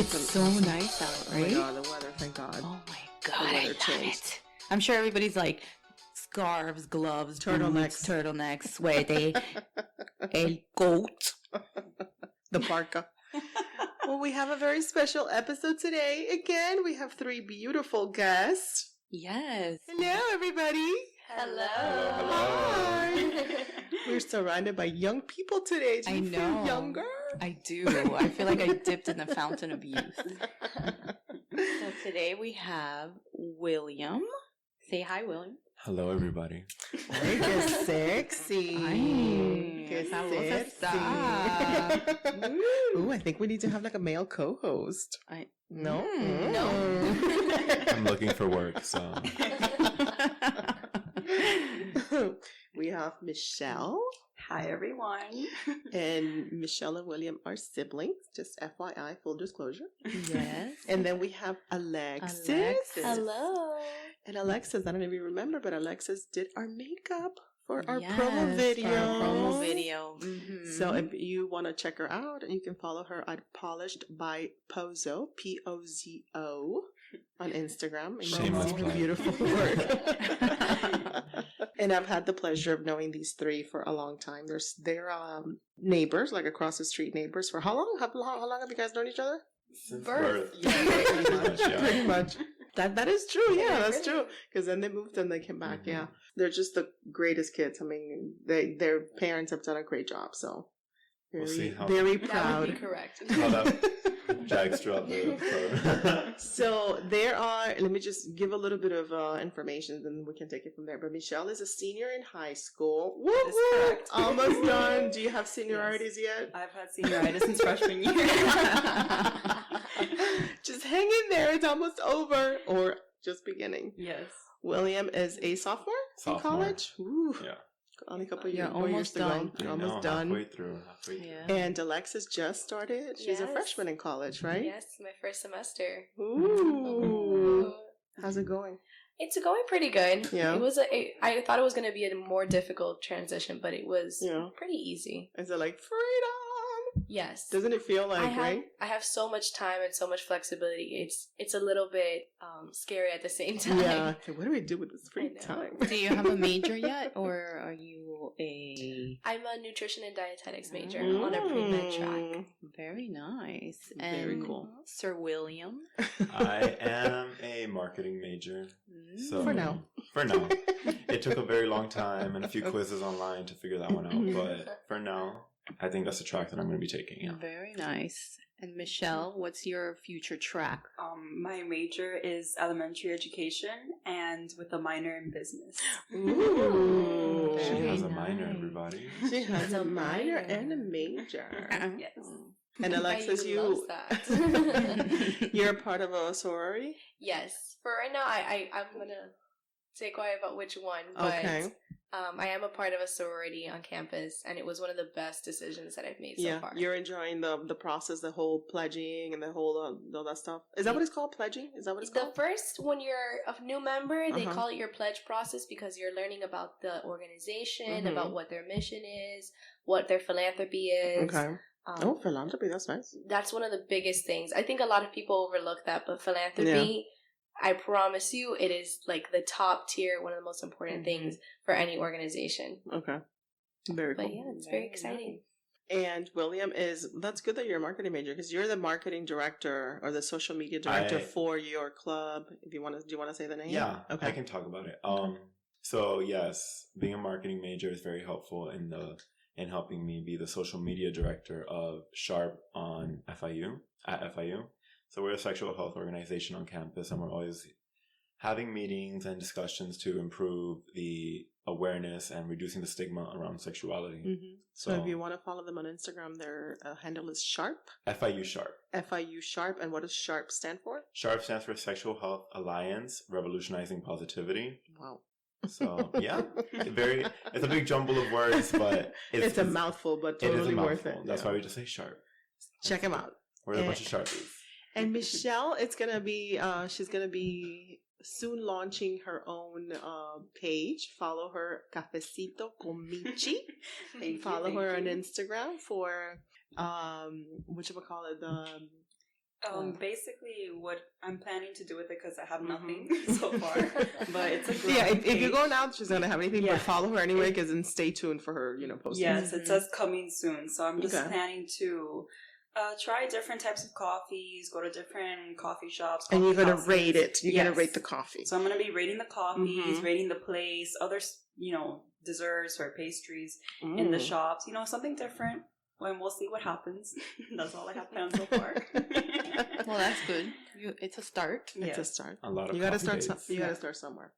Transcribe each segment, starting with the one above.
It's so nice out, Oh my right? god, the weather, thank God. Oh my God, I weather love changed. it. I'm sure everybody's like scarves, gloves, Turtlenecks. boots, turtlenecks, suede, el coat. The parka. Well, we have a very special episode today. Again, we have three beautiful guests. Yes. Hello, everybody. Hello. Hi. We're surrounded by young people today. Do I you know. feel younger? I do. I feel like I dipped in the fountain of youth. So today we have William. Say hi, William. Hello, everybody. Ay, qué sexy. Ay, Qué esa voz sexy. está. Ooh, I think we need to have like a male co-host. No? No. I'm looking for work, so We have Michelle. Hi, everyone. And Michelle and William are siblings. Just FYI, full disclosure. Yes. And then we have Alexis. Alexis. Hello. And Alexis, I don't know if you remember, but Alexis did our makeup for our Yes, promo video. for our promo video. Mhm. So if you want to check her out, you can follow her at Polished by Pozo, Pozo, on Instagram. And you can Shameless see her plug. beautiful work. And I've had the pleasure of knowing these three for a long time. They're neighbors, like across the street neighbors. For how long? How long have you guys known each other? since Birth. Yeah, pretty much. Yeah. Pretty much. That is true. Yeah, that's true. Because then they moved and they came back. Mhm. Yeah, they're just the greatest kids. I mean, their parents have done a great job. So We'll very see how- very That proud. would be correct. How that Jags throughout the episode. So there are. Let me just give a little bit of information, and we can take it from there. But Michelle is a senior in high school. Woo That is woo! correct. Almost done. Do you have seniorities yet? I've had senioritis since freshman year. Just hang in there. It's almost over, or just beginning. Yes. William is a sophomore in Sophomore. college. Ooh, Yeah. only a couple You're years, more years almost to go. done. You're I almost know, done. Halfway through. Yeah. And Alexis just started. She's a Yes. freshman in college, right? Yes, my first semester. Ooh. How's it going? It's going pretty good. Yeah. It was. I thought it was going to be a more difficult transition, but it was Yeah. pretty easy. Is it like freedom? Yes. Doesn't it feel like, right? I have so much time and so much flexibility. It's a little bit scary at the same time. Yeah. Okay, what do we do with this free I know. time? Do you have a major yet, or are you a I'm a nutrition and dietetics major on a pre-med track. very nice? Very And cool. Sir William. I am a marketing major. So For now. For now. It took a very long time and a few quizzes online to figure that one out. But for now, I think that's the track that I'm going to be taking. Yeah. Very nice. And Michelle, what's your future track? My major is elementary education and with a minor in business. Ooh. She Very has a minor, nice. everybody. She has It's a a minor minor. and a major. Yes. And Alexis, Everybody loves that. you're a part of a sorority? Yes. For right now, I'm gonna stay quiet about which one. But Okay. I am a part of a sorority on campus, and it was one of the best decisions that I've made so Yeah, far. you're enjoying the process, the whole pledging and the whole all that stuff. Is that what it's called? Pledging? Is that what it's The called? first, when you're a new member, they Uh-huh. call it your pledge process because you're learning about the organization, Mhm. about what their mission is, what their philanthropy is. Okay. Oh, philanthropy. That's nice. That's one of the biggest things. I think a lot of people overlook that, but philanthropy, I promise you, it is like the top tier, one of the most important things for any organization. Okay. Very But cool. yeah, it's very Very exciting. And William that's good that you're a marketing major because you're the marketing director or the social media director for your club. If you want to, do you want to say the name? Yeah, Okay. I can talk about it. So yes, being a marketing major is very helpful in helping me be the social media director of Sharp on FIU at FIU. So we're a sexual health organization on campus, and we're always having meetings and discussions to improve the awareness and reducing the stigma around sexuality. Mm-hmm. So if you want to follow them on Instagram, their handle is Sharp, FIU Sharp. FIU Sharp. And what does Sharp stand for? Sharp stands for Sexual Health Alliance, Revolutionizing Positivity. Wow. So yeah, it's a big jumble of words, but it's a mouthful, but it is a totally worth mouthful. it. That's Yeah. why we just say Sharp. Check them out. We're a bunch of Sharpies. And Michelle, it's gonna be she's gonna be soon launching her own page. Follow her, Cafecito con Michi. Follow her on Instagram for whatchamacallit, the Basically, what I'm planning to do with it, because I have nothing Mhm. so far, but it's a growing Yeah, if you page. go now, she's gonna have anything. Yeah. But follow her anyway, because then stay tuned for her. Postings. Yes, it says coming soon. So I'm just Okay. planning to try different types of coffees, go to different coffee shops. And you're coffee gonna houses. rate it. You're gonna Yes. rate the coffee. So I'm gonna be rating the coffees, Mhm. rating the place, other desserts or pastries in the Mm. shops. Something different. And we'll see what happens. That's all I have planned so far. Well, that's good. It's a start. It's a Yes. start. A lot of You gotta coffee start. dates. You gotta start somewhere.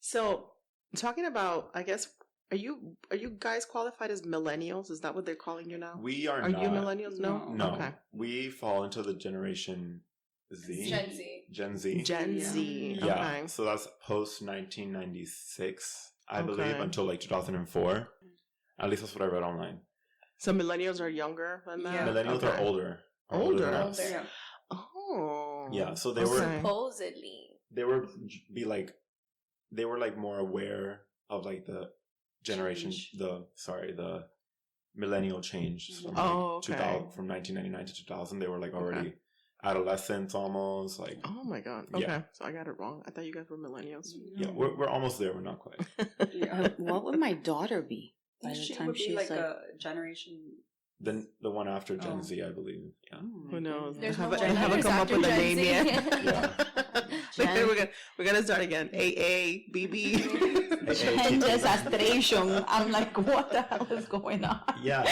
So, talking about, I guess, are you guys qualified as millennials? Is that what they're calling you now? We are Are not. you millennials? No. No. No. Okay. We fall into the generation Z. Gen Z. Gen Z. Gen Yeah. Z. Yeah. Okay. So that's post 1996, I Okay. believe, until like 2004. At least that's what I read online. So millennials are younger than that. Yeah. Millennials are Okay. older. Older? than us. Older. Yeah. Oh. Yeah. So they Okay. were Supposedly. they were be like they were like more aware of like the generation Change. the millennial change from Oh, okay. 2000, from 1999 to 2000. They were like already adolescents almost, like Oh my god. Okay. Yeah. So I got it wrong. I thought you guys were millennials. yeah, we're almost there. We're not quite. Yeah. What would my daughter be by the She time would be she's like like? a generation. Then the one after Gen Oh. Z, I believe. Yeah. Who knows? There's I no haven't, more I haven't letters come up after with a Gen name Z. yet. Gen- we're gonna start again. AA, BB. Gen desastration. I'm like, what the hell is going on? Yeah.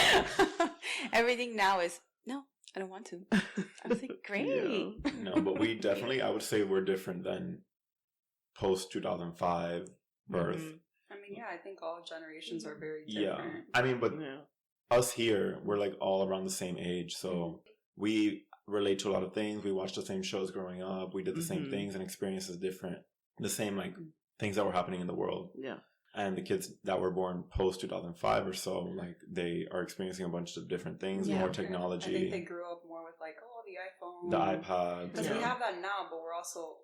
Everything now is no. I don't want to. I was like, great. No, but we definitely, I would say we're different than post 2005 birth. Mhm. I mean, yeah, I think all generations are very Yeah. different. I mean, but Yeah. us here, we're like all around the same age. So we relate to a lot of things. We watched the same shows growing up. We did the same Mhm. things and experiences different. The same like things that were happening in the world. Yeah. And the kids that were born post 2005 or so, like they are experiencing a bunch of different things, Yeah. more I think they technology, grew up more with like, the iPhone. the iPads. Because Yeah. we have that now, but we're also,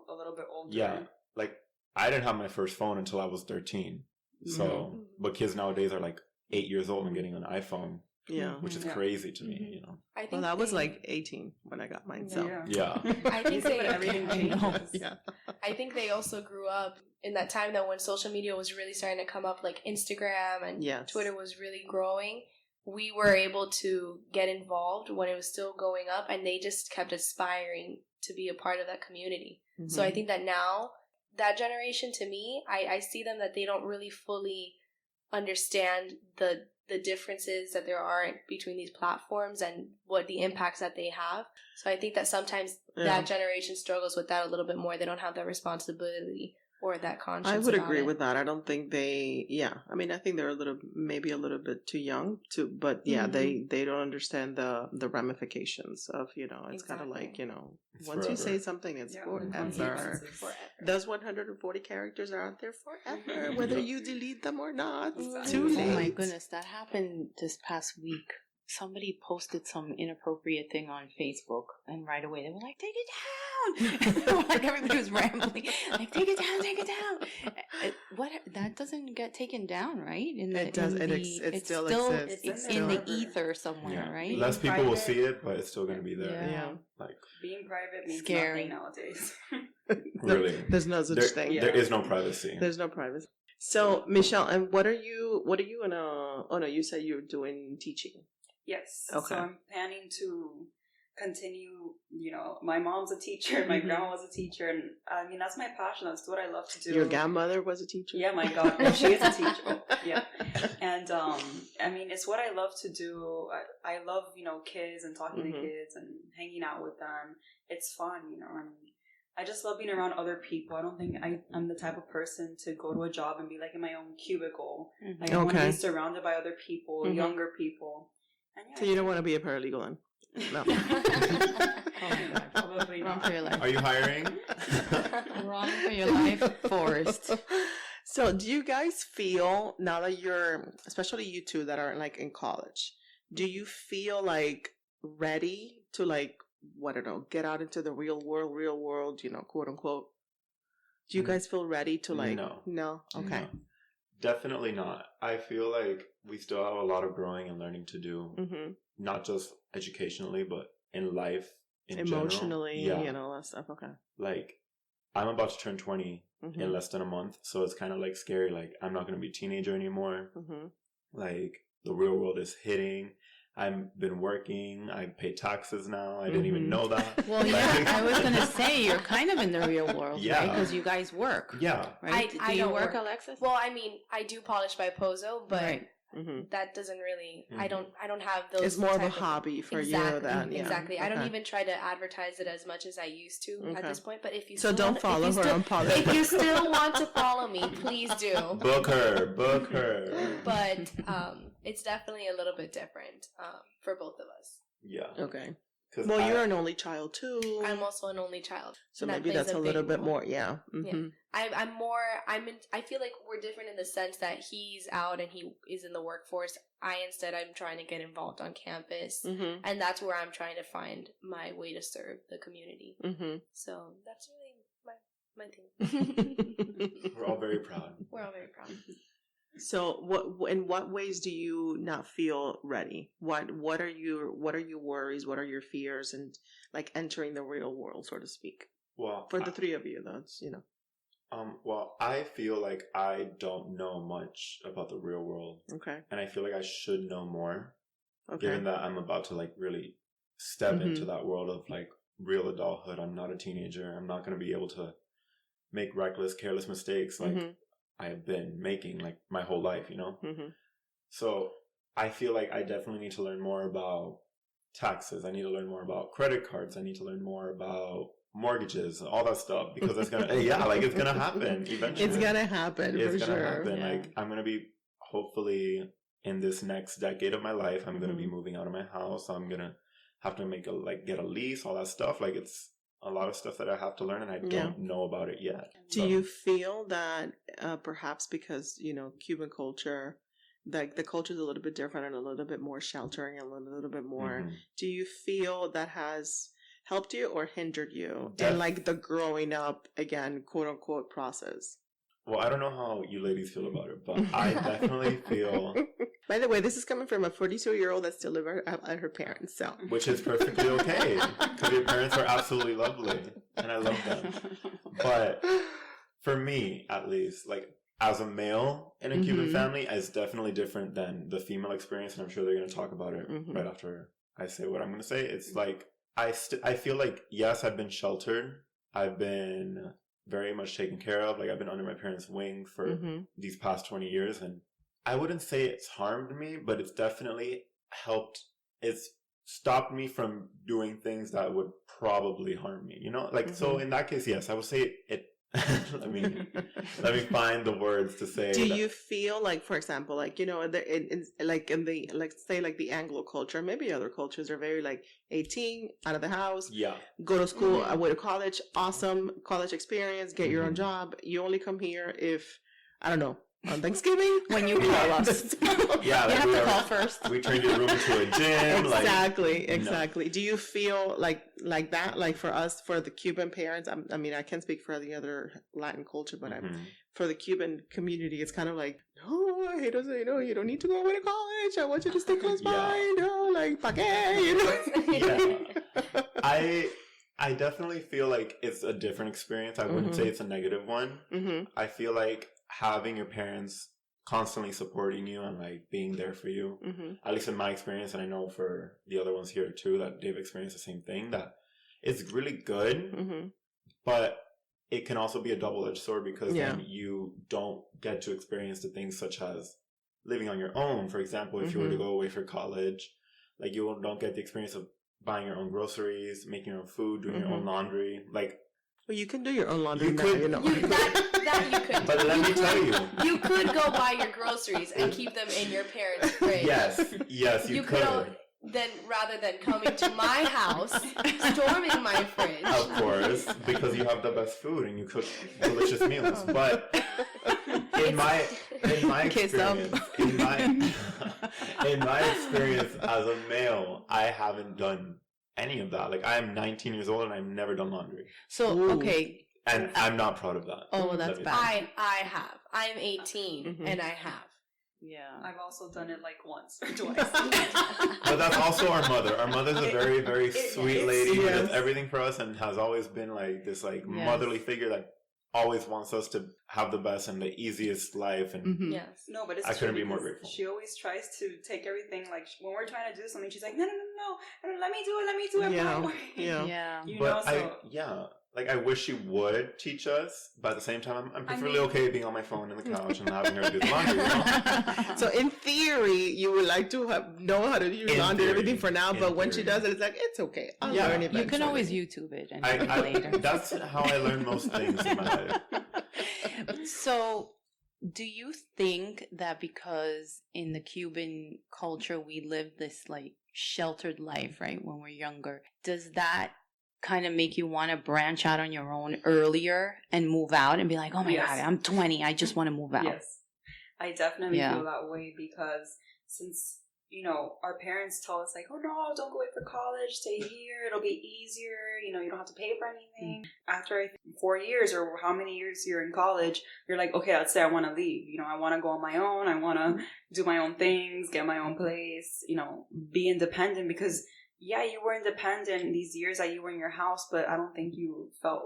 a little bit older. Yeah. Like I didn't have my first phone until I was 13. So, Mhm. but kids nowadays are like 8 years old and getting an iPhone, Yeah. which is Yeah. crazy to me, Mhm. I think Well, I was they- like 18 when I got mine. So. Yeah. Yeah. I think they everything I know. changes. Yeah. I think they also grew up in that time that when social media was really starting to come up, like Instagram and Yes. Twitter was really growing. We were able to get involved when it was still going up, and they just kept aspiring to be a part of that community. So I think that now, that generation, to me, I see them that they don't really fully understand the differences that there are between these platforms and what the impacts that they have. So I think that sometimes Yeah. that generation struggles with that a little bit more. They don't have that responsibility or that conscience. I would about agree it. with that. I don't think I mean, I think they're maybe a little bit too young to, but yeah, Mm-hmm. they don't understand the ramifications of, it's kind of like, Exactly. It's once you say forever. something, it's Yeah, forever. consequences. Forever. Those 140 characters are out there forever, Mhm. whether you delete them or not. Mhm. It's too Oh late. my goodness, that happened this past week. Somebody posted some inappropriate thing on Facebook, and right away they were like, "Take it down!" Like everybody was rambling, like, "Take it down, take it down." What? That doesn't get taken down, right? It does. in It it's still still exists. It's It's in the still- ether somewhere, Yeah. right? Less people will Private. see it, but it's still going to be there. Yeah. Like Being private means Scary. nothing nowadays. really, There's no such there, thing. Yeah. there is no privacy. There's no privacy. So, Michelle, and what are you in oh no, you said you're doing teaching. Yes. Okay. So I'm planning to continue, my mom's a teacher, my Mhm. grandma was a teacher, and I mean, that's my passion. That's what I love to do. Your grandmother was a teacher? Yeah, my God. No, she is a teacher. Oh, yeah. And, I mean, it's what I love to do. I love, kids and talking Mhm. to kids and hanging out with them. It's fun, and I just love being around other people. I don't think I'm the type of person to go to a job and be like in my own cubicle. Mhm. Like, I want to Okay. be surrounded by other people, Mhm. younger people. And yeah, So you don't want to be a paralegal then? No. Oh my God. Probably Run not. for your life. Are you hiring? Run for your life, Forrest. So do you guys feel, now that you're, especially you two that are like in college, do you feel like ready to like, I don't know, get out into the real world, quote unquote? Do you guys feel ready to like, No. Okay. No. Definitely not. I feel like we still have a lot of growing and learning to do, Mm-hmm. not just educationally, but in life in emotionally, general. you know, all that stuff. Okay. Like, I'm about to turn 20 Mm-hmm. in less than a month, so it's kind of like scary. Like, I'm not going to be a teenager anymore. Mm-hmm. Like, the real world is hitting. I've been working. I pay taxes now. I didn't even Mhm. know that. Well, yeah, I was gonna say you're kind of in the real world, Yeah. right? Because you guys work, Yeah. right? I Do you don't work, work. Alexis? Well, I mean, I do polish by Pozo, but right. Mm-hmm. that doesn't really. Mhm. I don't have those. It's more of a type hobby for exactly, you then. Yeah. Exactly. I don't Okay. even try to advertise it as much as I used to at Okay. this point. But if you So still don't wanna- if follow you her still- on Poly. If you still want to follow me, please do. Book her. Book her. But it's definitely a little bit different for both of us. Yeah. Okay. 'Cause Well, I- you're an only child too. I'm also an only child, so and that maybe plays that's a big little bit role. more. Yeah. Mm-hmm. I'm more. I feel like we're different in the sense that he's out and he is in the workforce. I'm trying to get involved on campus, Mm-hmm. and that's where I'm trying to find my way to serve the community. Mm-hmm. So that's really my thing. We're all very proud. We're all very proud. So, in what ways do you not feel ready? What are your worries? What are your fears? And like entering the real world, so to speak, Well, for the three of you, that's well, I feel like I don't know much about the real world, okay. and I feel like I should know more, Okay. given that I'm about to like really step Mhm. into that world of like real adulthood. I'm not a teenager. I'm not going to be able to make reckless, careless mistakes like Mhm. I have been making like my whole life, you know? Mm-hmm. So I feel like I definitely need to learn more about taxes. I need to learn more about credit cards. I need to learn more about mortgages, all that stuff, because it's gonna, yeah, like it's gonna happen eventually. It's gonna happen It's for gonna sure. happen. Yeah. Like I'm gonna be hopefully in this next decade of my life, I'm gonna be Mhm. moving out of my house. I'm gonna have to get a lease, all that stuff. Like it's a lot of stuff that I have to learn, and I Yeah. don't know about it yet. Do So- you feel that perhaps because Cuban culture, like the culture is a little bit different and a little bit more sheltering and a little bit more? Mhm. Do you feel that has helped you or hindered you Def- in like the growing up again, quote unquote, process? Well, I don't know how you ladies feel about it, but I definitely feel, By the way, this is coming from a 42-year-old that still lives at her parents. So which is perfectly okay, because your parents are absolutely lovely, and I love them. But for me, at least, like as a male in a Cuban Mhm. family, is definitely different than the female experience, and I'm sure they're going to talk about it Mhm. right after I say what I'm going to say. It's like I feel like yes, I've been sheltered. I've been very much taken care of. Like I've been under my parents' wing for Mhm. these past 20 years, and I wouldn't say it's harmed me, but it's definitely helped. It's stopped me from doing things that would probably harm me, you know? Like, so in that case, yes, I would say it, let me find the words to say. Do that- you feel like, for example, like let's say like the Anglo culture, maybe other cultures are very like 18, out of the house, Yeah. go to school, Mhm. away to college, awesome college experience, get your own Mhm. job. You only come here if, I don't know, on Thanksgiving When you call us. Yeah, You like have we to are- call first. We turned your room into a gym. Exactly, no. exactly. Do you feel like that? Like for us, for the Cuban parents, I mean, I can't speak for the other Latin culture, but Like, for the Cuban community, it's kind of like, no, he doesn't, you don't need to go away to college. I want you to stay close by. No, like, pa qué, I definitely feel like it's a different experience. I wouldn't Mhm. say it's a negative one. Mm-hmm. I feel like having your parents constantly supporting you and like being there for you, Mm-hmm. at least in my experience, and I know for the other ones here too, that they've experienced the same thing, that it's really good, Mm-hmm. but it can also be a double-edged sword because Yeah. then you don't get to experience the things such as living on your own. For example, if you were to Mhm. go away for college, like you don't get the experience of buying your own groceries, making your own food, doing your own Mhm. laundry. Like, Well, you can do your own laundry You now, could- you know. That you could. but let me tell you, You could go buy your groceries and keep them in your parents' fridge. yes, you could. Then rather than coming to my house, storming my fridge. Of course, because you have the best food and you cook delicious meals. But in my Kiss up. experience, in my experience as a male, I haven't done any of that. Like I am 19 years old and I've never done laundry, So, Ooh. okay. and I'm not proud of that. Oh, well, that's Let me- bad. I have. I'm 18 Mhm. and I have. Yeah. I've also done it like once or twice. But that's also our mother. Our mother's a very, very sweet lady who does Yes. everything for us and has always been like this like Yes. motherly figure that always wants us to have the best and the easiest life. And Mhm. Yes. No, but it's I couldn't true be more because grateful. She always tries to take everything, like, when we're trying to do something, she's like, no, let me do it, Yeah, Mom." yeah. Yeah. You but know, like I wish she would teach us, but at the same time, I'm perfectly mean- okay being on my phone on the couch and having her do the laundry. You know? So in theory, you would like to know how to do In laundry and theory. everything for now, In but when she theory. does it, it's like, it's okay. I'll Yeah. learn You eventually. can always YouTube it and I later. that's how I learn most things in my life. So, do you think that because in the Cuban culture we live this like sheltered life, right, when we're younger, does that kind of make you want to branch out on your own earlier and move out and be like, oh my Yes. God, I'm 20, I just want to move out? Yes. I definitely Yeah. feel that way because since, our parents tell us like, oh no, don't go away for college, stay here, it'll be easier, you don't have to pay for anything. After I think 4 years or how many years you're in college, you're like, okay, let's say I want to leave, I want to go on my own, I want to do my own things, get my own place, be independent because yeah, you were independent these years that you were in your house, but I don't think you felt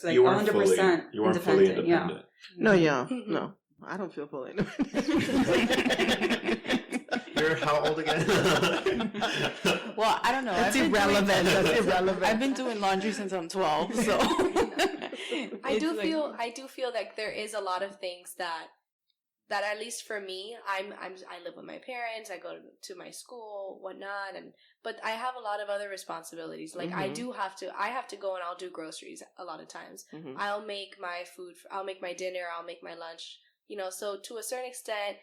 like You weren't 100% you weren't fully independent. independent. No, yeah. No. I don't feel fully independent. You're how old again? Well, I don't know. That's I've been irrelevant. That's irrelevant. I've been doing laundry since I'm 12, so I do feel like there is a lot of things that at least for me, I live with my parents, I go to my school, whatnot, but I have a lot of other responsibilities. Like I have to go and I'll do groceries a lot of times. Mhm. I'll make my food, I'll make my dinner, I'll make my lunch, so to a certain extent,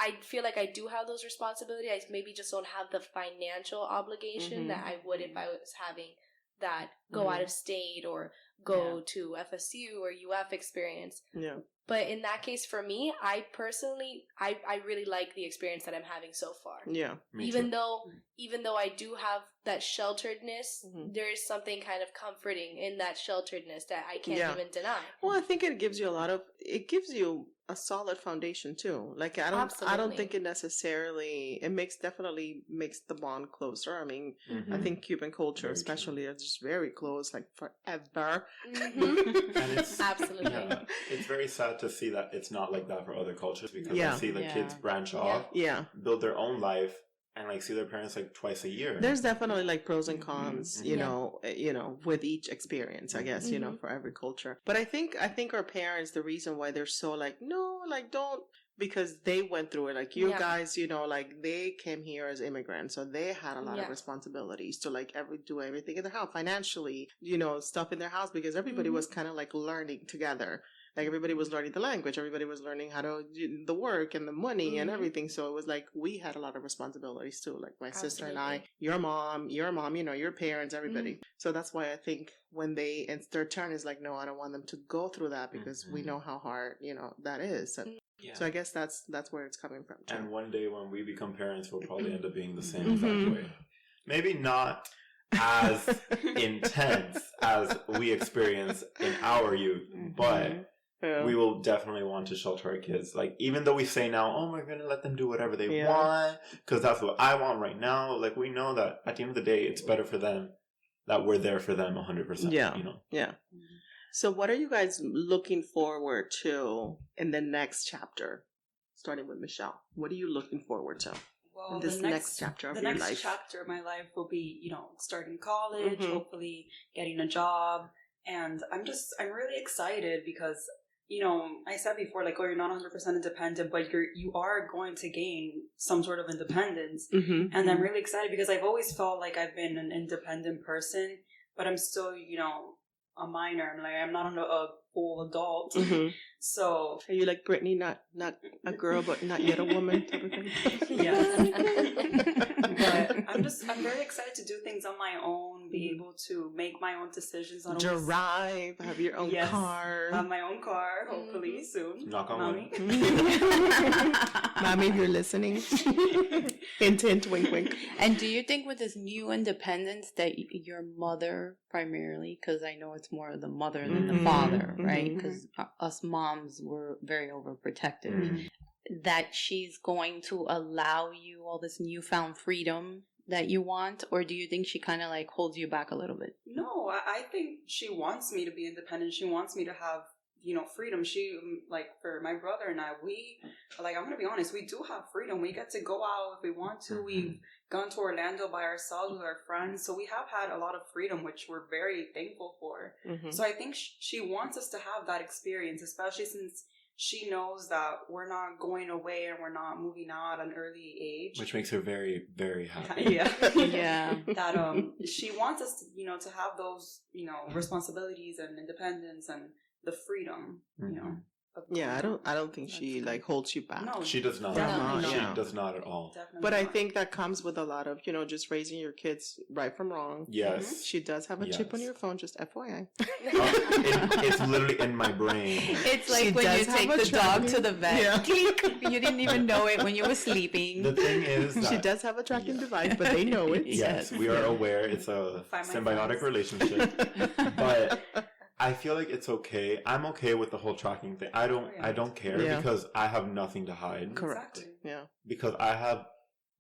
I feel like I do have those responsibilities. I maybe just don't have the financial obligation Mhm. that I would if I was having that go out of state or go to FSU or UF experience. Yeah. But in that case, for me, I personally, I really like the experience that I'm having so far. Yeah. Me Even too. though I do have that shelteredness, Mhm. there is something kind of comforting in that shelteredness that I can't Yeah. even deny. Well, I think it gives you a solid foundation too. Like I don't Absolutely. think it necessarily definitely makes the bond closer. I mean, Mhm. I think Cuban culture Very true. especially are just very close, like forever. Mhm. And it's Absolutely. yeah, it's very sad to see that it's not like that for other cultures because Yeah. I see the Yeah. kids branch Yeah. off, Yeah. build their own life, and like see their parents like twice a year. There's definitely like pros and cons, Mhm. you know, with each experience, I guess, Mhm. for every culture. But I think our parents, the reason why they're so like, no, like don't, because they went through it. Like you Yeah. guys, like they came here as immigrants, so they had a lot of Yeah. responsibilities to like do everything in their house financially, stuff in their house because everybody Mhm. was kind of like learning together. Like everybody was learning the language, everybody was learning how to do the work and the money and Mhm. everything. So it was like we had a lot of responsibilities too. Like my sister and I, Absolutely. your mom, your parents, everybody. So that's why I think when it's their turn is like, no, I don't want them to go through that because we Mhm. know how hard, that is. So, Yeah. so I guess that's where it's coming from too. And one day when we become parents, we'll probably end up being the same Mhm. exact way. Maybe not as intense as we experience in our youth, but Yeah. we will definitely want to shelter our kids. Like, even though we say now, oh, we're going to let them do whatever they Yeah. want, because that's what I want right now. Like, we know that at the end of the day, it's better for them that we're there for them 100%. Yeah. Mm-hmm. So what are you guys looking forward to in the next chapter? Starting with Michelle. What are you looking forward to? Well, in this the next chapter of the your next life? chapter of my life will be, starting college, Mhm. hopefully getting a job, and I'm really excited because, I said before, like, oh, you're not 100% independent, but you are going to gain some sort of independence, Mm-hmm. and I'm really excited because I've always felt like I've been an independent person, but I'm still, a minor. I'm not a full adult, Mm-hmm. so Are you like Brittany, not a girl, but not yet a woman type of thing? Yeah. But I'm very excited to do things on my own, be able to make my own decisions. Not always Drive, have your own Yes. car. have my own car, hopefully soon. Knock on Mommy. Mommy, if you're listening. Hint, hint, wink, wink. And do you think with this new independence that your mother primarily, because I know it's more of the mother than the Mhm, father, right? mhm. Because us moms were very overprotective. Mhm. that she's going to allow you all this newfound freedom that you want, or do you think she kind of like holds you back a little bit? No, I think she wants me to be independent. She wants me to have, freedom. She, like, for my brother and I, I'm going to be honest, we do have freedom. We get to go out if we want to. We've gone to Orlando by ourselves with our friends. So we have had a lot of freedom, which we're very thankful for. Mhm. So I think she wants us to have that experience, especially since she knows that we're not going away and we're not moving out at an early age. Which makes her very, very happy. Yeah. Yeah. That she wants us to, to have those, responsibilities and independence and the freedom, of Yeah, I going. don't think she like holds you back. No, She does not. Definitely She not. does not at all. definitely But I not. think that comes with a lot of, just raising your kids right from wrong. Yes. She does have a chip on Yes. your phone, just FYI. It's literally in my brain. It's like She when you does have take a the dog tracking- to the vet. Yeah. Click. You didn't even know it when you were sleeping. The thing is that She does have a tracking Yeah. device, but they know it. yes, we are aware it's a Find my symbiotic friends. relationship. But I feel like it's okay. I'm okay with the whole tracking thing. I Oh, yeah. don't care Yeah. because I have nothing to hide. Correct. Exactly. Yeah. Because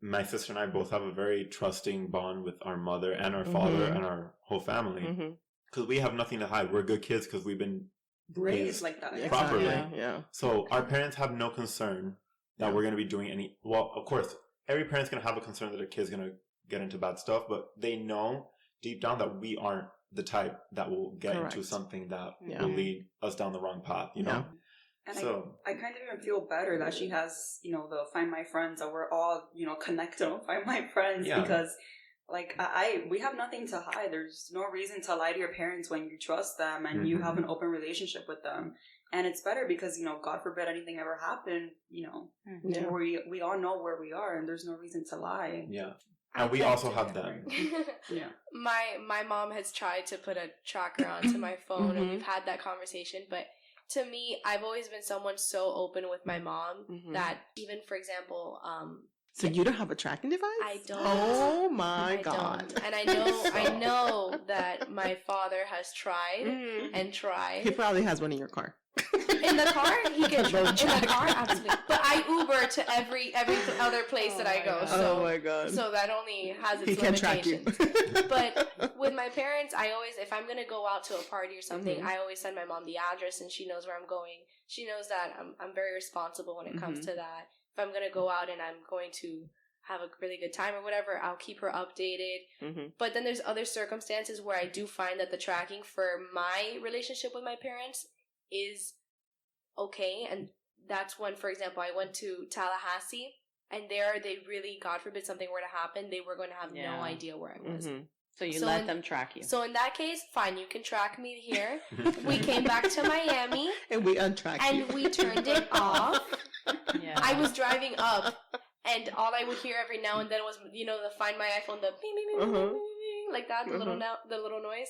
my sister and I both have a very trusting bond with our mother and our father Mhm. and our whole family. Mm-hmm. Because we have nothing to hide. We're good kids because we've been Raised like that. Properly. Yeah. So our parents have no concern that we're going to be doing any. Well, of course, every parent's going to have a concern that their kid's going to get into bad stuff, but they know deep down that we aren't the type that will get into Correct. something that Yeah. will lead us down the wrong path, you know? And So, I kind of even feel better that she has, the Find My Friends, that we're all, connected on Find My Friends Yeah. because, like, we have nothing to hide. There's no reason to lie to your parents when you trust them and you have an open relationship with them. And it's better because, God forbid anything ever happened, Yeah. we all know where we are and there's no reason to lie. yeah. I And we beg also to have differ. them. Yeah. My mom has tried to put a tracker onto my phone, and Mhm. we've had that conversation. But to me, I've always been someone so open with my mom Mhm. that even, for example, So you don't have a tracking device? I don't. Oh my I god. don't. And I know that my father has tried Mm. and tried. He probably has one in your car. In the car, he can. Road In the track. car, absolutely. But I Uber to every other place that I go. So Oh my god. so that only has He its can track you. limitations. But with my parents, I always, if I'm gonna go out to a party or something, Mhm. I always send my mom the address, and she knows where I'm going. She knows that I'm very responsible when it comes Mhm. to that. If I'm gonna go out and I'm going to have a really good time or whatever, I'll keep her updated. hmm But then there's other circumstances where I do find that the tracking for my relationship with my parents is okay, and that's when, for example, I went to Tallahassee, and there they really, God forbid something were to happen, they were going to have Yeah. no idea where I was. hmm So you So let in- them track you. So in that case, fine, you can track me here. We came back to Miami, And we untrack you. and we turned it off. Yeah. I was driving up, and all I would hear every now and then was, the Find My iPhone, the beep, beep, beep, beep, Uh-huh. beep, beep, beep, like that, the little noise.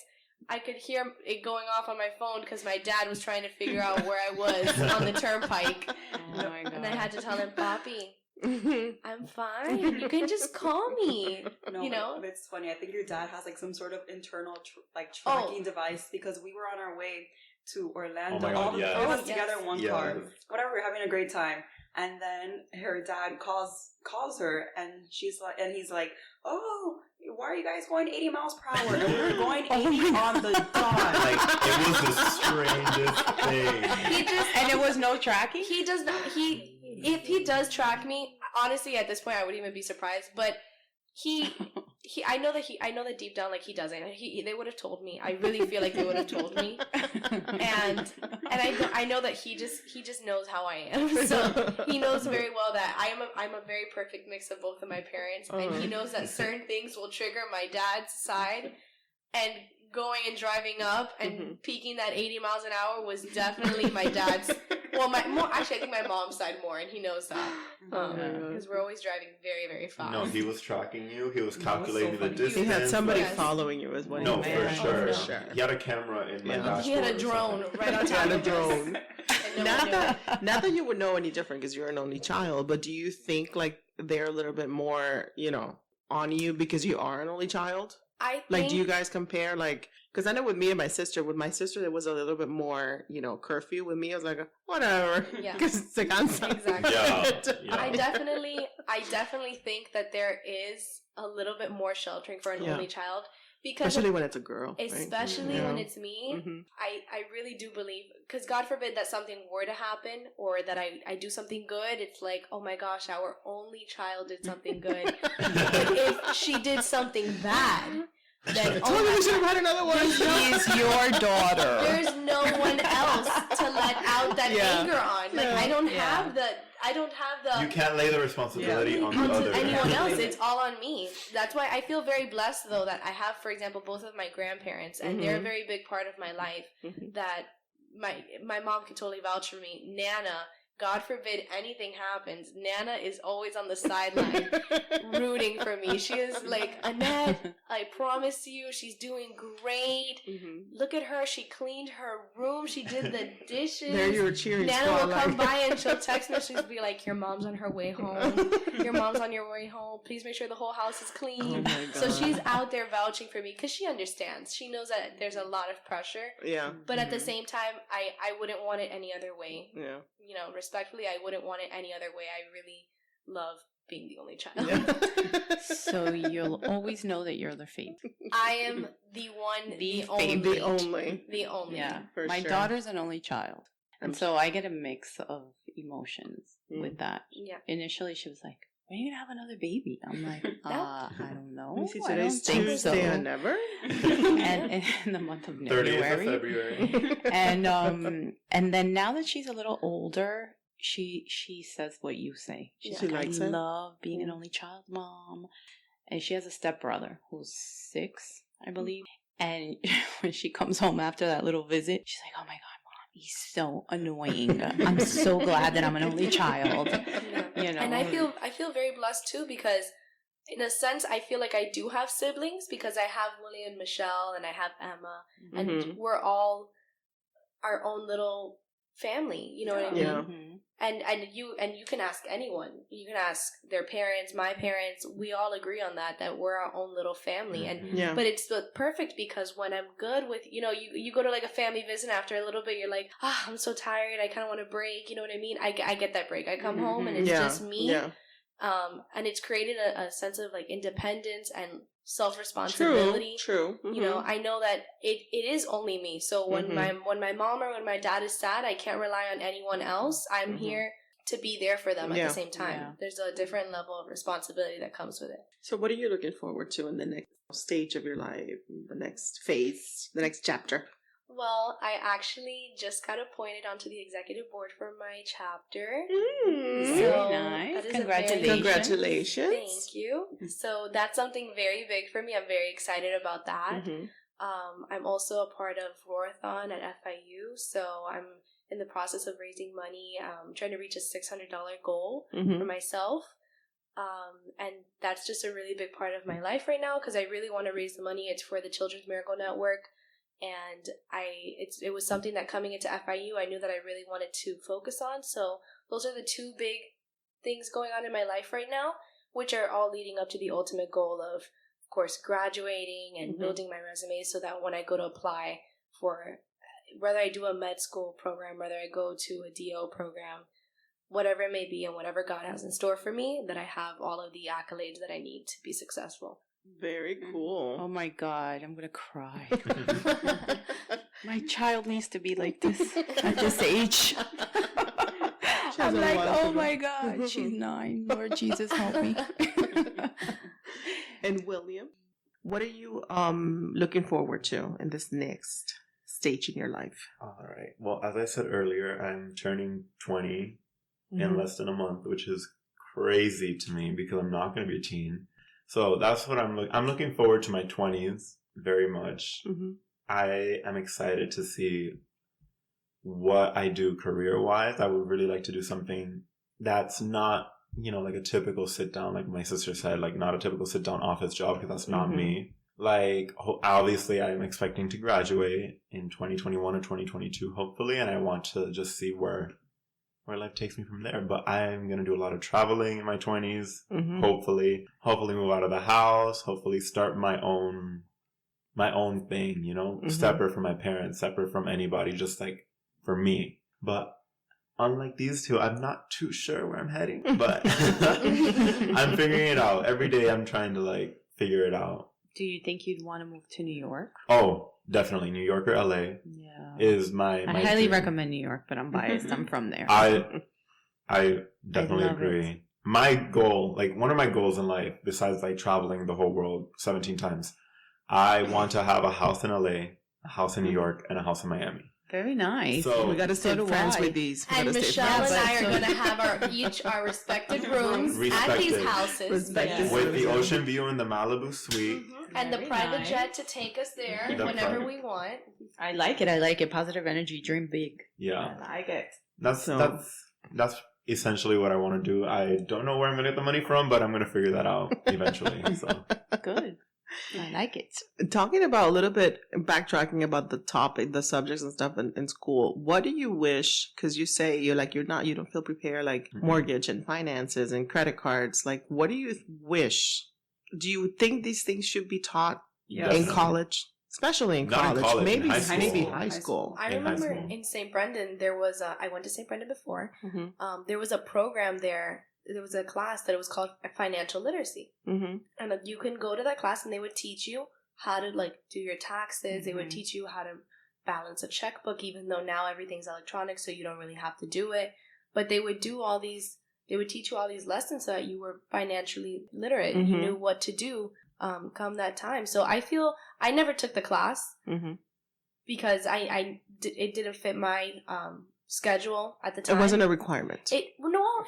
I could hear it going off on my phone because my dad was trying to figure out where I was on the turnpike, Oh my god. and I had to tell him, "Papi, Mhm. I'm fine. You can just call me." No, You know? but it's funny. I think your dad has like some sort of internal Oh. tracking device because we were on our way to Orlando. Oh my God, all the yes. three of us Oh, together in one yes. car. Whatever, we're having a great time. And then her dad calls her, and he's like, "Oh, why are you guys going 80 miles per hour?" And we were going 80 on the dot. Like, it was the strangest thing. He just And there was no tracking? he does not if he does track me, honestly at this point I wouldn't even be surprised, but I know that deep down, like, he doesn't. They would have told me. I really feel like they would have told me. And I know that he just knows how I am. So he knows very well that I'm a very perfect mix of both of my parents, and he knows that certain things will trigger my dad's side, and going and driving up and peaking that 80 miles an hour was definitely my dad's. Well, I think my mom's side more, and he knows that. Oh my God. Because we're always driving very, very fast. No, he was tracking you. He was so calculating the funny. distance. He had somebody Yes. following you, is what No, he for meant. sure. no. Sure. He had a camera in my Yeah. dashboard. He had a or drone something. right on He had top a of us. drone. And no Not one knew. that, not that you would know any different because you're an only child, but do you think like they're a little bit more, on you because you are an only child? I think, Like, do you guys compare? Like, because I know with me and my sister, there was a little bit more, curfew. With me, I was like, whatever. Yeah. Because it's like, Exactly. Yeah. I definitely think that there is a little bit more sheltering for an Yeah. only child, because especially when it's a girl. right? especially Yeah. when it's me. Mhm. I really do believe, because God forbid that something were to happen, or that I do something good, it's like, oh my gosh, our only child did something good. But if she did something bad, then Told you we should have had another one. She's your daughter. there's no one else to let out that Yeah. anger on. Like, Yeah. I don't Yeah. have the You can't lay the responsibility on the onto other. anyone else. Absolutely. It's all on me. That's why I feel very blessed, though, that I have, for example, both of my grandparents, and they're a Mhm. very big part of my life. Mhm. That my mom can totally vouch for me. Nana, God forbid anything happens, Nana is always on the sideline rooting for me. She is like, Annette, I promise you, she's doing great. Mhm. Look at her. She cleaned her room. She did the dishes. There you were cheering. Nana squad, will come like- by and she'll text me. She'll be like, your mom's on her way home. Your mom's on your way home. Please make sure the whole house is Oh clean. my So God. she's out there vouching for me because she understands. She knows that there's a lot of pressure. Yeah. But at the Mhm. same time, I wouldn't want it any other way. Yeah. You know, respectfully, I wouldn't want it any other way. I really love being the only child. Yeah. So you'll always know that you're the favorite. I am the one, the, The only. favorite. The only. The only. Yeah. For My sure. daughter's an only child. I'm And so I get a mix of emotions Mm. with that. Yeah. Initially, she was like, when are you going to have another baby? I'm like, I don't know. Let me see, I today's don't think Tuesday. I so. never. And in the month of 30th of February. February. And then now that she's a little older, she says what you say. She's She like, likes I it? love being an only child mom. And she has a stepbrother who's 6, I believe. And when she comes home after that little visit, she's like, oh my God, Mom, he's so annoying. I'm so glad that I'm an only child. Yeah. You know? And I feel very blessed too, because in a sense I feel like I do have siblings, because I have Willie and Michelle and I have Emma, and Mhm. we're all our own little family. You know what I mean? Yeah. Mhm. And you can ask anyone. You can ask their parents, my parents. We all agree on that we're our own little family. And Mhm. Yeah. but it's perfect, because when I'm good with, you go to like a family visit, after a little bit you're like, I'm so tired, I kind of want to break, you know what I mean? I get that break. I come home and it's Yeah. just me. Yeah. And it's created a sense of like independence and True. self-responsibility. True. You know, I know that it is only me. So when Mhm. my mom or when my dad is sad, I can't rely on anyone else. I'm Mhm. here to be there for them at Yeah. the same time. Yeah. There's a different level of responsibility that comes with it. So, what are you looking forward to in the next stage of your life, the next phase, the next chapter? Well, I actually just got appointed onto the executive board for my chapter. Mm. Very So, nice. that is a Congratulations. very- Congratulations. Thank you. So that's something very big for me. I'm very excited about that. Mhm. I'm also a part of Roarathon at FIU, so I'm in the process of raising money, trying to reach a $600 goal for Mhm. myself. And that's just a really big part of my life right now, because I really want to raise the money. It's for the Children's Miracle Network, and it was something that coming into FIU, I knew that I really wanted to focus on. So those are the two big things going on in my life right now, which are all leading up to the ultimate goal of course, graduating and Mhm. building my resume, so that when I go to apply for, whether I do a med school program, whether I go to a DO program, whatever it may be, and whatever God has in store for me, that I have all of the accolades that I need to be successful. Very Oh cool. my God, I'm going to cry. My child needs to be like this at this age. I'm a like, while to oh go." my God, she's 9. Lord Jesus, help me. And William, what are you looking forward to in this next stage in your life? All right. Well, as I said earlier, I'm turning 20 Mm-hmm. in less than a month, which is crazy to me because I'm not going to be a teen. So that's what I'm looking forward to my 20s very much. Mm-hmm. I am excited to see what I do career-wise. I would really like to do something that's not, like a typical sit-down, like my sister said, like not a typical sit-down office job, because that's not Mhm. me. Like, obviously, I'm expecting to graduate in 2021 or 2022, hopefully, and I want to just see where life takes me from there. But I'm going to do a lot of traveling in my 20s, Mm-hmm. hopefully move out of the house, hopefully start my own my own thing, you know, Mhm. separate from my parents, separate from anybody, just like for me. But unlike these two, I'm not too sure where I'm heading, but I'm figuring it out. Every day I'm trying to like figure it out. Do you think you'd want to move to New York? Oh, definitely. New York or LA Yeah. is my I highly dream. recommend New York, but I'm biased. I'm from there. I definitely love it. agree. My goal, like one of my goals in life, besides like traveling the whole world 17 times, I want to have a house in LA, a house in New York, and a house in Miami. Very nice. So- We got to stay So do friends I. with these. We And gotta stay Michelle friends. and I are So- going to have our respective rooms at these Respective. houses. Respective. Yes. With the ocean view in the Malibu suite. And the Very private nice. jet to take us there The whenever private- we want. I like it. I like it. Positive energy. Dream big. Yeah. I like it. That's essentially what I want to do. I don't know where I'm going to get the money from, but I'm going to figure that out eventually. So Good. I like it. Talking about a little bit, backtracking about the topic, the subjects and stuff in school. What do you wish? Because you say you don't feel prepared, like Mhm. mortgage and finances and credit cards. Like, what do you wish? Do you think these things should be taught in Definitely. college, especially in Not in college? college, in Maybe high school. maybe High high school. school. I In high remember school. in St. Brendan, there was I went to St. Brendan before. Mm-hmm. There was a program there. There was a class that it was called financial literacy. Mm-hmm. And you can go to that class and they would teach you how to like do your taxes. They would Mhm. teach you how to balance a checkbook, even though now everything's electronic, so you don't really have to do it. But they would teach you all these lessons so that you were financially literate. You Mhm. knew what to do come that time. So I feel I never took the class Mm-hmm. because it didn't fit my schedule at the time. It wasn't a requirement.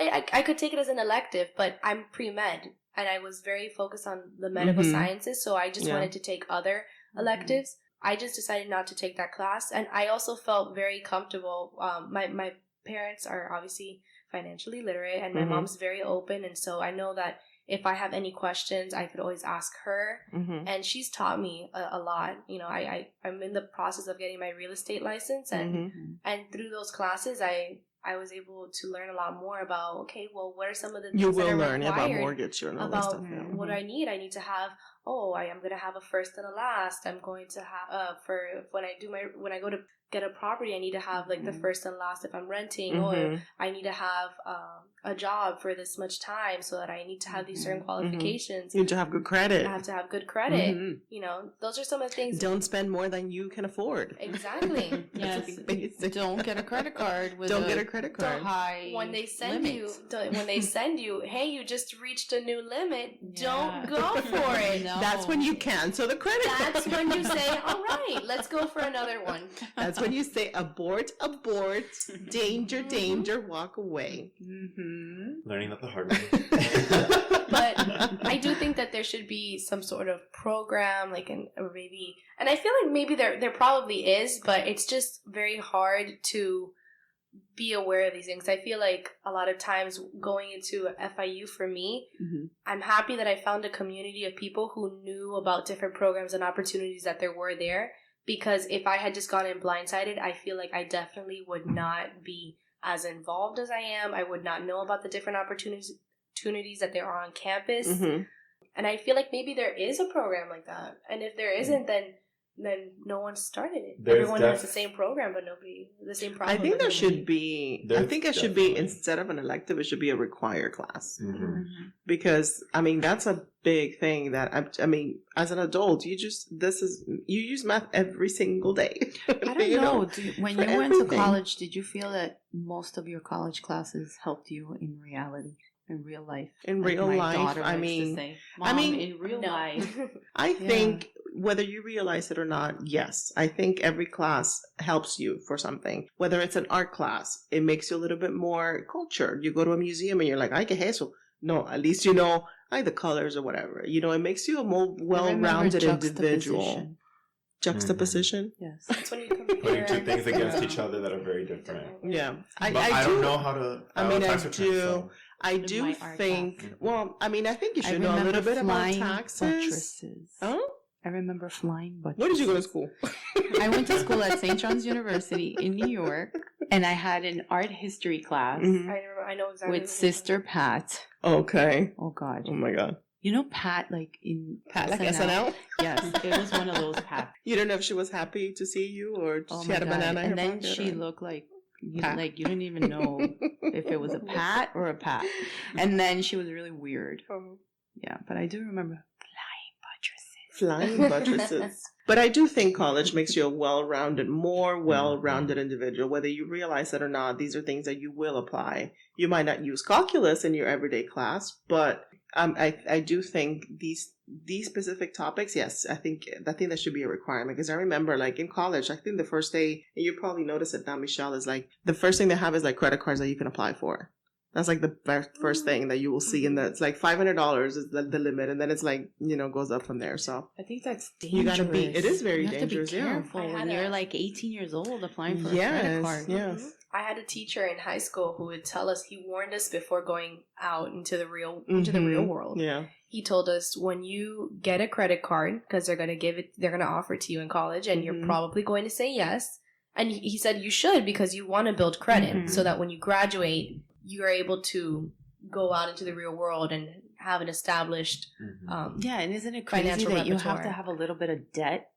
I could take it as an elective, but I'm pre-med and I was very focused on the medical Mhm. sciences, so I just Yeah. wanted to take other electives. I just decided not to take that class, and I also felt very comfortable. My parents are obviously financially literate, and my Mhm. mom's very open, and so I know that if I have any questions, I could always ask her, Mm-hmm. and she's taught me a lot. You know, I'm in the process of getting my real estate license, and Mm-hmm. and through those classes, I was able to learn a lot more about, okay, well, what are some of the You things that will are learn about required mortgage and all that about stuff. Yeah. what do I need? I need to have, I am going to have a first and a last. I'm going to have, when I go to get a property, I need to have like the Mhm. first and last if I'm renting, Mhm. or I need to have a job for this much time, so that I need to have these certain Mhm. qualifications. You need to have good credit. I have to have good credit. Mhm. You know, those are some of the things. Don't spend more than you can afford. Exactly. Yes. Basic. Don't get a credit card with Don't get a credit card. high When they send limit. you, hey, you just reached a new limit. Yeah. Don't go for it. No. That's when you cancel the credit That's card. when you say, all right, let's go for another one. That's when you say abort, danger, danger, walk away. Mm-hmm. learning that the hard way. But I do think that there should be some sort of program, like and I feel like maybe there probably is, but it's just very hard to be aware of these things. I feel like a lot of times going into FIU for me, Mhm. I'm happy that I found a community of people who knew about different programs and opportunities that there were there. Because if I had just gone in blindsided, I feel like I definitely would not be as involved as I am. I would not know about the different opportunities that there are on campus. Mhm. And I feel like maybe there is a program like that. And if there isn't, then no one started it. There's Everyone has def- the same program, but nobody the same I problem. think but there nobody- should be. I There's think it should be definitely- instead of an elective, it should be a required class. Mhm. Because I mean that's a big thing that I mean as an adult you use math every single day. I don't You know. When for you went to everything. college, did you feel that most of your college classes helped you in reality, in real life? In Like real my life, daughter I likes to mean- say, I "Mom, mean, in real No. life. I Yeah. think whether you realize it or not, yes, I think every class helps you for something. Whether it's an art class, it makes you a little bit more cultured. You go to a museum and you're like, "Ay, que es eso?" No, at least you know the colors or whatever. You know, it makes you a more I remember well-rounded individual. juxtaposition. Juxtaposition. Yes. That's when you compare. Putting two things against each other that are very different. Yeah, But I don't know how to. I mean, tax I returns, do. so- I In do my art think. class. Well, I mean, I think you I should know a remember little bit about flying taxes. buttresses. Oh, I remember flying buttresses. where did you go to school? I went to school at St. John's University in New York, and I had an art history class Mhm. I know exactly. with Sister Pat. Okay. Oh God, Oh my God. You know Pat, like in Pat, like SNL? Yes, it was one of those Pat. You don't know if she was happy to see you or Oh she my had a God. banana in And her then pocket, she or- looked like Pat. you didn't even know if it was a Pat or a Pat. And then she was really weird. Oh. Yeah, but I do remember Flying buttresses. But I do think college makes you a more well-rounded individual. Whether you realize it or not, these are things that you will apply. You might not use calculus in your everyday class, but I do think these specific topics, yes, I think that should be a requirement. Because I remember, like, in college, I think the first day, and you probably notice it now, Michelle, is like the first thing they have is like credit cards that you can apply for. That's like the first thing that you will see, and it's like $500 is the limit, and then it's like, goes up from there. So I think that's you dangerous. gotta be. It is very you dangerous. have to be careful I when had you're a- like 18 years old applying for a credit card. Yes. I had a teacher in high school who would tell us, he warned us before going out into the real world. Yeah. He told us, when you get a credit card, because they're going to offer it to you in college, and you're probably going to say yes. And he said you should, because you want to build credit so that when you graduate, you're able to go out into the real world and have an established Yeah, and isn't it crazy financial that you have repertoire. to have a little bit of debt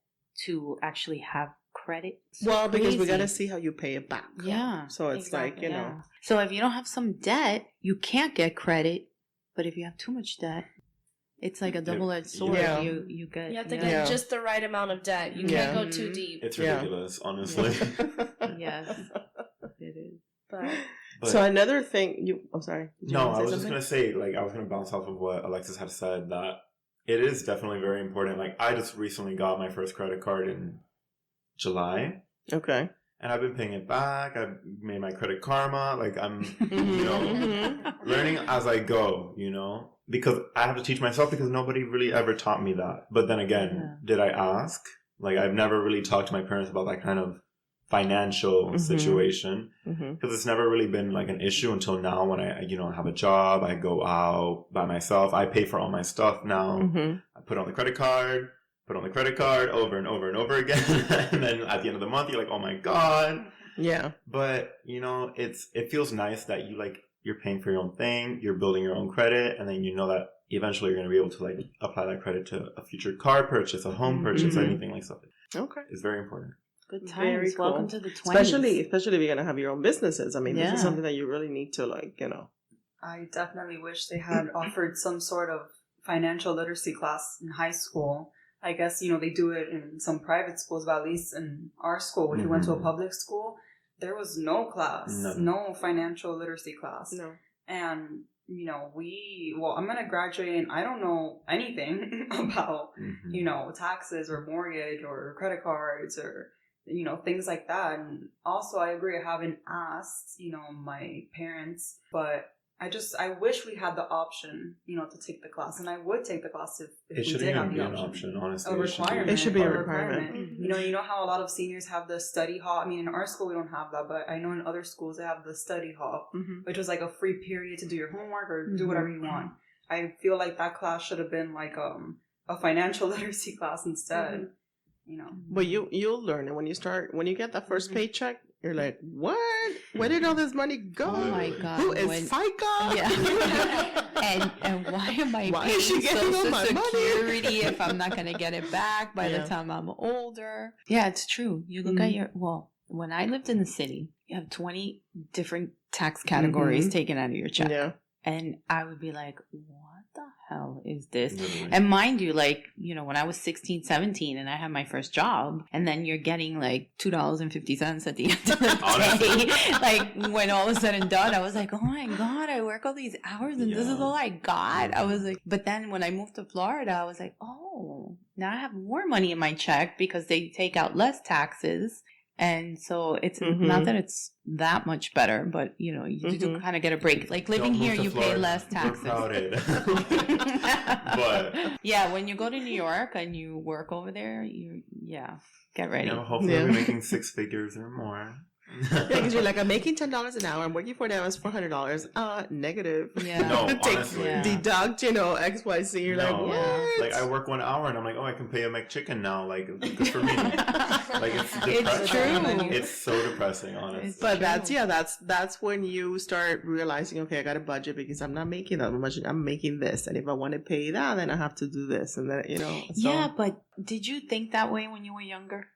to actually have credit? So Well, because we crazy. got to see how you pay it back. Yeah. So it's like, Exactly, Yeah. So if you don't have some debt, you can't get credit. But if you have too much debt, it's like a double-edged sword. Yeah. You get. You have to yeah. get Yeah. just the right amount of debt. You Yeah. can't go too deep. It's Yeah. ridiculous, honestly. Yes, it is. But But So another thing, I'm sorry. Did you no, wanna I say was just something? gonna say, like, I was gonna bounce off of what Alexis had said, that it is definitely very important. Like, I just recently got my first credit card in July, Okay. and I've been paying it back. I've made my Credit Karma. Like, I'm, Mm-hmm. learning as I go, because I have to teach myself, because nobody really ever taught me that. But then again, did I ask? Like, I've never really talked to my parents about that kind of financial Mhm. situation, Mm-hmm. because it's never really been like an issue until now, when I have a job, I go out by myself, I pay for all my stuff now. Mm-hmm. I put on the credit card over and over and over again. And then at the end of the month, you're like, oh my God. Yeah. But, it feels nice that you're paying for your own thing, you're building your own credit, and then you know that eventually you're going to be able to like apply that credit to a future car purchase, a home purchase, Mhm. anything like something. Okay. It's very important. Good Very times. Welcome cool. to the 20s. Especially if you're gonna have your own businesses. I mean, this Yeah. is something that you really need to I definitely wish they had offered some sort of financial literacy class in high school. I guess, they do it in some private schools, but at least in our school, when we went to a Mhm. public school, there was no class, None. no financial literacy class. No. And, I'm going to graduate and I don't know anything about, Mhm. taxes or mortgage or credit cards or, things like that. And also I agree, I haven't asked, my parents, but I wish we had the option, to take the class. And I would take the class if It we shouldn't did have even the be an option, honestly. A requirement. It should be a or requirement. Mhm. You know how a lot of seniors have the study hall. I mean, in our school we don't have that, but I know in other schools they have the study hall, Mm-hmm. which was like a free period to do your homework or do Mhm. whatever you want. I feel like that class should have been like a financial literacy class instead. But you'll learn it when you get that first Mhm. paycheck. You're like, what? Where did all this money go? Oh my God, Who is when- FICA? Yeah. and why am I Why paying is she getting all Social my money? Security if I'm not going to get it back by Yeah. the time I'm older? Yeah, it's true. You look at when I lived in the city, you have 20 different tax categories taken out of your check. Yeah. And I would be like, what the hell is this? Literally. And mind you, when I was 16, 17 and I had my first job, and then you're getting like $2.50 at the end of the Honestly. day. Like when all is said and done, I was like, oh my God, I work all these hours and this is Yeah. all I got. I was like, but then when I moved to Florida, I was like, oh, now I have more money in my check because they take out less taxes. And so it's not that it's that much better, but you do kind of get a break. Like living Don't move here, to you pay Florida. less We're taxes. crowded. But yeah, when you go to New York and you work over there, get ready. hopefully Yeah. we're making 6 figures or more. Yeah, because you're like, I'm making $10 an hour. I'm working 4 hours, $400. Negative. Yeah. No, Take- honestly. Yeah. Deduct, X, Y, Z. You're like, No. what? Like, I work 1 hour and I'm like, oh, I can pay a McChicken now. Like, good for me. Like, it's depressing. It's true. It's so depressing, honestly. But that's when you start realizing, okay, I got a budget because I'm not making that much. I'm making this, and if I want to pay that, then I have to do this, and then So Yeah, but did you think that way when you were younger?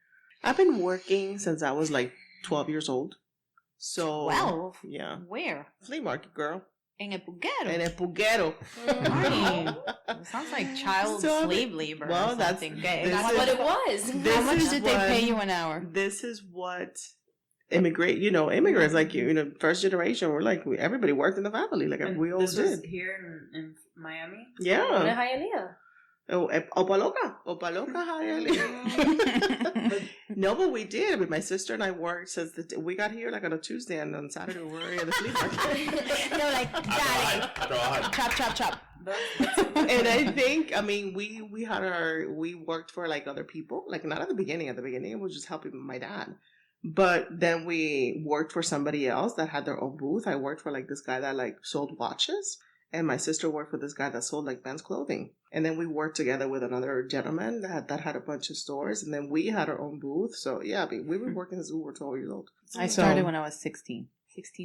I've been working since I was like 12 years old. So 12? yeah, Where? flea market girl, En el Puguero. and a pugero. Right. It sounds like child So, slave labor. well, or that's- something. this That's is- what it was. this How much is did they what- pay you an hour? This is what immigrants like first generation. We're like everybody worked in the family, like And we all this was did. here in Miami. In Yeah. Hialeah. Oh, Opaloca, Hialeah. No, but we did. I mean, my sister and I worked since we got here like on a Tuesday, and on Saturday we were at the flea market. No, like, dale. Trabajar. Chop, chop, chop. And I think, I mean, we worked for like other people, like not at the beginning. At the beginning, it was just helping my dad. But then we worked for somebody else that had their own booth. I worked for like this guy that like sold watches, and my sister worked for this guy that sold like men's clothing. And then we worked together with another gentleman that had a bunch of stores, and then we had our own booth. So yeah, I mean, we were working since we were 12 years old. I started when I was 16,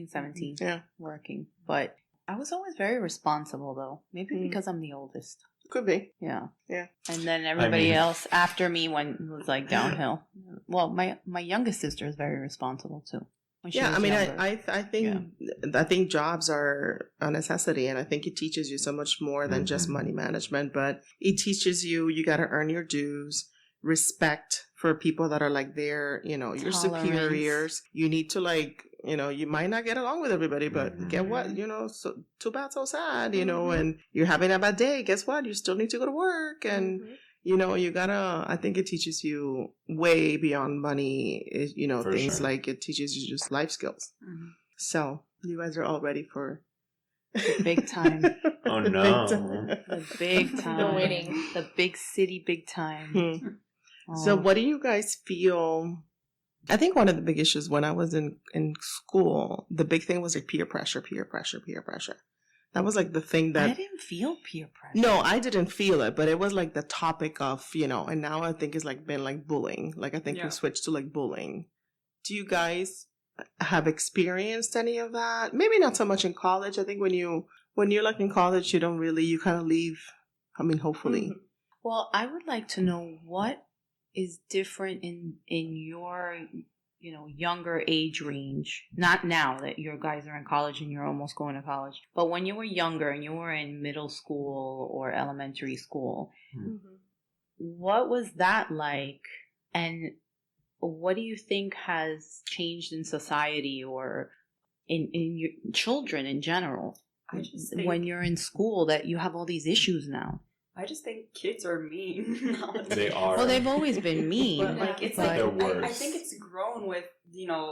17, Yeah, working. But I was always very responsible, though. Maybe Mhm. because I'm the oldest. could be. Yeah. Yeah. And then everybody mean- else after me was like downhill. Well, my youngest sister is very responsible, too. When she Yeah, was I mean, younger. I think jobs are a necessity, and I think it teaches you so much more than just Mhm. money management. But it teaches you got to earn your dues, respect for people that are like your Tolerance. superiors. You need to you might not get along with everybody, but Mhm. get what so too bad, so sad, Mhm. and you're having a bad day. Guess what? You still need to go to work, and you gotta, I think it teaches you way beyond money, For things sure. like it teaches you just life skills. Mhm. So you guys are all ready for big time. Oh, The big no. time. The big time. The winning. The big city, big time. Hmm. So Oh. what do you guys feel? I think one of the big issues when I was in school, the big thing was like peer pressure. That was like the thing I that didn't feel peer pressure. no, I didn't feel it, but it was like the topic of, and now I think it's like been like bullying. Like I think Yeah. we switched to like bullying. Do you guys have experienced any of that? Maybe not so much in college. I think when you're like in college, you kind of leave. I mean, hopefully. Well, I would like to know what is different in your younger age range. Not now that your guys are in college and you're almost going to college, but when you were younger and you were in middle school or elementary school, what was that like? And what do you think has changed in society or in your children in general? I just think, When you're in school that you have all these issues now. I just think kids are mean nowadays. They are. Well, they've always been mean. But like it's but- like They're I worse. think it's grown with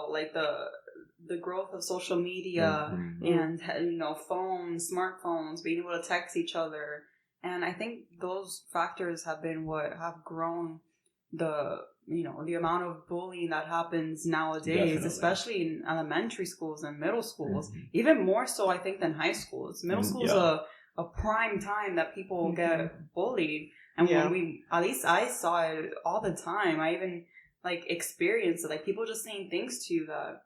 like the growth of social media Mhm. and phones, smartphones, being able to text each other, and I think those factors have been what have grown the amount of bullying that happens nowadays, Definitely. especially in elementary schools and middle schools, Mhm. even more so I think than high schools. Middle school is Yeah. a prime time that people Mhm. get bullied. And Yeah. at least I saw it all the time. I even experienced it, people just saying things to you that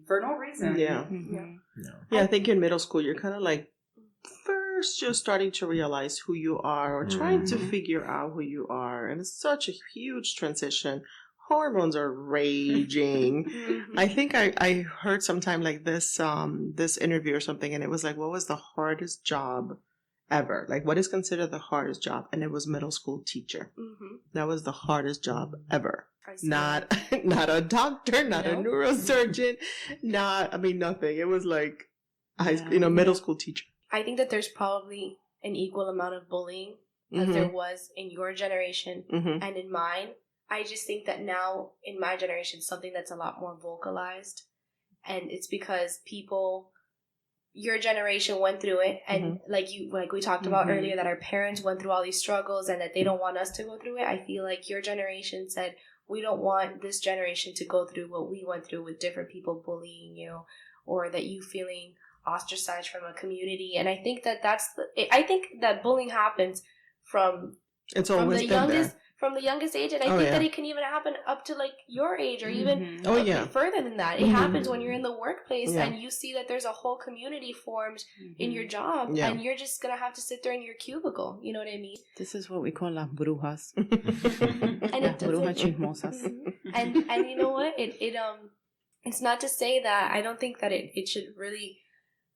for no reason. Yeah. Mhm. No. Yeah, I think in middle school you're kind of like first just starting to realize who you are or trying to Mhm. figure out who you are, and it's such a huge transition. Hormones are raging. I think I heard sometime like this interview or something, and it was like, what was the hardest job ever? Like, what is considered the hardest job? And it was middle school teacher. That was the hardest job ever. Not not a doctor, not a No. neurosurgeon, nothing. It was like Yeah. middle school teacher. I think that there's probably an equal amount of bullying as there was in your generation Mm-hmm. and in mine. I just think that now in my generation, something that's a lot more vocalized, and it's because your generation went through it, and like we talked about earlier, that our parents went through all these struggles, and that they don't want us to go through it. I feel like your generation said, we don't want this generation to go through what we went through with different people bullying you, or that you feeling ostracized from a community. And I think that I think that bullying happens from It's from always the been youngest there. from the youngest age, and I Oh, think that yeah. it can even happen up to like your age, or even Mhm. Oh, a bit yeah. further than that. It Mhm. happens when you're in the workplace Yeah. and you see that there's a whole community formed in your job, Yeah. and you're just gonna have to sit there in your cubicle. You know what I mean? This is what we call las brujas. And Las it brujas doesn't. chismosas. And you know what? It's not to say that I don't think that it should really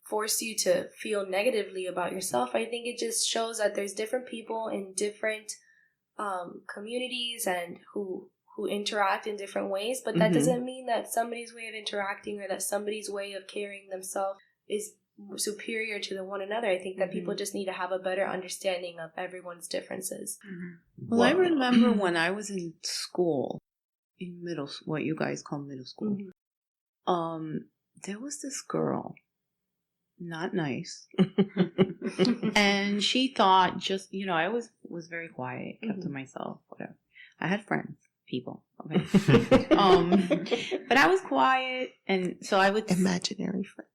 force you to feel negatively about yourself. I think it just shows that there's different people in different communities and who interact in different ways, but that Mhm. doesn't mean that somebody's way of interacting or that somebody's way of carrying themselves is superior to the one another. I think that people just need to have a better understanding of everyone's differences. Well, I Wow. remember when I was in school, in middle, what you guys call middle school. There was this girl, not nice, and she thought just I was very quiet, kept to myself, whatever. I had friends, people, okay, but I was quiet, and so I would Imaginary friend.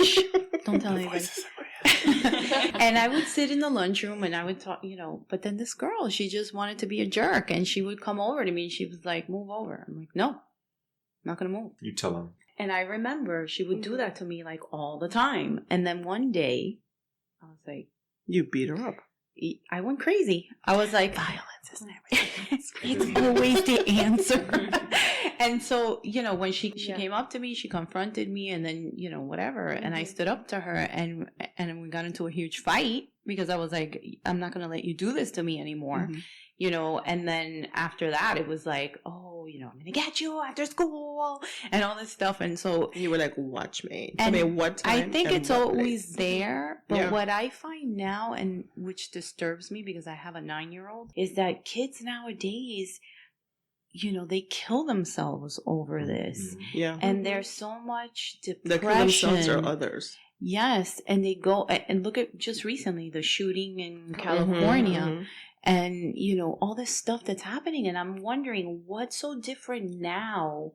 Shh, don't tell The anybody. voices in my head. And I would sit in the lunchroom and I would talk, but then this girl, she just wanted to be a jerk, and she would come over to me and she was like, move over. I'm like, no, not gonna move. You tell them. And I remember she would do that to me like all the time. And then one day I was like, You beat her up. I went crazy. I was like, Violence is it's always the answer. And so, when she Yeah. came up to me, she confronted me, and then, whatever. And I stood up to her, and we got into a huge fight because I was like, I'm not going to let you do this to me anymore. Mhm. And then after that, it was like, oh, I'm going to get you after school and all this stuff. And so You were like, watch me. And I mean, what time? I think and it's what always place? there. But Yeah. what I find now, and which disturbs me because I have a 9-year-old, is that kids nowadays, they kill themselves over this. Mhm. Yeah. And there's so much They depression. kill themselves or others. Yes, and they go and look at just recently the shooting in California, Mhm. and all this stuff that's happening, and I'm wondering what's so different now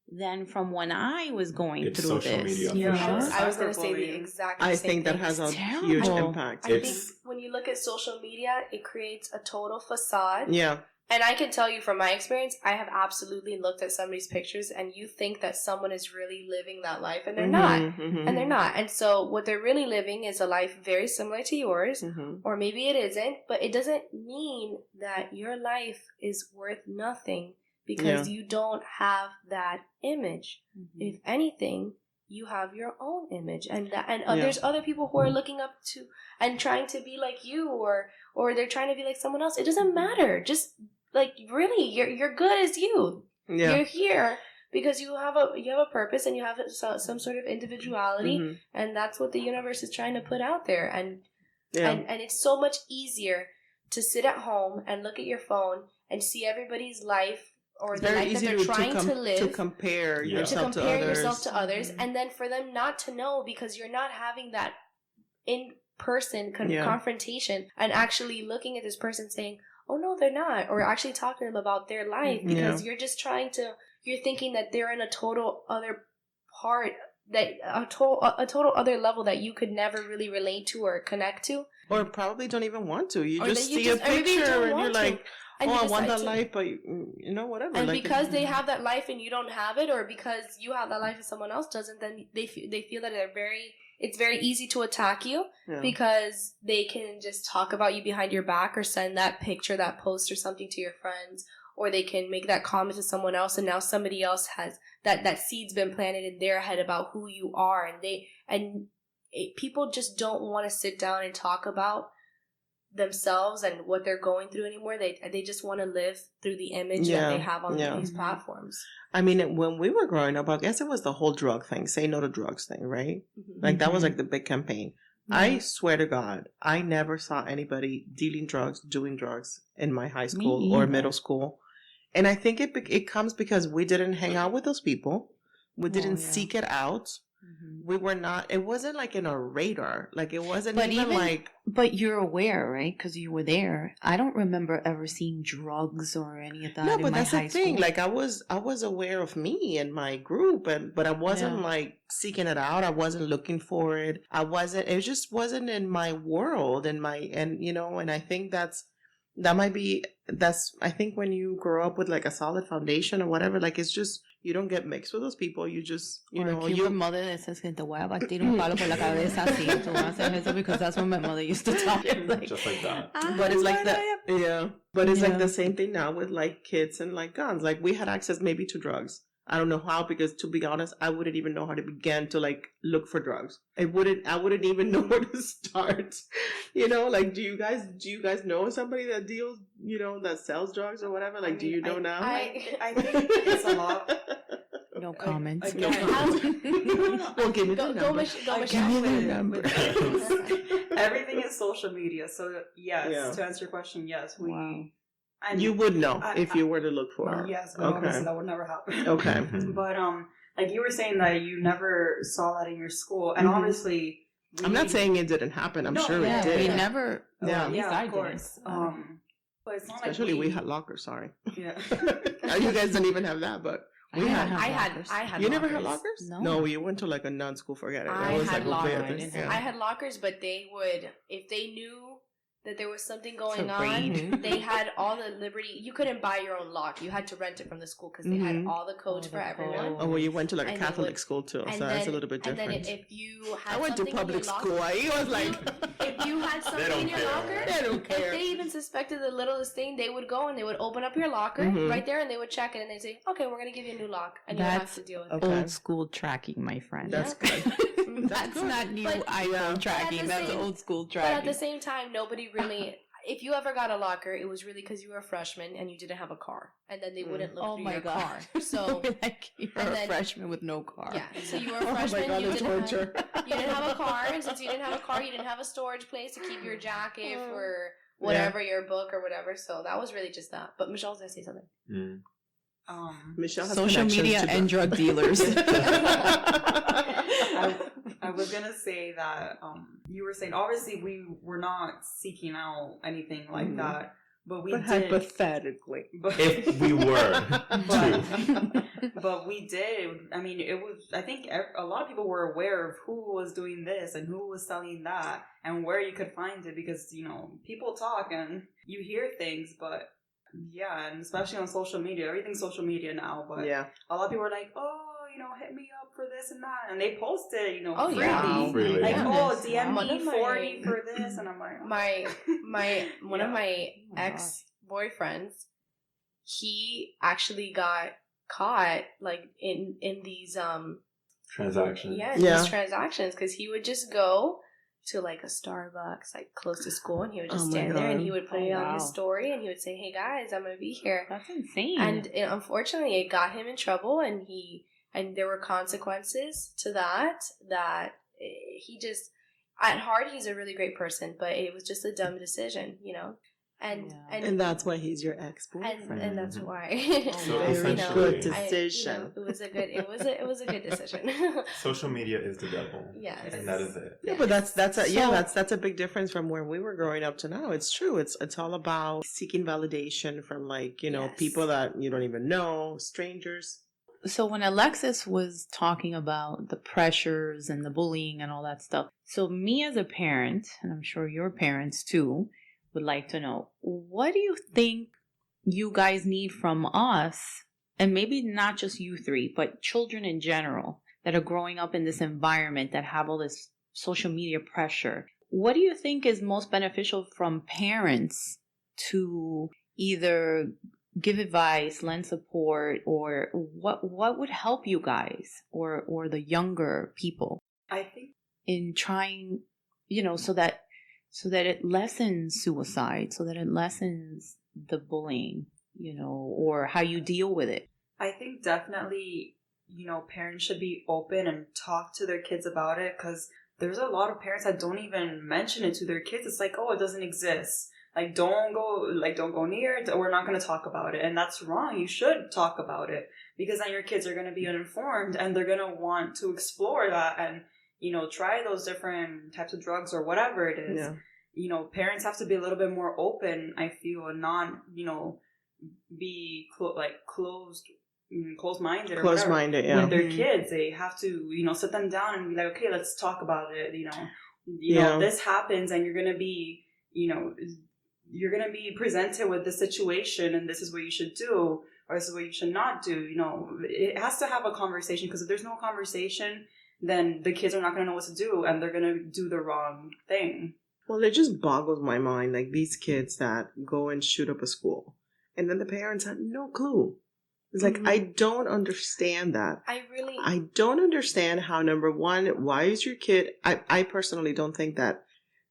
than from when I was going It's through social this. media, you for know? sure. I was going to say the Cyberbullying. exact I same think that thing. has a It's huge terrible. impact. I think It's- when you look at social media, it creates a total facade. Yeah. And I can tell you from my experience, I have absolutely looked at somebody's pictures and you think that someone is really living that life, and they're not. Mhm. And they're not. And so what they're really living is a life very similar to yours, Mhm. or maybe it isn't, but it doesn't mean that your life is worth nothing because you don't have that image. If anything, you have your own image, and there's other people who are looking up to and trying to be like you, or they're trying to be like someone else. It doesn't matter. Just like really, you're good as you. Yeah. You're here because you have a purpose and you have some sort of individuality, Mhm. and that's what the universe is trying to put out there. And Yeah. and it's so much easier to sit at home and look at your phone and see everybody's life or It's the very life that easy they're to trying to live, to compare Yeah. yourself to to compare others. yourself to others, Mhm. and then for them not to know because you're not having that in person Yeah. confrontation and actually looking at this person saying, oh no, they're not, or actually talking to them about their life, Mhm. because you're just you're thinking that they're in a total other part, that a total other level that you could never really relate to or connect to. Or probably don't even want to. You Or just that you see just- a or maybe you picture don't and you're want to. like, And oh, you I want decide that to- life, but whatever. And like, because they have that life and you don't have it, or because you have that life and someone else doesn't, then they feel that it's very easy to attack you, yeah. because they can just talk about you behind your back, or send that picture, that post or something to your friends, or they can make that comment to someone else, and now somebody else has that seed's been planted in their head about who you are, and people just don't want to sit down and talk about themselves and what they're going through anymore. They just want to live through the image Yeah, that they have on yeah. these platforms. I mean, when we were growing up, I guess it was the whole drug thing, say no to drugs thing, right? Mhm. Like that was Mhm. like the big campaign. I swear to God, I never saw anybody dealing drugs, doing drugs in my high school or either. middle school. And I think it comes because we didn't hang out with those people. We didn't yeah. seek it out. We were not. It wasn't like in our radar. Like it wasn't But even even- like. But you're aware, right? Because you were there. I don't remember ever seeing drugs or any of that. No, in but my that's high the thing. school. Like I was aware of me and my group, but I wasn't Yeah. like seeking it out. I wasn't looking for it. I wasn't. It just wasn't in my world. And I think that might be. I think when you grow up with like a solid foundation or whatever, like it's just you don't get mixed with those people. You just Or a Cuban mother that says que te voy a batir un palo por la cabeza así. Tú vas a hacer eso because that's what my mother used to tell me. Like, Just like that. But it's like that, yeah. But it's like Yeah. the same thing now with like kids and like guns. Like we had access maybe to drugs. I don't know how because to be honest, I wouldn't even know how to begin to like look for drugs. I wouldn't even know where to start. Like do you guys know somebody that deals, that sells drugs or whatever? Like do you know now? I think it's a lot. no comments. Again, Well, give me the Go, number. go, Give me the with- number. Everything is social media. So yes, Yeah. to answer your question, yes, we. Wow. And You would know I- if you were to look for well, it. yes, but Okay. obviously that would never happen. Okay. But like you were saying that you never saw that in your school, and Mhm. obviously, I'm not saying it didn't happen. I'm No, sure Yeah, it did. we Yeah. never. Yeah. Well, at least I of course. didn't. But it's not Especially like we had lockers. Sorry. Yeah. You guys don't even have that, but we had. I lockers. had You never had lockers. lockers? No. you went to like a nun-school. Forget it. I That was had like way lockers. up there. I Yeah. I had lockers, but they would, if they knew that there was something going To on, raid. they had all the liberty. You couldn't buy your own lock. You had to rent it from the school because they had Mhm. all the codes All for the everyone. codes. Oh, well, you went to like a And they Catholic would- school too, And so that's a little bit and different. then if you had I went to something in public your school. locker, I was like, if you had something in your care. locker, they don't if care. they even suspected the littlest thing, they would go and they would open up your locker Mhm. right there and they would check it and they'd say, "Okay, we're gonna give you a new lock," and you would have That's to deal with Okay. Old school tracking, my friend. That's Yeah. good. That's good. not new But- iPhone Yeah. tracking. the That's same- old school But at tracking. the same time, nobody really. If you ever got a locker, it was really because you were a freshman and you didn't have a car, and then they wouldn't look Oh through my your god! car. So like you're and a then- freshman with no car. yeah, so you were a Oh my freshman. god, you the didn't torture. you didn't have a car, and since you didn't have a car, you didn't have a storage place to keep your jacket Oh. for whatever your book or whatever. So that was really just that. But Michelle's gonna say something. Mm. Michelle has Social connections media to and drug dealers. I was gonna say that you were saying obviously we were not seeking out anything like Mhm. that, but we But did. hypothetically. But, If we were to. but we did. I mean, it was. I think a lot of people were aware of who was doing this and who was selling that and where you could find it because people talk and you hear things, but yeah, and especially on social media, everything's social media now. But Yeah. a lot of people are like, oh, hit me up for this and that, and they post it, Oh, freely. yeah. Freely. Like, Yeah. oh, DM One me of my- 40 for this, and I'm like, One of Yeah. my Oh my ex boyfriends, he actually got caught like in these Transactions. yeah, Yeah. these transactions because he would just go to like a Starbucks like close to school and he would just Oh my stand there and God. he would put Oh, it on his wow. story and he would say, "Hey guys, I'm gonna be here." That's insane. And unfortunately, it got him in trouble, and there were consequences to that. He just, at heart, he's a really great person, but it was just a dumb decision, And Yeah. And that's why he's your ex-boyfriend. and that's Mhm. why. So Very essentially- good I- decision. it was a good decision. Social media is the devil. Yes. And that is it. Yeah, but that's So- that's a big difference from where we were growing up to now. It's true. It's all about seeking validation from Yes. people that you don't even know, strangers. So when Alexis was talking about the pressures and the bullying and all that stuff, so me as a parent, and I'm sure your parents too, would like to know, what do you think you guys need from us, and maybe not just you three, but children in general that are growing up in this environment that have all this social media pressure? What do you think is most beneficial from parents to either give advice, lend support, or what would help you guys or the younger people I think in trying, so that it lessens suicide, so that it lessens the bullying, or how you deal with it? I think definitely, parents should be open and talk to their kids about it because there's a lot of parents that don't even mention it to their kids. It's like, oh, it doesn't exist. like, don't go near it, or we're not going to talk about it. And that's wrong. You should talk about it, because then your kids are going to be uninformed and they're going to want to explore that and, you know, try those different types of drugs or whatever it is. Yeah. You know, parents have to be a little bit more open, I feel, and not, you know, be closed-minded or whatever Close-minded, yeah. with their Mhm. kids. They have to, you know, sit them down and be like, okay, let's talk about it. You know, Yeah. this happens, and you're gonna be, you know, you're gonna be presented with the situation, and this is what you should do, or this is what you should not do. You know, it has to have a conversation, because if there's no conversation, then the kids are not gonna know what to do, and they're gonna do the wrong thing. Well, it just boggles my mind, like these kids that go and shoot up a school, and then the parents have no clue. It's like, Mhm. I don't understand that. I don't understand how, number one, why is your kid, I personally don't think that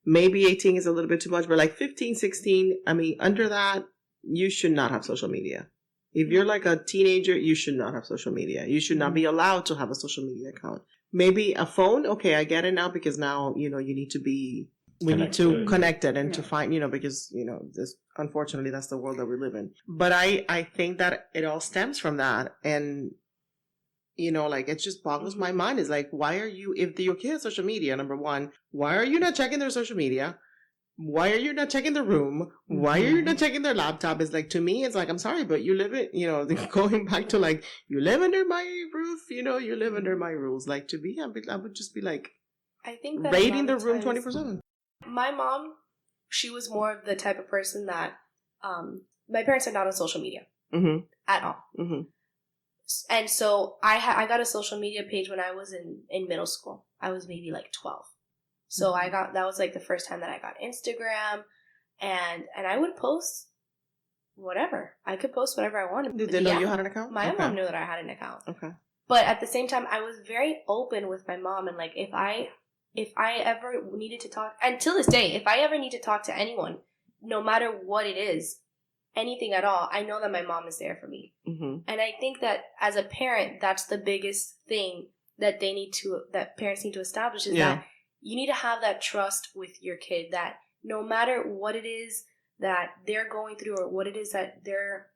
maybe 18 is a little bit too much, but like 15, 16, I mean, under that, you should not have social media. If you're like a teenager, you should not have social media. You should not be allowed to have a social media account. Maybe a phone, okay, I get it now, because now, you know, you need to be, we need to Connected. connect it and to Yeah. find, you know, because, you know, this, unfortunately, that's the world that we live in. But I think that it all stems from that. And, you know, like, it just boggles my mind. It's like, why are you, if your kid has social media, number one, why are you not checking their social media? Why are you not checking the room? Why are you not checking their laptop? It's like, to me, it's like, I'm sorry, but you live it, you know, going back to like, you live under my roof, you know, you live under my rules. Like, to me, I would just be like, think that a raiding the lot of room times- 24/7. My mom, she was more of the type of person that my parents are not on social media Mm-hmm. at all. Mm-hmm. And so I got a social media page when I was in middle school. I was maybe like 12. So that was like the first time that I got Instagram, and I would post whatever. I could post whatever I wanted. Did they know you had an account? My Okay. mom knew that I had an account. Okay. But at the same time, I was very open with my mom, and like if I ever needed to talk, and till this day, if I ever need to talk to anyone, no matter what it is, anything at all, I know that my mom is there for me. Mm-hmm. And I think that as a parent, that's the biggest thing that parents need to establish is Yeah. that you need to have that trust with your kid, that no matter what it is that they're going through or what it is that they're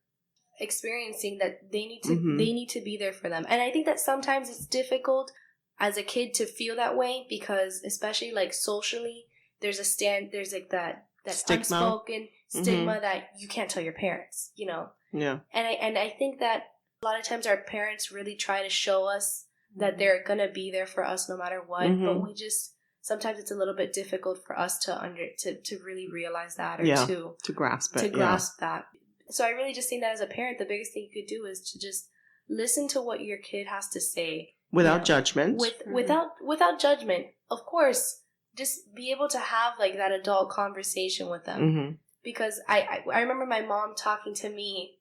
experiencing, that they need to Mhm. they need to be there for them. And I think that sometimes it's difficult as a kid to feel that way, because especially like socially, there's like that Stigma. unspoken stigma that you can't tell your parents, you know. Yeah. And I think that a lot of times our parents really try to show us that they're gonna be there for us no matter what, but we just sometimes it's a little bit difficult for us to really realize that, or Yeah. to grasp it. grasp that. So I really just think that as a parent, the biggest thing you could do is to just listen to what your kid has to say Without Yeah. judgment. without judgment. Of course, just be able to have like that adult conversation with them. Mm-hmm. Because I remember my mom talking to me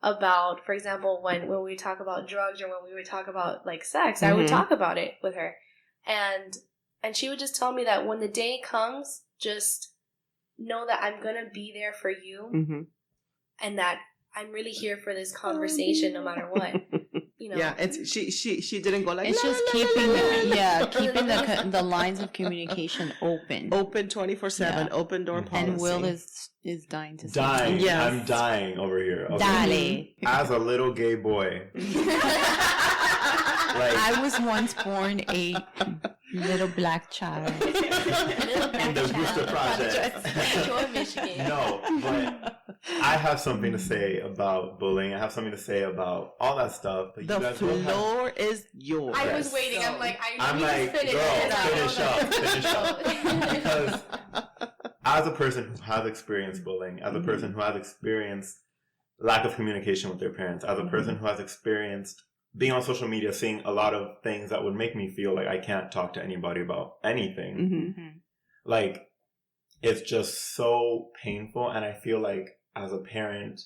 about, for example, when we would talk about drugs or when we would talk about like sex, I would Mhm. talk about it with her, and she would just tell me that when the day comes, just know that I'm gonna be there for you, Mm-hmm. and that I'm really here for this conversation no matter what. You know, Yeah, it's she didn't go like, It's "La, just la, la, keeping la, la, la." keeping the lines of communication open. Open 24/7, Yeah. open door Mhm. policy. And Will is dying to say Dying. Yes. I'm dying over here. Okay. Dale. As a little gay boy, like I was once born a little black child. in the Brewster Project. Detroit, Michigan. No, but I have something to say about bullying. I have something to say about all that stuff. But The you guys both have- floor is yours. I Yes. was waiting. I'm like, I'm need like, to finish girl, it. finish up. Because as a person who has experienced bullying, as a Mhm. person who has experienced lack of communication with their parents, as a person who has experienced being on social media, seeing a lot of things that would make me feel like I can't talk to anybody about anything. Mm-hmm. Like, it's just so painful. And I feel like as a parent,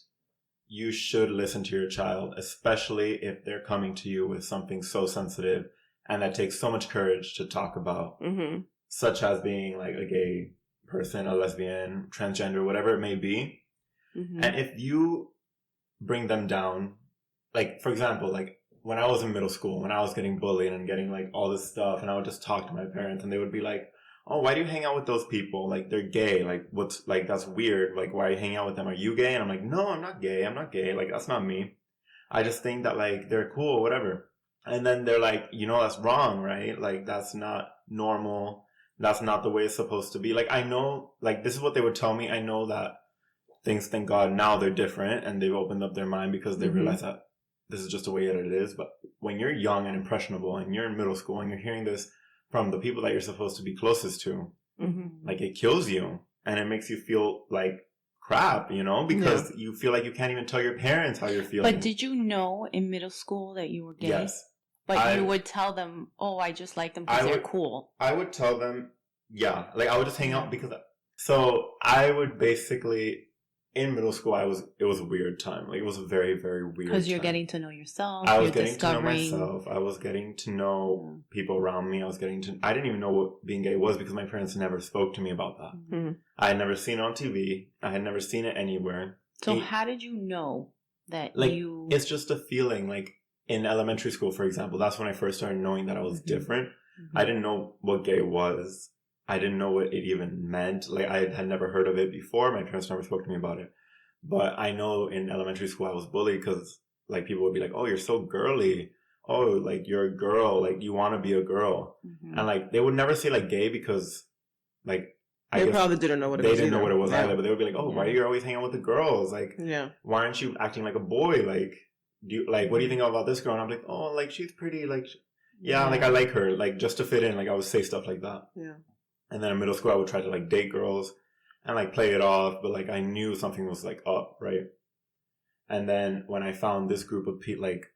you should listen to your child, especially if they're coming to you with something so sensitive and that takes so much courage to talk about, Mm-hmm. such as being like a gay person, a lesbian, transgender, whatever it may be. Mm-hmm. And if you bring them down, like, for example, like when I was in middle school, when I was getting bullied and getting like all this stuff, and I would just talk to my parents and they would be like, oh, why do you hang out with those people? Like, they're gay. Like, what's, like, that's weird. Like, why are you hanging out with them? Are you gay? And I'm like, no, I'm not gay. I'm not gay. Like, that's not me. I just think that, like, they're cool, whatever. And then they're like, you know, that's wrong, right? Like, that's not normal. That's not the way it's supposed to be. Like, I know, like, this is what they would tell me. I know that things, thank God, now they're different and they've opened up their mind because they realize that this is just the way that it is. But when you're young and impressionable and you're in middle school and you're hearing this from the people that you're supposed to be closest to, like, it kills you and it makes you feel like crap, you know, because you feel like you can't even tell your parents how you're feeling. But did you know in middle school that you were gay? Yes. But you would tell them, oh, I just like them because they're cool. I would tell them, yeah. Like, I would just hang out because... So, I would basically... In middle school, it was a weird time. Like, it was a very, very weird time. Because you're getting to know yourself. I was getting to know myself. I was getting to know people around me. I didn't even know what being gay was because my parents never spoke to me about that. I had never seen it on TV. I had never seen it anywhere. So how did you know that like, it's just a feeling. Like, in elementary school, for example, that's when I first started knowing that I was different. I didn't know what gay was. I didn't know what it even meant. Like, I had never heard of it before. My parents never spoke to me about it. But I know in elementary school I was bullied because, like, people would be like, oh, you're so girly. Oh, like, you're a girl. Like, you want to be a girl. And, like, they would never say, like, gay because, like, they probably didn't know what it was. They didn't know what it was either. But they would be like, oh, why are you always hanging out with the girls? Like, why aren't you acting like a boy? Like, what do you think about this girl? And I'm like, oh, like, she's pretty. Like, like, I like her. Like, just to fit in. Like, I would say stuff like that. Yeah. And then in middle school, I would try to, like, date girls and, like, play it off. But, like, I knew something was, like, up, right? And then when I found this group of people, like,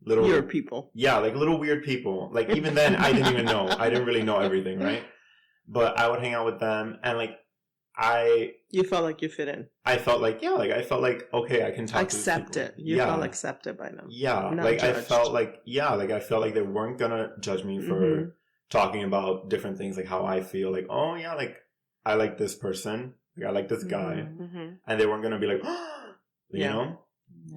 little... Weird people. Yeah, like, little weird people. Like, even then, I didn't even know. I didn't really know everything, right? But I would hang out with them. And, like, You felt like you fit in. I felt like, okay, I can talk Accept to it. You felt accepted by them. Yeah. Not like, judged. I felt like they weren't gonna judge me for... talking about different things, like how I feel, like, oh yeah, like, I like this person, like, I like this guy, and they weren't gonna be like, you know?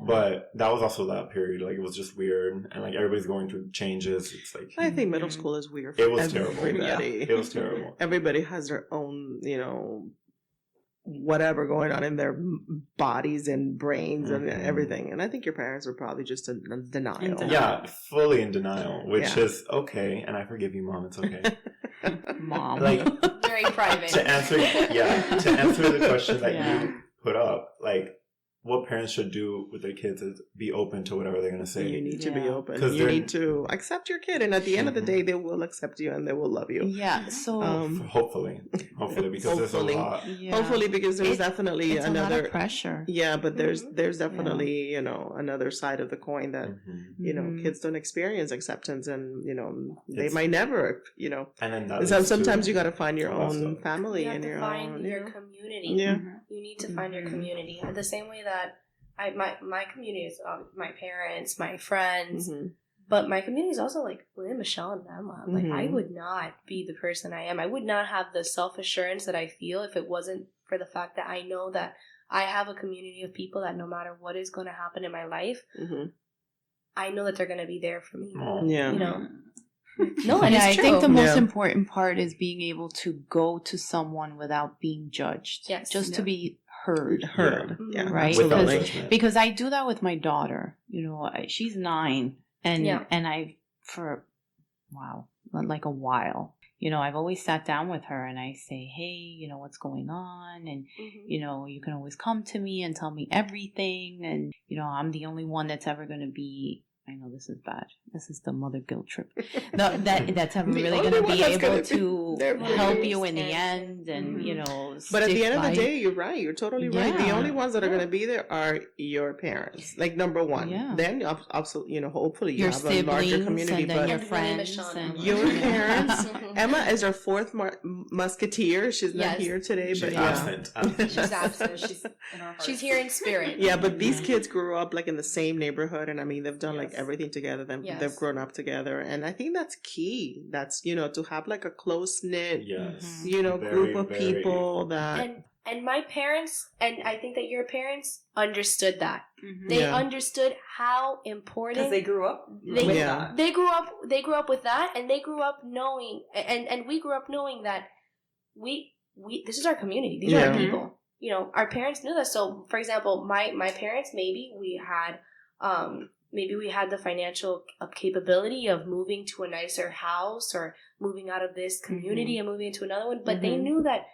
But that was also that period, like, it was just weird, and, like, everybody's going through changes. It's like, I think middle school is weird for it was terrible. Everybody. It was terrible. Everybody has their own, you know, whatever going on in their bodies and brains and everything. And I think your parents were probably just in denial. Yeah, fully in denial, which is okay. And I forgive you, Mom. It's okay. Mom. Like, very private. To answer the question that you put up, like, what parents should do with their kids is be open to whatever they're going to say. You need to be open. You need to accept your kid. And at the end of the day, they will accept you and they will love you. Yeah. So hopefully, because there's a lot. Yeah. Hopefully, because there's definitely it's another a lot of pressure. Yeah, but there's definitely, you know, another side of the coin that, you know, kids don't experience acceptance and, you know, they might never, you know. And then sometimes you got to find your own family and your own. Find your community. Yeah. You need to find your community. The same way that my community is my parents, my friends, but my community is also like William, Michelle, and Emma. Like, I would not be the person I am. I would not have the self-assurance that I feel if it wasn't for the fact that I know that I have a community of people that no matter what is going to happen in my life, I know that they're going to be there for me. Yeah. You know? No, and I think the most important part is being able to go to someone without being judged. Yes. Just to be heard. Yeah. Right? Absolutely. Because I do that with my daughter. You know, she's 9 and I, for, like a while, you know, I've always sat down with her and I say, hey, you know, what's going on? And, you know, you can always come to me and tell me everything. And, you know, I'm the only one that's ever going to be, I know this is bad. This is the mother guilt trip. That's ever really going to be able to help you in the end, and you know. But at the end of the day, you're right. You're totally right. The only ones that are going to be there are your parents. Like, number one. Yeah. Then, absolutely, you know, hopefully you have a larger community, and then your friends, and your parents. Emma is our fourth musketeer. She's not here today, but absent. She's absent. She's here in spirit. Yeah, but these kids grew up like in the same neighborhood, and I mean, they've done like everything together. They've grown up together, and I think that's key. That's, you know, to have like a close knit, you know, group of people that. And And my parents, and I think that your parents understood that. Mhm. They Yeah. understood how important Because they grew up They- with Yeah. that. they grew up with that, and they grew up knowing, and we grew up knowing that we this is our community. These are Yeah. our people. You know, our parents knew that. So, for example, my parents, maybe we had the financial capability of moving to a nicer house or moving out of this community and moving into another one, but they Mhm. knew that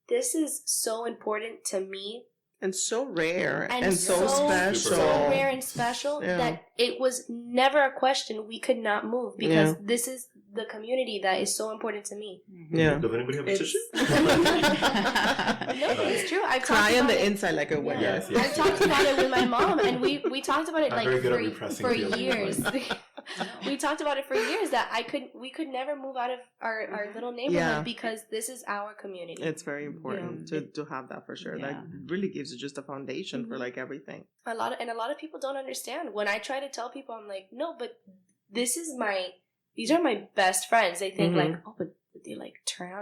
this is so important to me And so rare and, and so so special. so rare and special Yeah. that it was never a question we could not move because this is the community that is so important to me. Yeah. Does anybody have a It's- tissue? No, it's true. I've Cry talked on about the it. inside like a Yeah. wet. Yes, I yes. talked about it with my mom, and we talked about it I'm like very good at repressing for feelings, years. like- We talked about it for years that we could never move out of our little neighborhood Yeah. because this is our community. It's very important to have that for sure. That Yeah. really gives you just a foundation for Mhm. like everything. A lot of people don't understand. When I try to tell people, I'm like, no, but these are my best friends. They think Mhm. like, oh, but they like turn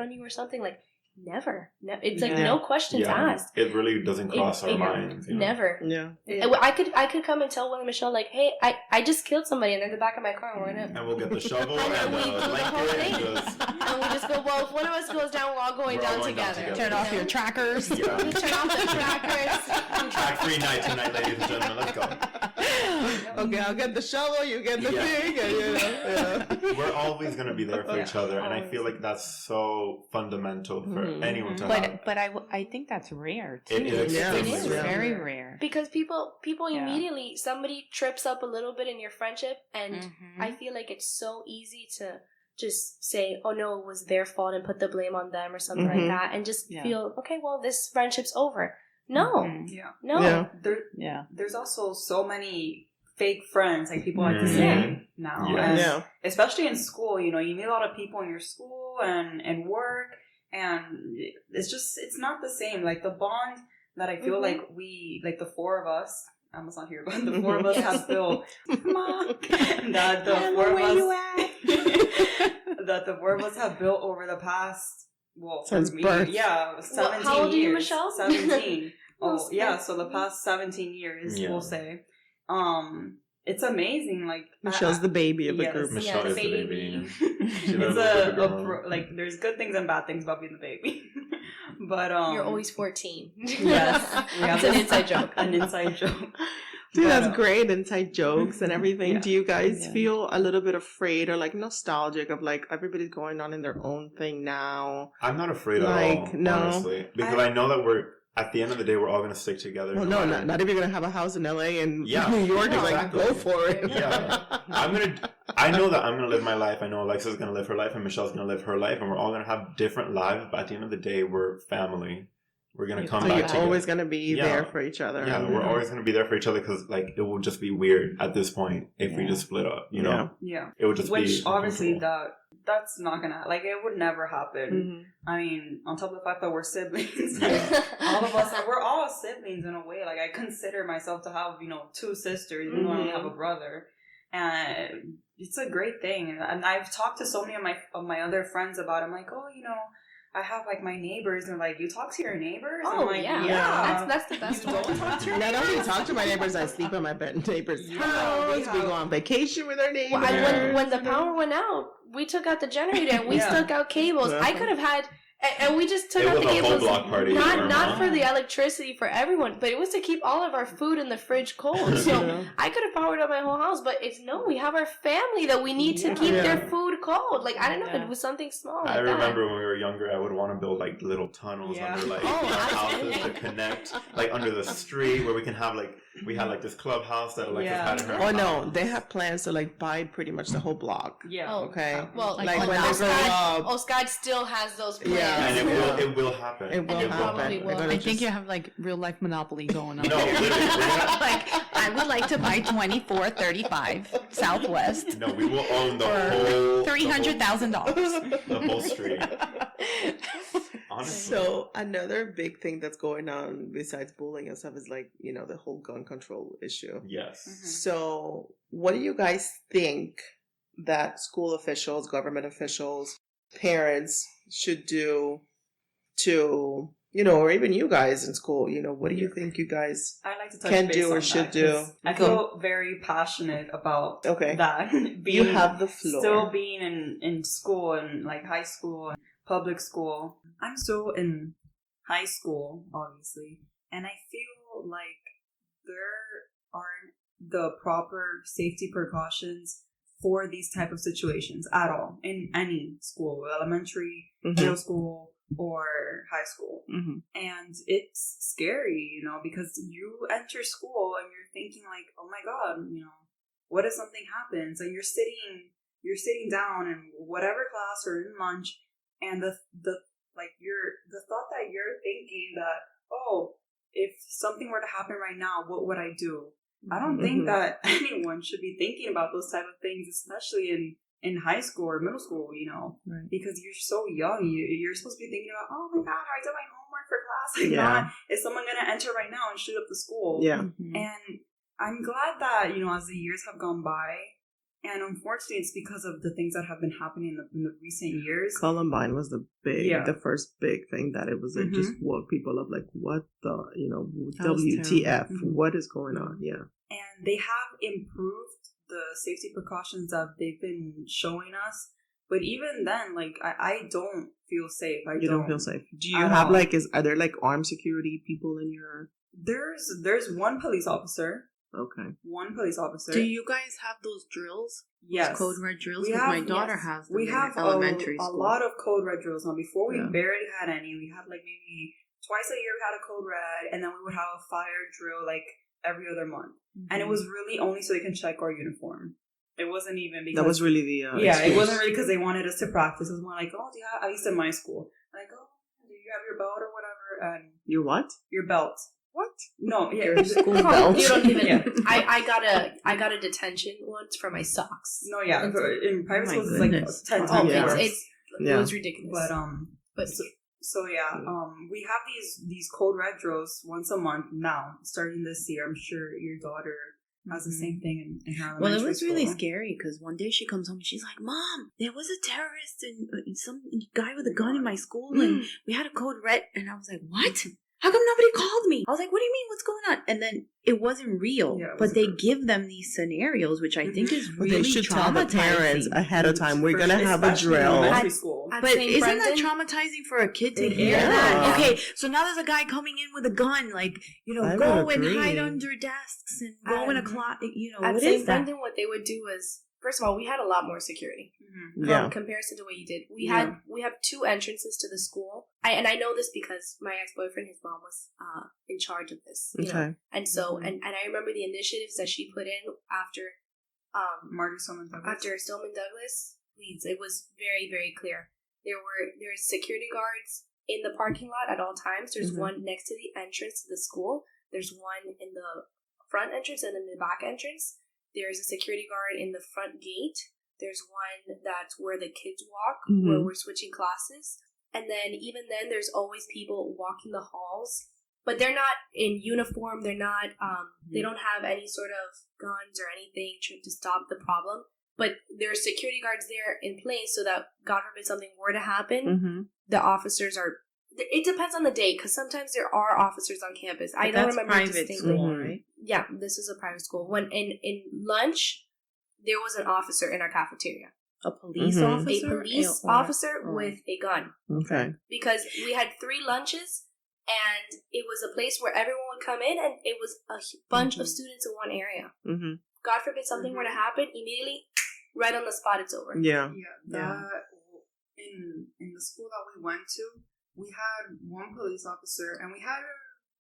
on you or something. Like, never. It's like Yeah. no questions asked. It really doesn't cross our minds. You know? Never. Yeah. I could come and tell Will and Michelle like, hey, I just killed somebody and they're in the back of my car and we're gonna And we'll get the shovel And and we the do the whole blanket and thing. just and we just go, well, if one of us goes down, we're all going We're all down going down together. together. Turn off your trackers. Yeah. Turn off the trackers. track-free night tonight, ladies and gentlemen. Let's go. Okay, I'll get the shovel, you get the Yeah. thing, and yeah. We're always going to be there for Yeah. each other, and I Always. feel like that's so fundamental for Mhm. anyone to have. But I think that's rare too. It is Yeah. extremely It is. rare. Very rare. Because people Yeah. immediately, somebody trips up a little bit in your friendship, and Mhm. I feel like it's so easy to just say, oh no, it was their fault and put the blame on them or something Mhm. like that, and just Yeah. feel, okay, well, this friendship's over. No, Mhm. Yeah. no. Yeah. Yeah. There's also so many fake friends, like people like to Mhm. say now. Yes. And Yeah. especially in school, you know, you meet a lot of people in your school and work, and it's not the same. Like the bond that I feel Mhm. like the four of us, Emma's not here, but the four of us have built, Mom, that the Emma, four of where us, you at? that the four of us have built over the past, well, for Since me, birth. yeah, 17 how old are years. you, Michelle? 17. Oh, Well, yeah, so the past 17 years, Yeah. we'll say. It's amazing. Like Michelle's the baby of the yes, group. Michelle Yes. is the baby. She It's loves the girl. like there's good things and bad things about being the baby, but You're always 14. yes, we have It's an this- inside joke. An inside joke. Dude, But, that's great. Inside jokes and everything. Yeah. Do you guys Yeah. feel a little bit afraid or like nostalgic of like everybody's going on in their own thing now? I'm not afraid at Like, all, no. honestly, because I know that at the end of the day, we're all going to stick together. Well, no, matter- not if you're gonna have a house in LA and Yeah. New York. No, It's like exactly. go for it. Yeah. I know that I'm gonna live my life. I know Alexa's gonna live her life, and Michelle's gonna live her life, and we're all gonna have different lives. But at the end of the day, we're family. We're gonna You come So back you're together. always gonna be Yeah. there for each other. Yeah, we're always gonna be there for each other because like it will just be weird at this point if we Yeah. just split up. You know, Yeah, it would just be which obviously uncomfortable. that's not gonna, like, it would never happen. Mhm. I mean, on top of the fact that we're siblings, Yeah. all of us, we're all siblings in a way. Like, I consider myself to have, two sisters, even though I only have a brother. And it's a great thing. And I've talked to so many of my other friends about it. I'm like, oh, I have, like, my neighbors. And they're like, you talk to your neighbors? Oh, I'm like, yeah. That's the best You one. don't talk to your Not only neighbors? talk to my neighbors, I sleep at my neighbor's Yeah, house. we We have- go on vacation with our neighbors. Well, Yeah. when the power went out, we took out the generator and we Yeah. stuck out cables. I could have had, and we just took It out was the a whole cables. block party for Not Mom. for the electricity for everyone, but it was to keep all of our food in the fridge cold. So Yeah. I could have powered up my whole house, but it's no. We have our family that we need to Yeah. keep Yeah. their food cold. Like I don't know, Yeah. it was something small. I Like that. remember when we were younger, I would want to build like little tunnels Yeah. under like Oh, our houses to absolutely. connect, like under the street where we can have like we had like this clubhouse that Alexis Yeah. had in her Oh no, house. they have plans to like buy pretty much the whole block. Yeah. Oh, Okay. well, Like when when they grow up. Oscad still has those plans. Yeah. And Yeah. it will happen. It will And it happen. probably They're will. gonna I think just- you have like real life monopoly going on. No, literally, we're gonna- Like I would like to buy 2435 Southwest No, we will own the for whole $300,000. the whole street. Honestly. So another big thing that's going on besides bullying and stuff is like, the whole gun control issue. Yes. So what do you guys think that school officials, government officials, parents should do to or even you guys in school, what do you think you guys I'd like to touch can base do or on should that, do? 'cause I Go. feel very passionate about Okay. that. You have the floor. Still being in school and like high school and public school. I'm still in high school, obviously, and I feel like there aren't the proper safety precautions for these type of situations at all in any school, elementary, middle school, or high school. Mhm. And it's scary, because you enter school and you're thinking like, oh my god, what if something happens? And you're sitting down in whatever class or in lunch, and the thought that you're thinking that, oh, if something were to happen right now, what would I do? I don't think that anyone should be thinking about those type of things, especially in high school or middle school, Right. because you're so young. You're supposed to be thinking about, oh my god, I did my homework for class. Like, Yeah. not, is someone going to enter right now and shoot up the school? Yeah. And I'm glad that, as the years have gone by, and unfortunately it's because of the things that have been happening in the recent years. Columbine was the first big thing that it was like just Mhm. woke people up, like, what the, That was WTF, terrible. what is going on? Yeah. And they have improved the safety precautions that they've been showing us. But even then, like, I don't feel safe. You don't feel safe. Do you At have all. are there like armed security people in your? There's one police officer. Okay. One police officer. Do you guys have those drills? Yes. Those code red drills? We Because my have- daughter yes. has them We in have elementary a school. lot of code red drills now. Before we Yeah. barely had any. We had like maybe twice a year we had a code red, and then we would have a fire drill like every other month. And it was really only so they can check our uniform. It wasn't even because That was really the yeah, excuse. it wasn't really because they wanted us to practice. It was more like, oh, do you have, at least in my school, like, oh, do you have your belt or whatever, and Your what? your belt. What? No, yeah, Your school belt. You don't even. Yeah. I got a detention once for my socks. No, yeah, in private Oh my schools it's like goodness. 10 Oh, times yeah. worse. It Yeah. was ridiculous. But so yeah, we have these code red drills once a month now, starting this year. I'm sure your daughter has the same thing in her elementary Well, it was really school. scary because one day she comes home and she's like, "Mom, there was a terrorist and some guy with a gun in my school, and we had a code red." And I was like, "What? How come nobody called me?" I was like, "What do you mean? What's going on?" And then it wasn't real, Yeah, it but they wasn't give them these scenarios, which I think is But really they should tell the parents traumatizing. ahead of time. We're For gonna sure, have a especially in drill. elementary school. At But St. isn't that Brendan? traumatizing for a kid to It hear is. that? Okay, so now there's a guy coming in with a gun, like, I go would and hide agree. under desks and go in a At closet. At What St. is that? Brendan, what they would do is, first of all, we had a lot more security. Yeah. In comparison to what you did. We Yeah. have 2 entrances to the school. I know this because my ex-boyfriend, his mom was in charge of this. You know? Okay. And so and I remember the initiatives that she put in after Marty Stoneman Douglas. after Stillman Douglas leads. It was very, very clear. There's security guards in the parking lot at all times. There's Mhm. one next to the entrance to the school. There's one in the front entrance and in the back entrance. There's a security guard in the front gate. There's one that's where the kids walk, where Mhm. we're switching classes. And then even then, there's always people walking the halls. But they're not in uniform. They're not, they don't have any sort of guns or anything to stop the problem. But there are security guards there in place so that, God forbid, something were to happen, Mm-hmm. the officers are. It depends on the day, because sometimes there are officers on campus. I But don't that's remember private distinctly. school, Mhm. right? Yeah, this is a private school. When in lunch, there was an officer in our cafeteria, A police Mhm. officer? a police Or- officer or- with a gun, Okay. because we had 3 lunches. And it was a place where everyone would come in, and it was a bunch of students in one area. Mm-hmm. God forbid something were to happen, immediately, right on the spot, it's over. Yeah. Yeah, that in the school that we went to, we had one police officer and we had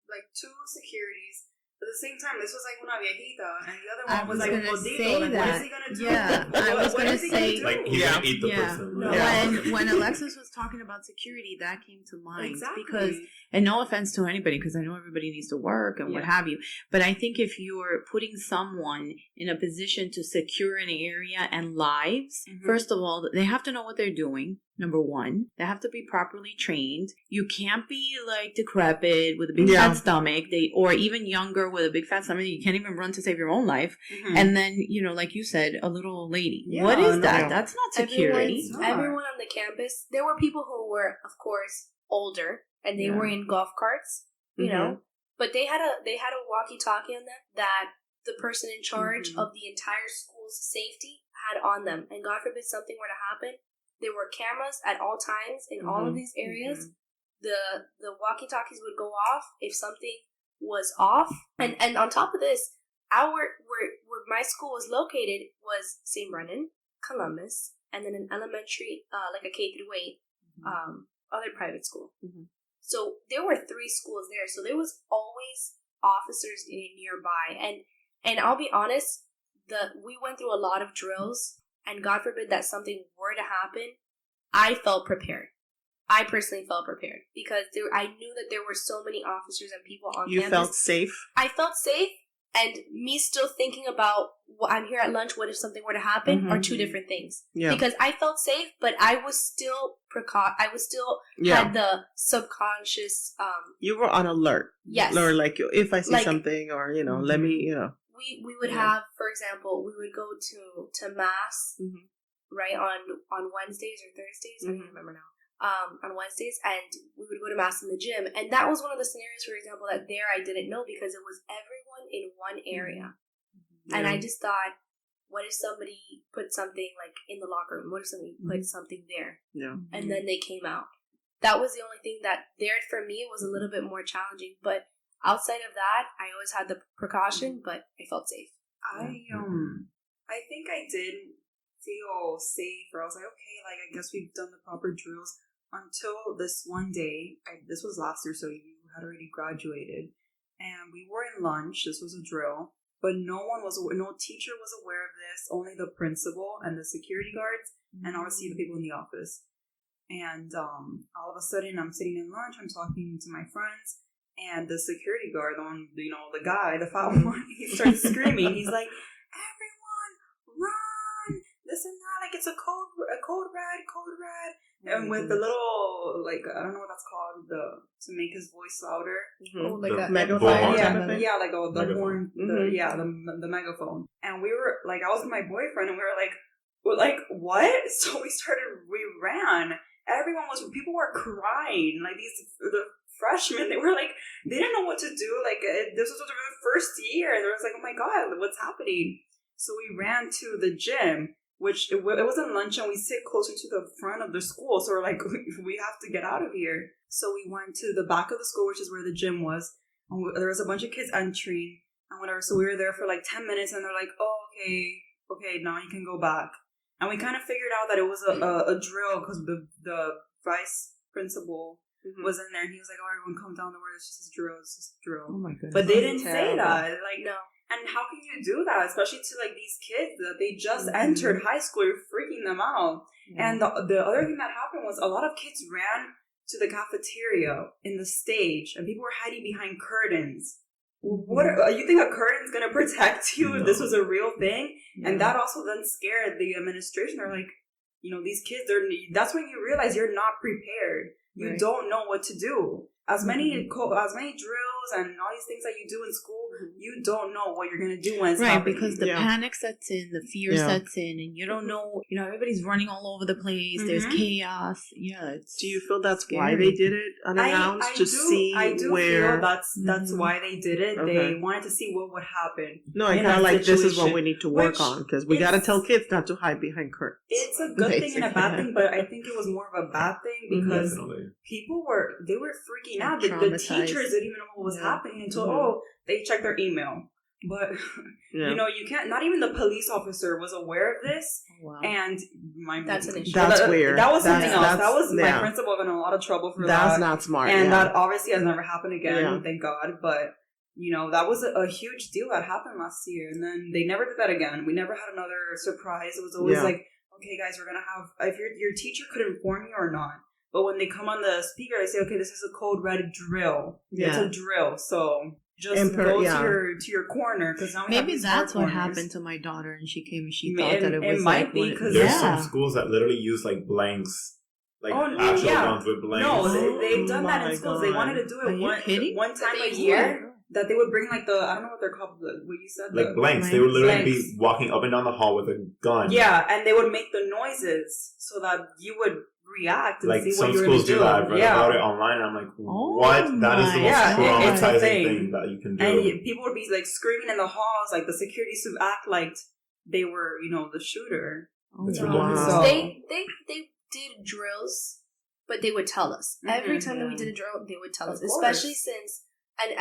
like 2 securities. But at the same time, this was like una viejita, and the other I one was was like a gonna gordito. say Like, what that. is he gonna do? Yeah, I was What gonna is he gonna say- do? Like he's Yeah. gonna eat the Yeah. person. No. right? When Alexis was talking about security, that came to mind. Exactly. Because, and no offense to anybody, because I know everybody needs to work and what Yeah. have you, but I think if you're putting someone in a position to secure an area and lives, Mhm. first of all, they have to know what they're doing. Number one, they have to be properly trained. You can't be like decrepit with a big Yeah. fat stomach. Or even younger with a big fat stomach. You can't even run to save your own life. Mhm. And then, like you said, a little old lady. Yeah, what is no. that? That's not security. Everyone on the campus, there were people who were, of course, older, and they Yeah. were in golf carts, you know, but they had a walkie-talkie on them that the person in charge Mhm. of the entire school's safety had on them. And God forbid something were to happen, there were cameras at all times in all of Mhm. these areas. The walkie-talkies would go off if something was off. And on top of this, where my school was located was St. Brennan, Columbus, and then an elementary, like a K through 8, other private school. Mhm. So there were 3 schools there. So there was always officers nearby. And I'll be honest, we went through a lot of drills, and God forbid that something were to happen, I felt prepared. I personally felt prepared because I knew that there were so many officers and people on You campus. felt safe? I felt safe, and me still thinking about, I'm here at lunch, what if something were to happen, are 2 different things. Yeah. Because I felt safe, but I was still Yeah. had the subconscious, You were on alert. yes. Or like, if I see Like- something, or, let me, We would Yeah. have, for example, we would go to mass, Mhm. right, on Wednesdays or Thursdays, I Mhm. don't remember now. On Wednesdays, and we would go to mass in the gym, and that was one of the scenarios, for example, that there I didn't know because it was everyone in one area, and I just thought, what if somebody put something like in the locker room? What if somebody put something there? Yeah. And then they came out. That was the only thing that there for me was a little bit more challenging, but outside of that, I always had the precaution, but I felt safe. I think I did feel safe, or I was like, okay, like I guess we've done the proper drills until this one day. This was last year, so you had already graduated, and we were in lunch. This was a drill, but no teacher was aware of this. Only the principal and the security guards, and obviously the people in the office. And all of a sudden, I'm sitting in lunch. I'm talking to my friends. And the security guard, the guy, the fat one, he starts screaming. He's like, "Everyone, run! This and that. Like, it's a code red." And with the little, like, I don't know what that's called, to make his voice louder. Oh, like The a megaphone amplifier. kind of thing? Yeah, like the Megaphone. horn, the megaphone. And we were like, I was with my boyfriend, and we were like, what? So we ran. People were crying. Like the freshmen, they didn't know what to do. Like, this was their first year. They was like, oh my God, what's happening? So we ran to the gym, which it wasn't lunch, and we sit closer to the front of the school. So we're like, we have to get out of here. So we went to the back of the school, which is where the gym was. And there was a bunch of kids entering and whatever. So we were there for like 10 minutes, and they're like, oh, okay, now you can go back. And we kind of figured out that it was a drill because the vice principal was in there, and he was like, oh, everyone come down the way, it's just a drill. Oh my goodness. But they didn't say Terrible. that. Like, No. and how can you do that, especially to like these kids that they just entered high school? You're freaking them out. And the other thing that happened was a lot of kids ran to the cafeteria in the stage, and people were hiding behind curtains. You think a curtain's gonna protect you if this was a real thing? And that also then scared the administration. They're like, these kids, that's when you realize you're not prepared. You Right. don't know what to do. As many drills and all these things that you do in school, you don't know what you're gonna do when it's Right, happening. because the Yeah. panic sets in, the fear Yeah. sets in, and you don't know, everybody's running all over the place. There's Mhm. chaos. Yeah, it's. Do you feel that's why scary. they did it unannounced? to see I do where. feel that's Mhm. why they did it. Okay. They wanted to see what would happen. No, I in kind of that like this is what situation, we need to work which on, because we got to it's- tell kids not to hide behind curtains. It's a good thing and a bad Basically. thing, but I think it was more of a bad thing because Definitely. people were freaking out. The Traumatized. teachers didn't even know what was Yeah. happening until Mhm. they checked their email. But Yeah. you can't. Not even the police officer was aware of this, Wow. and That's an issue. That's weird. That was something That's- else. That was my yeah. principal got in a lot of trouble for That's that. not smart. And yeah. that obviously has never happened again, Yeah. thank God. But, that was a huge deal that happened last year. And then they never did that again. We never had another surprise. It was always Yeah. like, okay, guys, we're going to have, if your teacher could inform you or not. But when they come on the speaker, they say, okay, this is a code red drill. Yeah. It's a drill. So just And go yeah. to your corner. Because now we have Maybe these that's smart what corners. happened to my daughter, and she came and she It- thought that it it was might like be one- 'cause There's yeah. some schools that literally use like blanks Like Oh, actual yeah. guns with blanks. No, they've done that my in schools. They God. wanted to do Are it you kidding? one time That a they year. That they would bring like the, I don't know what they're called, what you said. Like blanks. They would literally Blanks. be walking up and down the hall with a gun. Yeah, and they would make the noises so that you would react and Like see some what you're schools going to do that. I've read Yeah. about it online, and I'm like, Oh what? That is the my most Yeah, it's a traumatizing thing. thing that you can do. And people would be like screaming in the halls, like the security would act like they were, the shooter. It's Oh, ridiculous. wow. They did drills, but they would tell us every time that we Yeah. did a drill. They would tell Of us, course. especially since and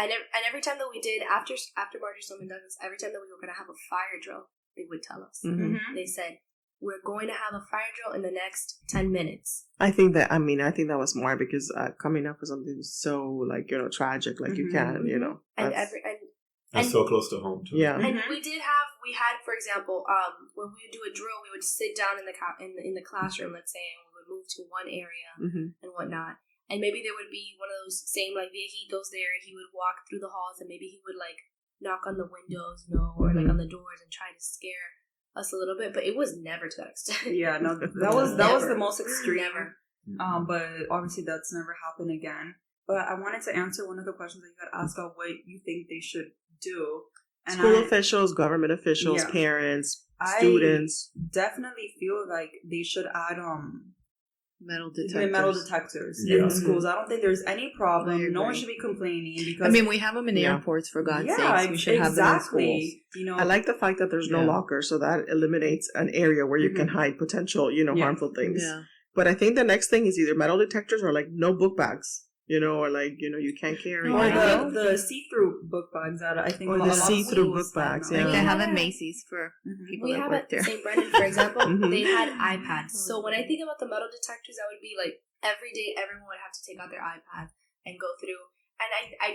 every time that we did after Bargerstorm and Douglas, every time that we were going to have a fire drill, they would tell us. Mhm. They said, "We're going to have a fire drill in the next 10 minutes." I think that was more because coming up with something so like tragic, like you Mhm. can, And that's- That's so close to home too. yeah. And Mhm. we had, for example, when we would do a drill, we would sit down in the classroom, let's say, and we would move to one area Mhm. and whatnot. And maybe there would be one of those same like viejitos there. He would walk through the halls and maybe he would like knock on the windows, or like on the doors and try to scare us a little bit. But it was never to that extent. Yeah, no, that was Never. the most extreme. Never. But obviously that's never happened again. But I wanted to answer one of the questions that you had asked about what you think they should do. And School I officials, government officials, Yeah. parents, I students. definitely feel like they should add Metal the detectors. metal detectors Yeah. in schools. I don't think there's any I problem. No one agree. should be complaining because I mean, we have them in Yeah. airports, for God's yeah, sakes. We should have them in schools. exactly. I like the fact that there's no Yeah. locker, so that eliminates an area where you can hide potential, Yeah. harmful things. Yeah. But I think the next thing is either metal detectors or like no book bags, or like you can't carry. Oh, or yeah. the see-through book bags that I think Or a the lot of see-through schools book bags, have yeah. now. Like they have Yeah. at Macy's for Mhm. people We that have work at there. St. Brendan, for example, Mhm. they had iPads. So when I think about the metal detectors, that would be like every day everyone would have to take out their iPad and go through. And I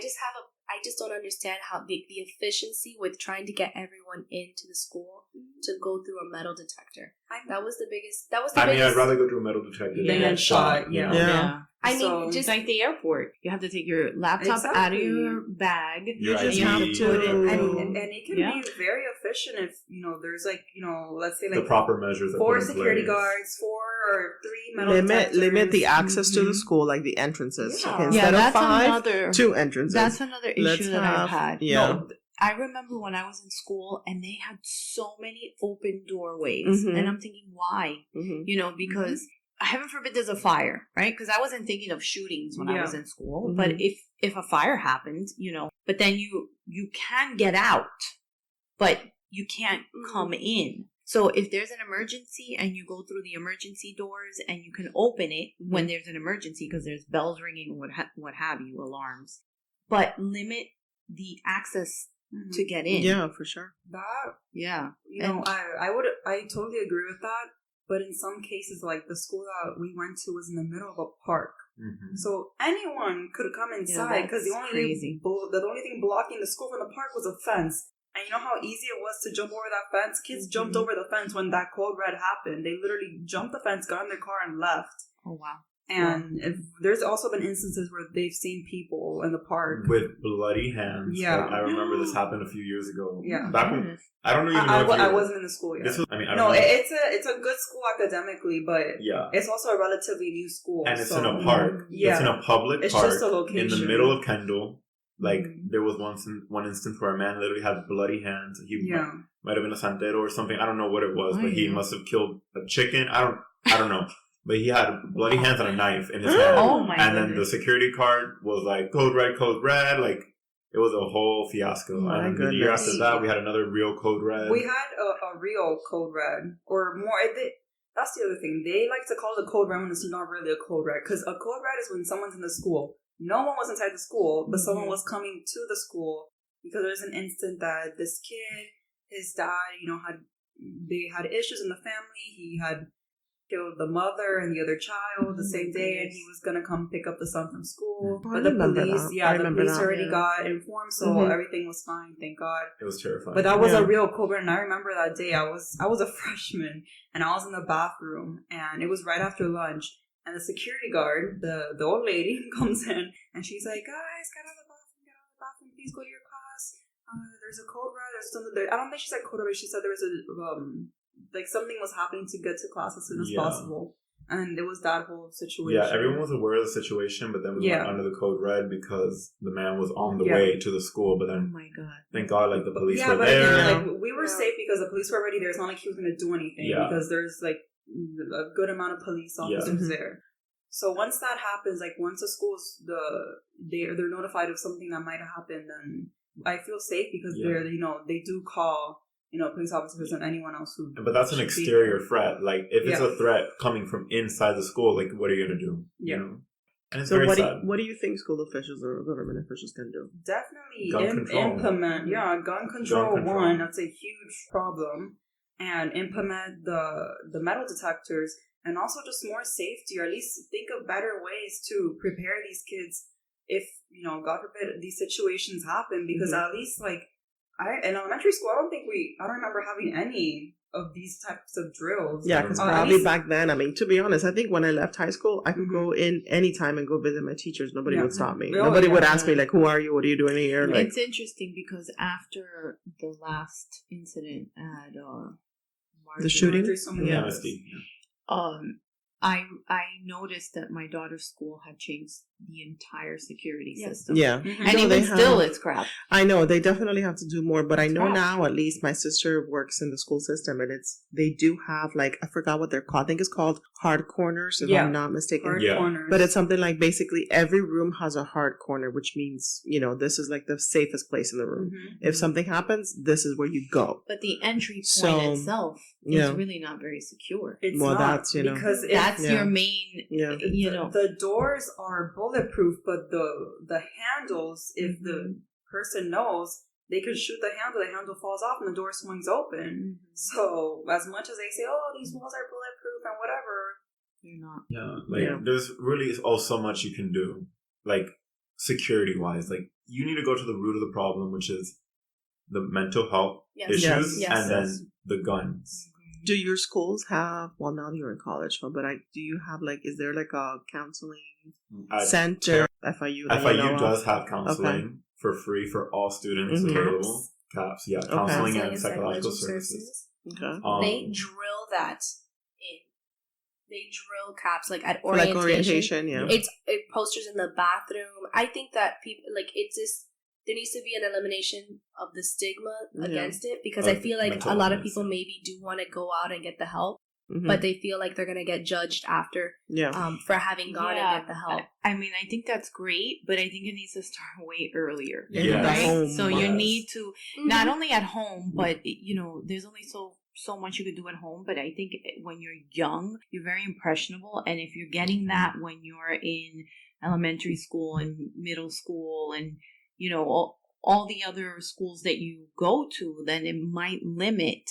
just don't understand how the efficiency with trying to get everyone into the school to go through a metal detector. That was the biggest. I mean, I'd rather go through a metal detector Than than get get shot. shot, you yeah. know? Yeah. I mean, So- It's just like the airport. You have to take your laptop out of Exactly. your bag. Your and you have ID. to put it. and it can Yeah. be very efficient if there's like let's say The like proper measures are 4 put in security place. guards, 4 or 3 metal Limit the detectors. access to the Mhm. school, like the entrances. Yeah. Okay, Yeah, instead of that's 5, another. 2 entrances. That's another issue Let's that I've have- had. yeah. No, I remember when I was in school and they had so many open doorways, Mhm. and I'm thinking, why? Mhm. Because heaven forbid there's a fire, right? Because I wasn't thinking of shootings when I Yeah. was in school, Mhm. but if a fire happens, but then you can get out, but you can't come in. So if there's an emergency and you go through the emergency doors and you can open it when there's an emergency because there's bells ringing, what have you, alarms, but limit the access Mhm. to get in. Yeah, for sure. That Yeah. I totally agree with that. But in some cases, like the school that we went to was in the middle of a park, Mhm. so anyone could come inside because that's crazy. the only thing blocking the school from the park was a fence. And you know how easy it was to jump over that fence? Kids jumped over the fence when that code red happened. They literally jumped the fence, got in their car, and left. Oh, wow. And there's also been instances where they've seen people in the park. With bloody hands. Yeah. Like, I remember this happened a few years ago. Yeah. Back when, I don't even know if I you- wasn't in the school yet. This was, I mean, I don't No, know. it's a good school academically, but Yeah. it's also a relatively new school. And it's so- in a park. Yeah. It's in a public It's park just a location. in the middle of Kendall. Like, Mhm. there was one instance where a man literally had bloody hands. He Yeah. might have been a santero or something. I don't know what it was, Oh, but he yeah. must have killed a chicken. I don't know. But he had bloody hands and a knife in his hand. Oh, my And then the goodness. security card was like code red. Like, it was a whole fiasco. My And then the year goodness. after that, we had another real code red. We had a real code red, or more. That's the other thing. They like to call it a code red when it's not really a code red. Because a code red is when someone's in the school. No one was inside the school, but someone was coming to the school because there's an instant that this kid, his dad, they had issues in the family. He had killed the mother and the other child the same day, and he was gonna come pick up the son from school. Oh, I But the remember police, that. yeah, I the remember police that, already yeah. got informed, so Mhm. everything was fine, thank God. It was terrifying. But that was Yeah. a real code red, and I remember that day. I was a freshman, and I was in the bathroom, and it was right after lunch. And the security guard, the old lady, comes in, and she's like, "Guys, get out of the bathroom, please go to your class. There's a code red. There's something there." I don't think she said code red. She said there was a like something was happening to get to class as soon as Yeah. possible. And it was that whole situation. Yeah, everyone was aware of the situation, but then we went under the code red because the man was on the way to the school. But Oh then, my god! thank God, like the police were but there. again, like we were safe because the police were already there. It's not like he was going to do anything because there's like a good amount of police officers there. So once that happens, like once the schools they're notified of something that might happen, then I feel safe because they're they do call police officers and anyone else who. But that's an exterior threat. Like if it's a threat coming from inside the school, like what are you gonna do? Yeah. You know? And it's So very what sad. what do you think school officials or government officials can do? Definitely Gun control. implement. Yeah, gun control. control. One, that's a huge problem, and implement the metal detectors, and also just more safety, or at least think of better ways to prepare these kids if God forbid these situations happen. Because at least like in elementary school, I don't remember having any of these types of drills. Yeah, because At probably least- back then, I mean, to be honest, I think when I left high school, I could go in anytime and go visit my teachers. Nobody would stop me. Oh, Nobody yeah. would ask me, like, who are you? What are you doing here? Like, It's interesting because after the last incident at the shooting? Yeah. Honesty. I noticed that my daughter's school had changed the entire security system. Yeah. Mhm. And No, they even still, have. it's crap. I know they definitely have to do more, but I know crap. now at least my sister works in the school system, and they do have like I forgot what they're called. I think it's called hard corners, if Yeah. I'm not mistaken. Hard Yeah. corners. But it's something like basically every room has a hard corner, which means this is like the safest place in the room. Mhm. If something happens, this is where you go. But the entry point So, itself yeah. is really not very secure. It's Well, not, that's, because That's Yeah. your main, Yeah. the doors are bulletproof, but the handles, if the Mm-hmm. person knows, they could shoot the handle falls off and the door swings open. So as much as they say, oh, these walls are bulletproof and whatever, you're not. Yeah, like Yeah. there's really so much you can do, like security wise. Like you need to go to the root of the problem, which is the mental health Yes. issues, Yes. and then the guns. Do your schools have? Well, now you're in college, but do you have like? Is there like a counseling At center? FIU. that you FIU know of? does have counseling for free for all students Mhm. available. CAPS, yeah, counseling and and psychological services. Okay. They drill that in. They drill caps like at For, like orientation. orientation, yeah. It posters in the bathroom. I think that people like it's just there needs to be an elimination of the stigma Yeah. against it because Of I feel like mental a lot of illness, people yeah. maybe do want to go out and get the help, Mhm. but they feel like they're gonna get judged after yeah. for having gone and get the help. I mean, I think that's great, but I think it needs to start way earlier. In Yes. the Right? home, So you yes. need to not only at home, but there's only so much you could do at home. But I think when you're young, you're very impressionable, and if you're getting that when you're in elementary school and middle school, and all the other schools that you go to, then it might limit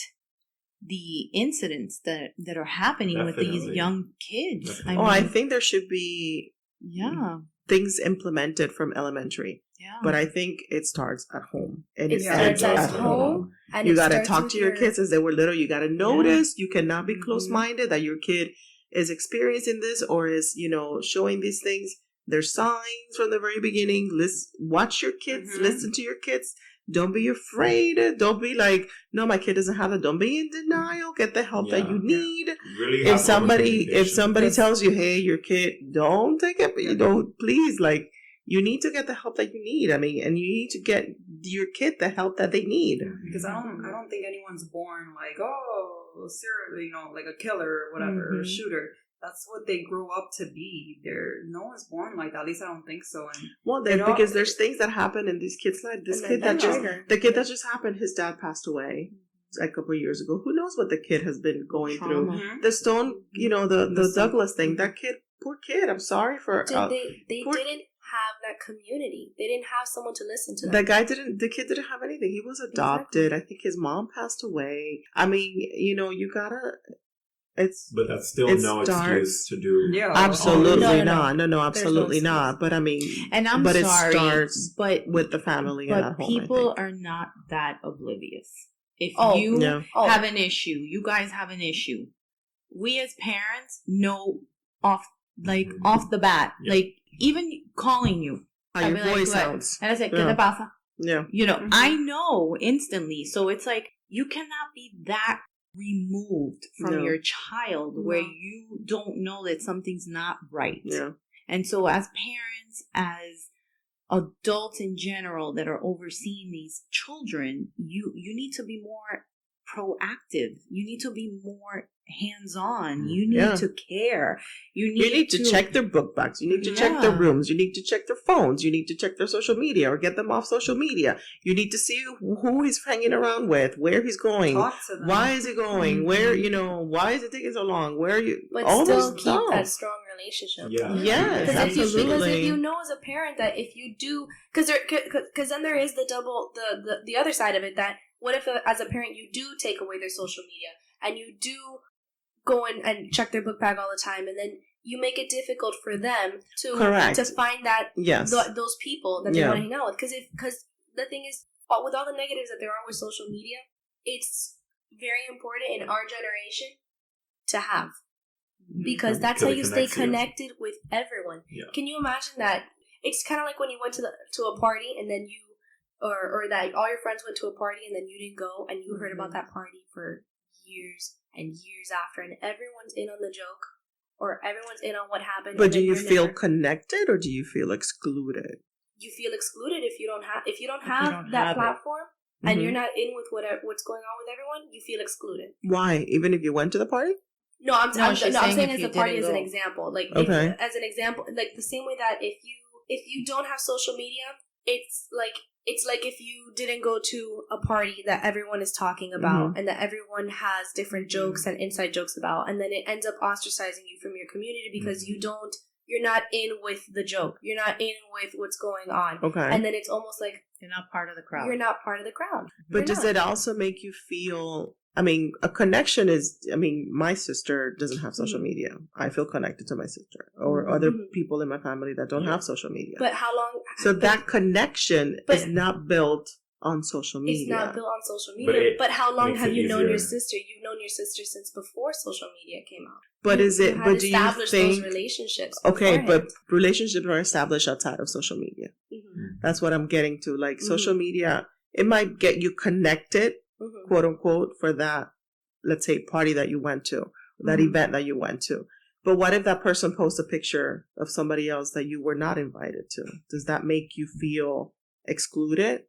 the incidents that are happening with these Definitely. young kids. Definitely. I think there should be yeah, things implemented from elementary, yeah. but I think it starts at home. And It ends starts at at home, and You it got to starts talk with to your kids as they were little. You got to notice. You cannot be Mhm. close-minded that your kid is experiencing this or is, showing these things. There's signs from the very beginning. Watch your kids. Mhm. Listen to your kids. Don't be afraid. Don't be like, no, my kid doesn't have that. Don't be in denial. Get the help that Yeah. you need. Really, have If somebody communication. tells you, hey, your kid, don't take it, but you don't, please, like, you need to get the help that you need. I mean, and you need to get your kid the help that they need. because I don't think anyone's born like serial, like a killer or whatever, or a Mhm. shooter. That's what they grow up to be. No one's born like that. At least I don't think so. And Well, because there's things that happen in these kids' life. This And kid then that just, trigger. the kid that just happened, his dad passed away a couple of years ago. Who knows what the kid has been going through? Trauma. Mhm. The Stone, the The Stone. Douglas thing. That kid, poor kid. I'm sorry for. They poor- didn't have that community. They didn't have someone to listen to them. The kid didn't have anything. He was adopted. I think his mom passed away. I mean, you gotta. But that's still It no starts- excuse to do. Yeah. Absolutely No. not. No, absolutely excuse. not. But I mean, And I'm but sorry, it starts but with the family and at but home. people are not that oblivious. If Oh, you Yeah. Oh. have an issue, you guys have an issue. We as parents know off the bat, Yeah. like even calling you, How I'd your be like, voice "What?" sounds. and I say, "¿Qué Yeah. te pasa?" Yeah. You know, Mhm. I know instantly. So it's like you cannot be that removed from No. your child where No. you don't know that something's not right. Yeah. And so as parents, as adults in general that are overseeing these children, you need to be more proactive. You need to be more hands-on. You need Yeah. to care. You You need to check their book bags. You need to check their Yeah. rooms. You need to check their phones. You need to check their social media or get them off social media. You need to see who he's hanging around with, where he's going, Talk to them. why is he going, where, why is it taking so long, where are you, But all still those keep stuff. that strong relationship. Yeah. Yes, Because if absolutely. you know as a parent that if you do, because then there is the other side of it, that what if as a parent you do take away their social media and you do go in and check their book bag all the time, and then you make it difficult for them to Correct. to find that Yes. those people that they Yeah. want to hang out with. Because the thing is, with all the negatives that there are with social media, it's very important in our generation to have, because that's how Because it you stay connects you. connected with everyone. Yeah. Can you imagine that? It's kind of like when you went to a party and then you, or that all your friends went to a party and then you didn't go and you heard about that party for years and years after, and everyone's in on the joke or everyone's in on what happened. But and do then you you're feel never- connected or do you feel excluded? you feel excluded if you don't have don't that have it. platform and Mhm. you're not in with what's going on with everyone. You feel excluded. Why? Even if you went to the party? No, I'm No, she's saying saying if as you a party didn't as an go. example. Like Okay. as an example, like the same way that if you don't have social media, it's like if you didn't go to a party that everyone is talking about and that everyone has different jokes and inside jokes about, and then it ends up ostracizing you from your community because you're not in with the joke. You're not in with what's going on. Okay. And then it's almost like You're not part of the crowd. you're not part of the crowd. But You're does not. it also make you feel, a connection is, my sister doesn't have social media. I feel connected to my sister or other Mhm. people in my family that don't have social media. But how long? So that connection but- is not built on social media. It's not built on social But media. it But how long makes have it you known your easier. sister? You've known your sister since before social media came out. But You- is it, you had but do you established think, those relationships? okay, but beforehand. relationships are established outside of social media. Mhm. That's what I'm getting to. Like Mm-hmm. social media, it might get you connected, Mhm. quote unquote, for that, let's say, party that you went to, that Mhm. event that you went to. But what if that person posts a picture of somebody else that you were not invited to? Does that make you feel excluded?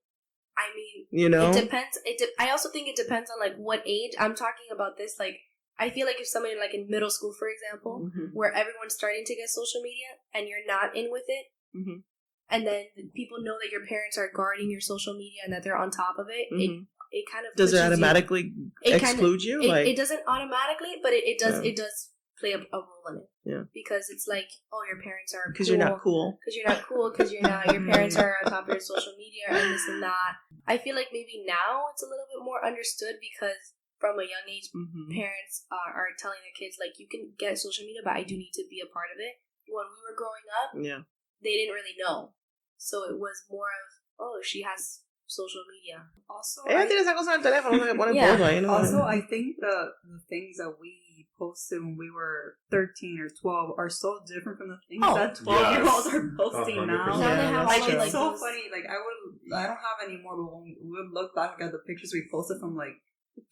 I mean, You know? it depends. I also think it depends on like what age. I'm talking about this. Like, I feel like if somebody like in middle school, for example, Mhm. where everyone's starting to get social media and you're not in with it, Mhm. and then people know that your parents are guarding your social media and that they're on top of it, Mhm. it kind of Does it pushes you- automatically It kinda- exclude you? It doesn't automatically, but it does. Yeah. It does play a role in it. Yeah. Because it's like, oh, your parents are Because you're not cool. Because you're not cool. Because you're not. Your parents are on top of your social media and this and that. I feel like maybe now it's a little bit more understood because from a young age, Mhm. parents are telling their kids like, you can get social media, but I do need to be a part of it. When we were growing up, Yeah. they didn't really know, so it was more of, oh, she has social media. Also, Ella tiene esa cosa en el teléfono, se pone Yeah. todo ahí, ¿no? Also, I think the things that we posted when we were 13 or 12 are so different from the things Oh. that 12-year-olds Yes. are posting 100%. now. Now they have all Like, of, it's like, so those- funny. Like, I don't have any more, but when we would look back at the pictures we posted from like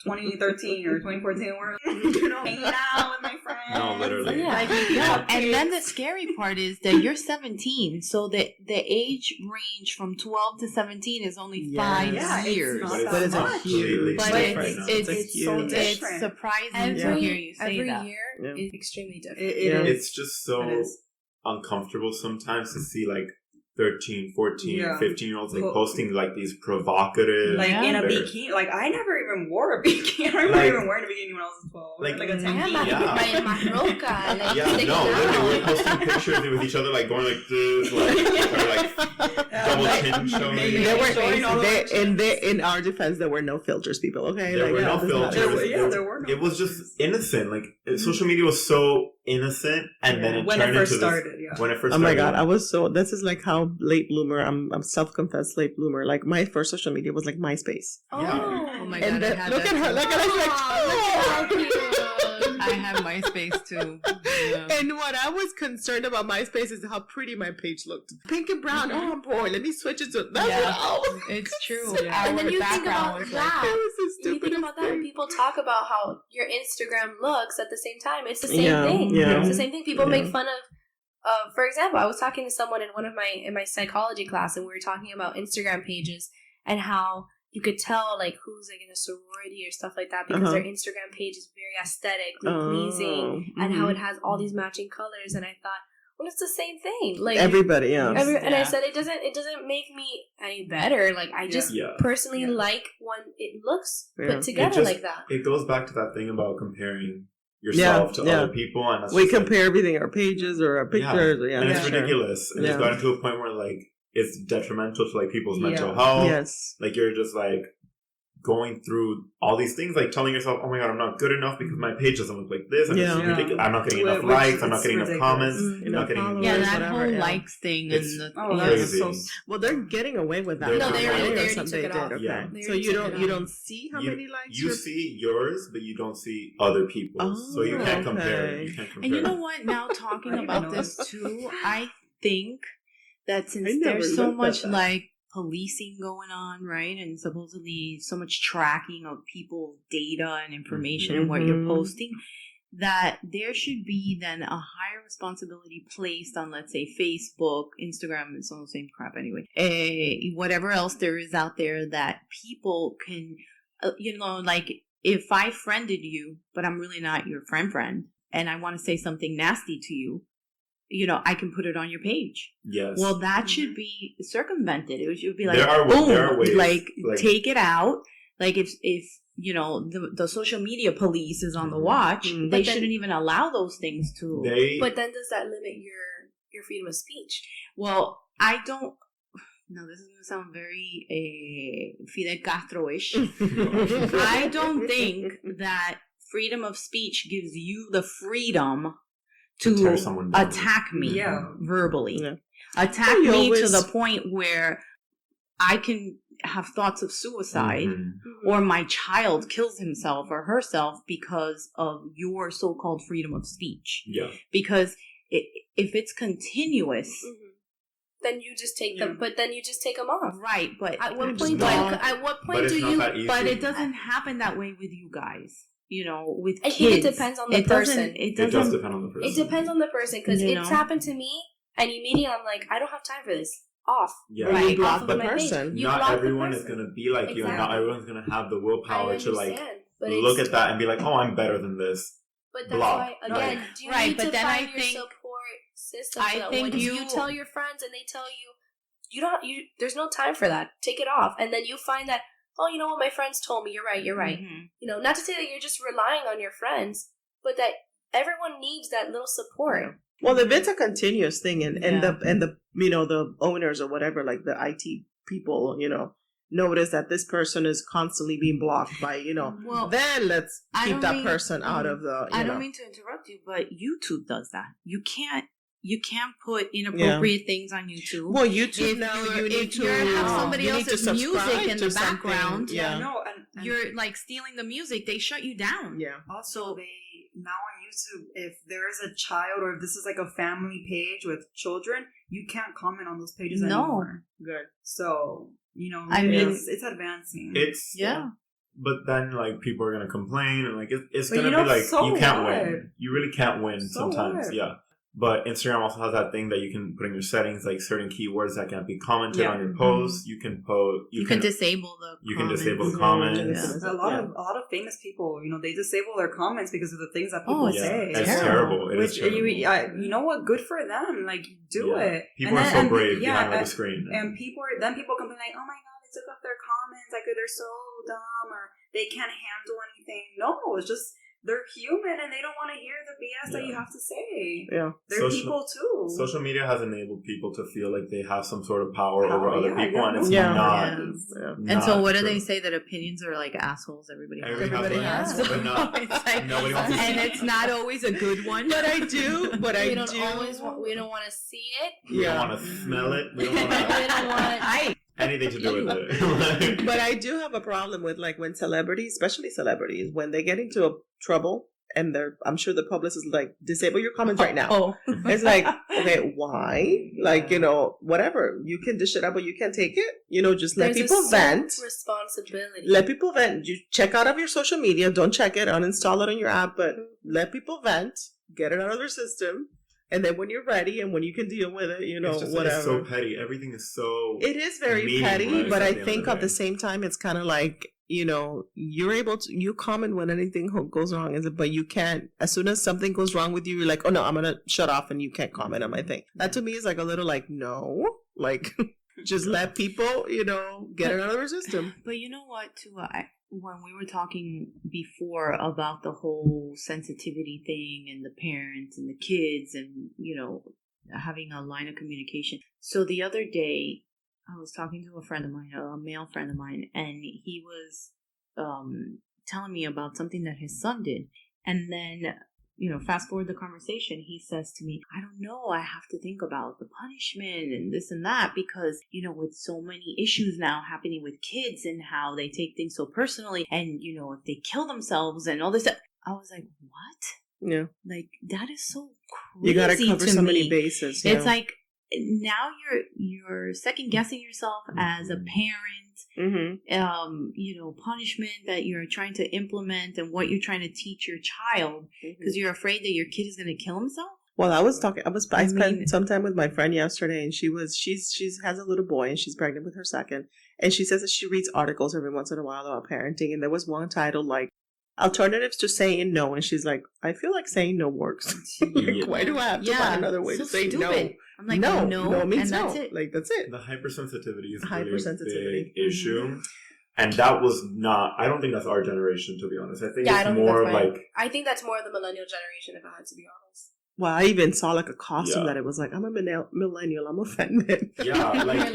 2013 or 2014, we're hanging out with my friends. No, literally. Yeah. Like, No, and then the scary part is that you're 17, so the age range from 12 to 17 is only Yeah. 5 Yeah, it's years. not But But that it's a much. huge But Different difference. now. it's a so huge it's different. surprising to hear you say every that. year Yeah. is extremely different. It Yeah. is. It's just so It is. uncomfortable sometimes to see like 13, 14, Yeah. 15-year-olds like Well, posting like these provocative, Like in a they're- bikini. Like I never even wore a bikini. I remember Like- even wearing a bikini when I was 12. Like- Like a Yeah, tanky. Yeah. my roca, like Yeah, sticking no, literally we're out. posting pictures with each other like going like this, like, or, like double chin showing. There were Showing all in our defense, there were no filters, people. Okay, There were no this is not- filters. There were no It was just filters. innocent. Like social media was so innocent, and then it when turned it first into this- started, yeah. when it first Oh my started. god, I was so. This is like how late bloomer. I'm self-confessed late bloomer. Like my first social media was like MySpace. Oh, Yeah. Oh my And god, I then, had look that at her. too. Look at her. She's like, Oh, look how cute. I have MySpace too. Yeah. And what I was concerned about MySpace is how pretty my page looked. Pink and brown. Oh, I'm bored. Let me switch it to. That's Yeah. what I was. It's true. Yeah. And then Our you think background about was that. It was the You think stupidest about that when thing. people talk about how your Instagram looks at the same time. It's the same Yeah, thing. yeah. It's the same thing. People Yeah. make fun of, for example, I was talking to someone in my psychology class, and we were talking about Instagram pages and how you could tell like who's like in a sorority or stuff like that because their Instagram page is very aesthetically pleasing and how it has all these matching colors. And I thought, well, it's the same thing. Like Everybody, yeah. and I Yeah. said it doesn't make me any better. Like I just Yeah. personally Yeah. like when it looks Yeah. put together just- like that. It goes back to that thing about comparing yourself to yeah. other people, and that's We just, like, compare everything, our pages or our pictures. Yeah, and it's sure. ridiculous. And Yeah. it's gotten to a point where like it's detrimental to like people's Yeah. mental health. Yes. Like you're just like going through all these things, like telling yourself, "Oh my god, I'm not good enough because my page doesn't look like this, and Yeah. it's ridiculous. I'm not getting enough Which likes. I'm not it's getting enough ridiculous. comments. Mm, I'm not getting followers, Yeah, enough." that whatever, whole yeah. likes thing It's- and the Oh, yeah. that's crazy. so. Well, they're getting away with that. No, now, they right? already Or took something it they did, off. okay. Yeah. They So already you took don't it you off. don't see how You- many likes You see yours, but you don't see other people's. So you Oh, can't compare. okay. You can't compare. And you know what? Now talking I didn't about even this know. too, I think that since I never there's so looked at much that. like policing going on, right, and supposedly so much tracking of people's data and information and what you're Mhm. posting, that there should be then a higher responsibility placed on, let's say, Facebook, Instagram, it's all the same crap anyway, whatever else there is out there that people can, like if I friended you, but I'm really not your friend, and I want to say something nasty to you, I can put it on your page. Yes. Well, that should be circumvented. It should be like, There are boom, ways, like like- take it out. Like if the social media police is on the Mhm. watch, Mhm. they But then- shouldn't even allow those things to. But then does that limit your freedom of speech? Well, I don't. No, this is going to sound very Fidel Castro-ish. I don't think that freedom of speech gives you the freedom To to tear someone down. attack me Yeah. verbally. Yeah. Attack Well, you me always- to the point where I can have thoughts of suicide Mhm. or my child kills himself or herself because of your so-called freedom of speech. Yeah. Because if it's continuous, Then you just take Yeah. them. But then you just take them off. right, but At what Just point? don't. At what But point it's do not you? that easy. but it doesn't happen that way with you guys. With I kids. think it depends on the It person. doesn't. It It does doesn't. depend on the person. It depends on the person because You it's know? happened to me, and immediately I'm like, I don't have time for this. Off. Yeah. Right. You block Off the of my page. person. You Not block the everyone is person. going to be like you, and not Exactly. everyone's going to have the I willpower to like understand, but look it's- at that and be like, "Oh, I'm better than this." But that's block. why, again, Right. do you Right, need but to then find I your think- support system? I so that think when you- you tell your friends and they tell you, there's no time for that. Take it off, and then you find that, oh, you know what, my friends told me. You're right. Mhm. Not to say that you're just relying on your friends, but that everyone needs that little support. Well, if it's a continuous thing, and Yeah. the owners or whatever, like the IT people, notice that this person is constantly being blocked by, Well, then let's I keep don't that mean- person out of the. I don't mean to interrupt you, but YouTube does that. You can't put inappropriate things on YouTube. Well, YouTube If now you're- you need if to you have somebody you need to else's music subscribe in to the something. background, Yeah. No, and you're like stealing the music. They shut you down. Yeah. also they now on YouTube, if there is a child or if this is like a family page with children, you can't comment on those pages No. anymore. Good. So I mean- it's advancing. It's Yeah. But then like people are gonna complain and like it's But gonna you know, be like so you can't what? win. You really can't win So sometimes. what? Yeah. But Instagram also has that thing that you can put in your settings, like certain keywords that can't be commented Yeah. on your posts. You can post. You can disable the. You can comments. disable the Mhm. comments. Yeah. a lot of famous people, they disable their comments because of the things that people Oh, it's say. It's terrible. terrible. It is Which terrible. you know what? Good for them. Like do Yeah. it. People And are then- so brave yeah, behind like, and- the screen. And people complain like, oh my god, they took off their comments, like they're so dumb or they can't handle anything. No, it's just they're human and they don't want to hear the BS that you Yeah. have to say. Yeah. They're people too. Social media has enabled people to feel like they have some sort of power over Power, other yeah, people, and it's yeah. not. Yeah. And so, not what do true. they say that opinions are like assholes? Everybody has. Everybody has one, but not- It's like- nobody wants to see and it. it's not always a good one. But I do. But I we don't do. always we don't want to see it. We Yeah. don't want to smell it. We don't We want don't want. anything to do with it. But I do have a problem with like when celebrities, especially celebrities, when they get into a trouble and I'm sure the publicist is like, disable your comments right now. Oh. It's like, okay, why? Like, whatever. You can dish it out, but you can't take it. Just let There's people a vent. responsibility. Let people vent. You check out of your social media. Don't check it. Uninstall it on your app. But let people vent. Get it out of their system. And then when you're ready and when you can deal with it, It's just, whatever. It's so petty. Everything is so. It is very petty, meaningless but at I the end think of at the day. same time, it's kind of like, you're able to, you comment when anything goes wrong, but you can't, as soon as something goes wrong with you, you're like, oh no, I'm going to shut off and you can't comment on my thing. That to me is like a little like, no, like just let people, get it out of their system. But you know what, too? When we were talking before about the whole sensitivity thing and the parents and the kids and, having a line of communication. So the other day, I was talking to a friend of mine, a male friend of mine, and he was telling me about something that his son did. And then, fast forward the conversation, he says to me, I don't know, I have to think about the punishment and this and that because, with so many issues now happening with kids and how they take things so personally and, if they kill themselves and all this stuff. I was like, what? Yeah. Like, that is so crazy. You got to cover to so me. many bases. It's like, now you're second guessing yourself as a parent, punishment that you're trying to implement and what you're trying to teach your child because you're afraid that your kid is going to kill himself. Well, I spent some time with my friend yesterday, and she has a little boy, and she's pregnant with her second, and she says that she reads articles every once in a while about parenting, and there was one titled like alternatives to saying no, and she's like, I feel like saying no works. Like, why do I have to find another way to say no? I'm like, no means and no. that's it. Like, that's it. The hypersensitivity is Hypersensitivity. really a big issue. And that was not, I don't think that's our generation, to be honest. I think I it's don't more think that's like. mine. I think that's more the millennial generation, if I had to be honest. Well, I even saw like a costume Yeah. that it was like, I'm a millennial, I'm offended. Yeah, like.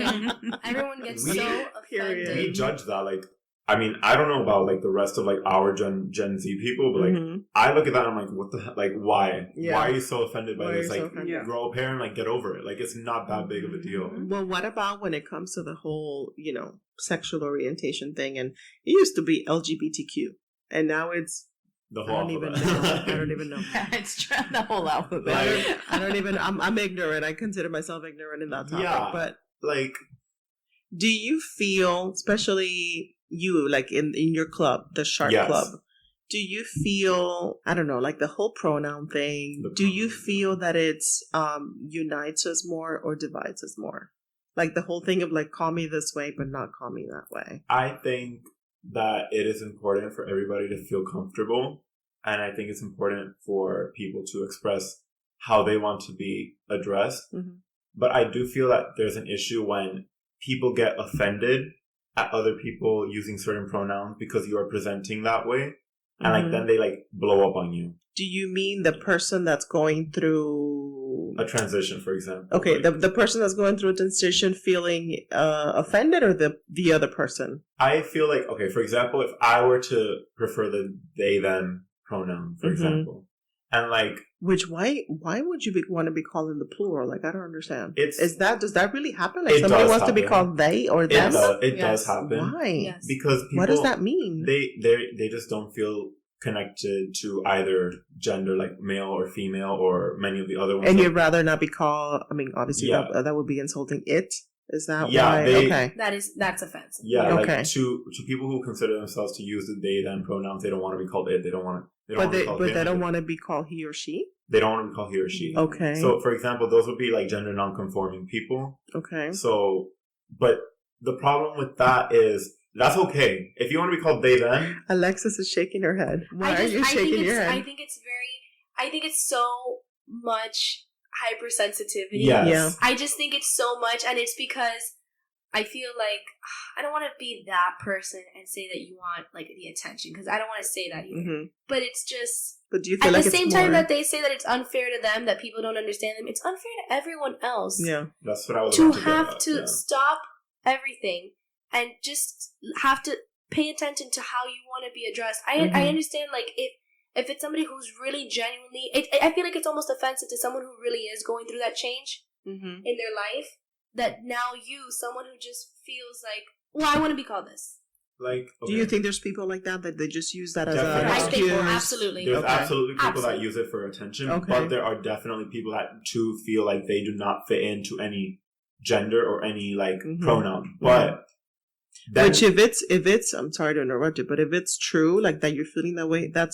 Everyone gets We- so period. offended. We judge that, like, I mean, I don't know about like the rest of like our Gen Z people, but like Mhm. I look at that and I'm like, what the hell? Like, why? Yeah. Why are you so offended by Why are this? you so Like, offended? grow a pair and like get over it. Like, it's not that big of a deal. Well, what about when it comes to the whole, sexual orientation thing? And it used to be LGBTQ, and now it's The I whole don't even alphabet. know. I don't even know. It's trying the whole alphabet. Like- I don't even. I'm ignorant. I consider myself ignorant in that topic. Yeah. But Like, do you feel, especially you, like in your club, the Shark Yes. Club, do you feel, I don't know, like the whole pronoun thing, The do you pronoun. feel that it's unites us more or divides us more? Like the whole thing of like, call me this way, but not call me that way. I think that it is important for everybody to feel comfortable. And I think it's important for people to express how they want to be addressed. Mhm. But I do feel that there's an issue when people get offended at other people using certain pronouns because you are presenting that way. And like Mhm. then they like blow up on you. Do you mean the person that's going through A transition, for example. Okay, Like, the person that's going through a transition feeling offended, or the other person? I feel like, okay, for example, if I were to prefer the they them pronoun, for Mhm. example, and like Which why would you want to be called in the plural? Like, I don't understand. It's- Does that really happen? Like It somebody does wants to be happen. called they or it them? does Yes. happen. Why? Yes. Because people, What does that mean? they just don't feel connected to either gender, like male or female, or many of the other ones. And Like, you'd rather not be called. I mean, obviously Yeah. that would be insulting. It is that Yeah, why? they- Okay. That's offensive. yeah, Okay. like to people who consider themselves to use the they them pronouns, they don't want to be called it. They don't want to. But they him. don't want to be called he or she. They don't want to be called he or she. Okay. So, for example, those would be like gender non-conforming people. Okay. So, but the problem with that is that's okay if you want to be called they them. Alexis is shaking her head. Why are you shaking your I head? think it's so much hypersensitivity. Yes. Yeah. I just think it's so much, and it's because I feel like I don't want to be that person and say that you want like the attention, because I don't want to say that either. hmm But it's just But do you feel at like the it's same more? time that they say that it's unfair to them, that people don't understand them, it's unfair to everyone else. Yeah. That's what I was To about get have at, to yeah. stop everything and just have to pay attention to how you want to be addressed. I Mhm. understand, like, if it's somebody who's really genuinely, I feel like it's almost offensive to someone who really is going through that change Mm-hmm. in their life, that now someone who just feels like, well, I want to be called this. Like, Do you think there's people like that they just use that as Definitely. an I think excuse? absolutely. There's Okay. absolutely people that Absolutely. use it for attention, Okay. but there are definitely people that too feel like they do not fit into any gender or any like Mhm. pronoun. But then, Which if it's I'm sorry to interrupt you, but if it's true, like that you're feeling that way, that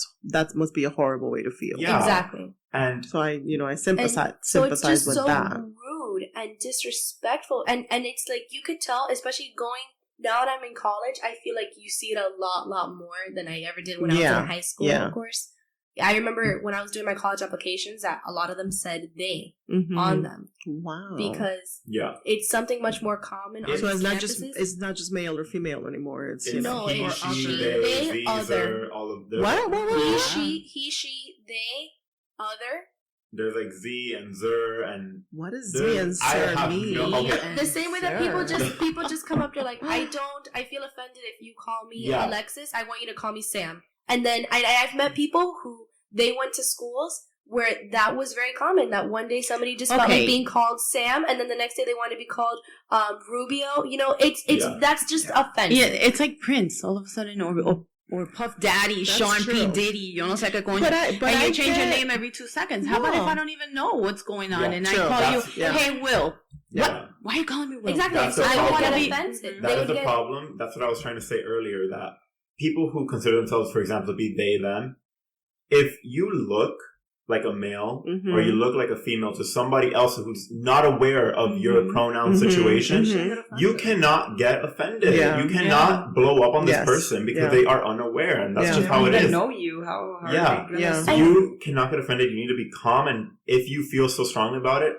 must be a horrible way to feel. Yeah. Exactly. and So I sympathize So it's just with so that. rude and disrespectful, and it's like you could tell, especially going now that I'm in college. I feel like you see it a lot more than I ever did when I was Yeah. in high school. Yeah. Of course, I remember when I was doing my college applications that a lot of them said they Mhm. on them Wow. because yeah, it's something much more common on so it's these not campuses. it's not just male or female anymore. It's it's you know. No, he, it's she, she, they, they, these, other. are all of What? He, she, they, other. There's like Z and Zer and What is There- Z and I Sir have mean? no- okay. The same way that people Sure. just come up to like, I feel offended if you call me Yeah. Alexis. I want you to call me Sam. And then I've met people who they went to schools where that was very common. That one day somebody just felt Okay. like being called Sam, and then the next day they wanted to be called Rubio. You know, it's Yeah. that's just offensive. Yeah, it's like Prince all of a sudden, or Puff Daddy, That's Sean true. P. Diddy. You know, it's like a going. But And I you change your get- name every 2 seconds. How about if No. I don't even know what's going on Yeah, and true. I call you, That's- yeah. hey Will, yeah. what? Why are you calling me Will? Exactly. That's So the I would problem. get Be- offensive. That They is would the get- problem. That's what I was trying to say earlier. That people who consider themselves, for example, to be they them, if you look like a male Mhm. or you look like a female to somebody else who's not aware of your Mhm. pronoun Mhm. situation, Mhm. you cannot get offended. Yeah. You cannot blow up on this Yes. person because Yeah. they are unaware, and that's Yeah. just how it They is. know you. How are Yeah. they gonna Yeah. say- You cannot get offended. You need to be calm, and if you feel so strongly about it,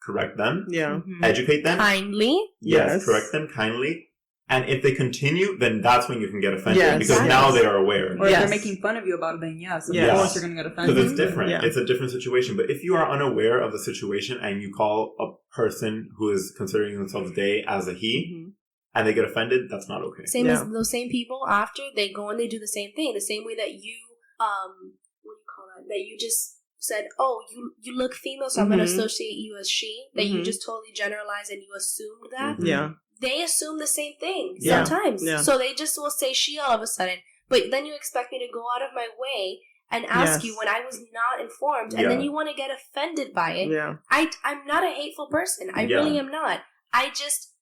correct them, Yeah. Mhm. educate them. kindly. Yes, Yes. correct them kindly. And if they continue, then that's when you can get offended Yes. because Yes. now they are aware. Or if Yes. they're making fun of you about it, then yes, of Yes. course you're gonna get offended. Because it's different. Yeah. It's a different situation. But if you are unaware of the situation and you call a person who is considering themselves they as a he Mhm. and they get offended, that's not okay. Same Yeah. as those same people after they go and they do the same thing. The same way that you what do you call that? That you just said, oh, you look female, so I'm gonna Mhm. associate you as she. That you Mhm. just totally generalized and you assumed that. Mhm. Yeah. They assume the same thing Yeah. sometimes. Yeah. So they just will say she all of a sudden. But then you expect me to go out of my way and ask Yes. you when I was not informed, and then Yeah. you want to get offended by it. Yeah. I'm not a hateful person. I Yeah. really am not. I just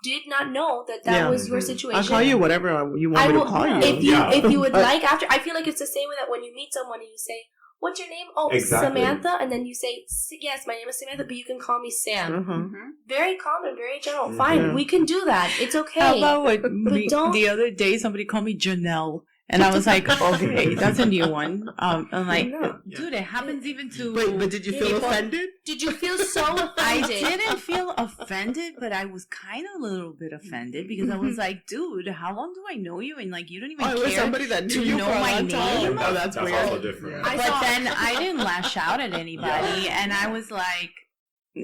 did not know that Yeah. was your Mhm. situation. I'll call you whatever you want I me will, to call you. if you would But- like after. I feel like it's the same way that when you meet someone and you say, "What's your name?" Oh, Exactly. Samantha, and then you say, "Yes, my name is Samantha, but you can call me Sam." Uh-huh. Mhm. Very common, very general. Mhm. Fine, Yeah. we can do that. It's okay. How about what me, don't- the other day somebody called me Janelle, and I was like, okay, that's a new one. I'm like, No. dude, it happens even to. But did you feel People- offended? Did you feel so I offended? didn't feel offended, but I was kind of a little bit offended because I was like, dude, how long do I know you? And like, you don't even Oh, it was care. somebody that to knew you know for a my long time. name? Oh, that's weird. also different. Yeah. But then I didn't lash out at anybody, and I was like,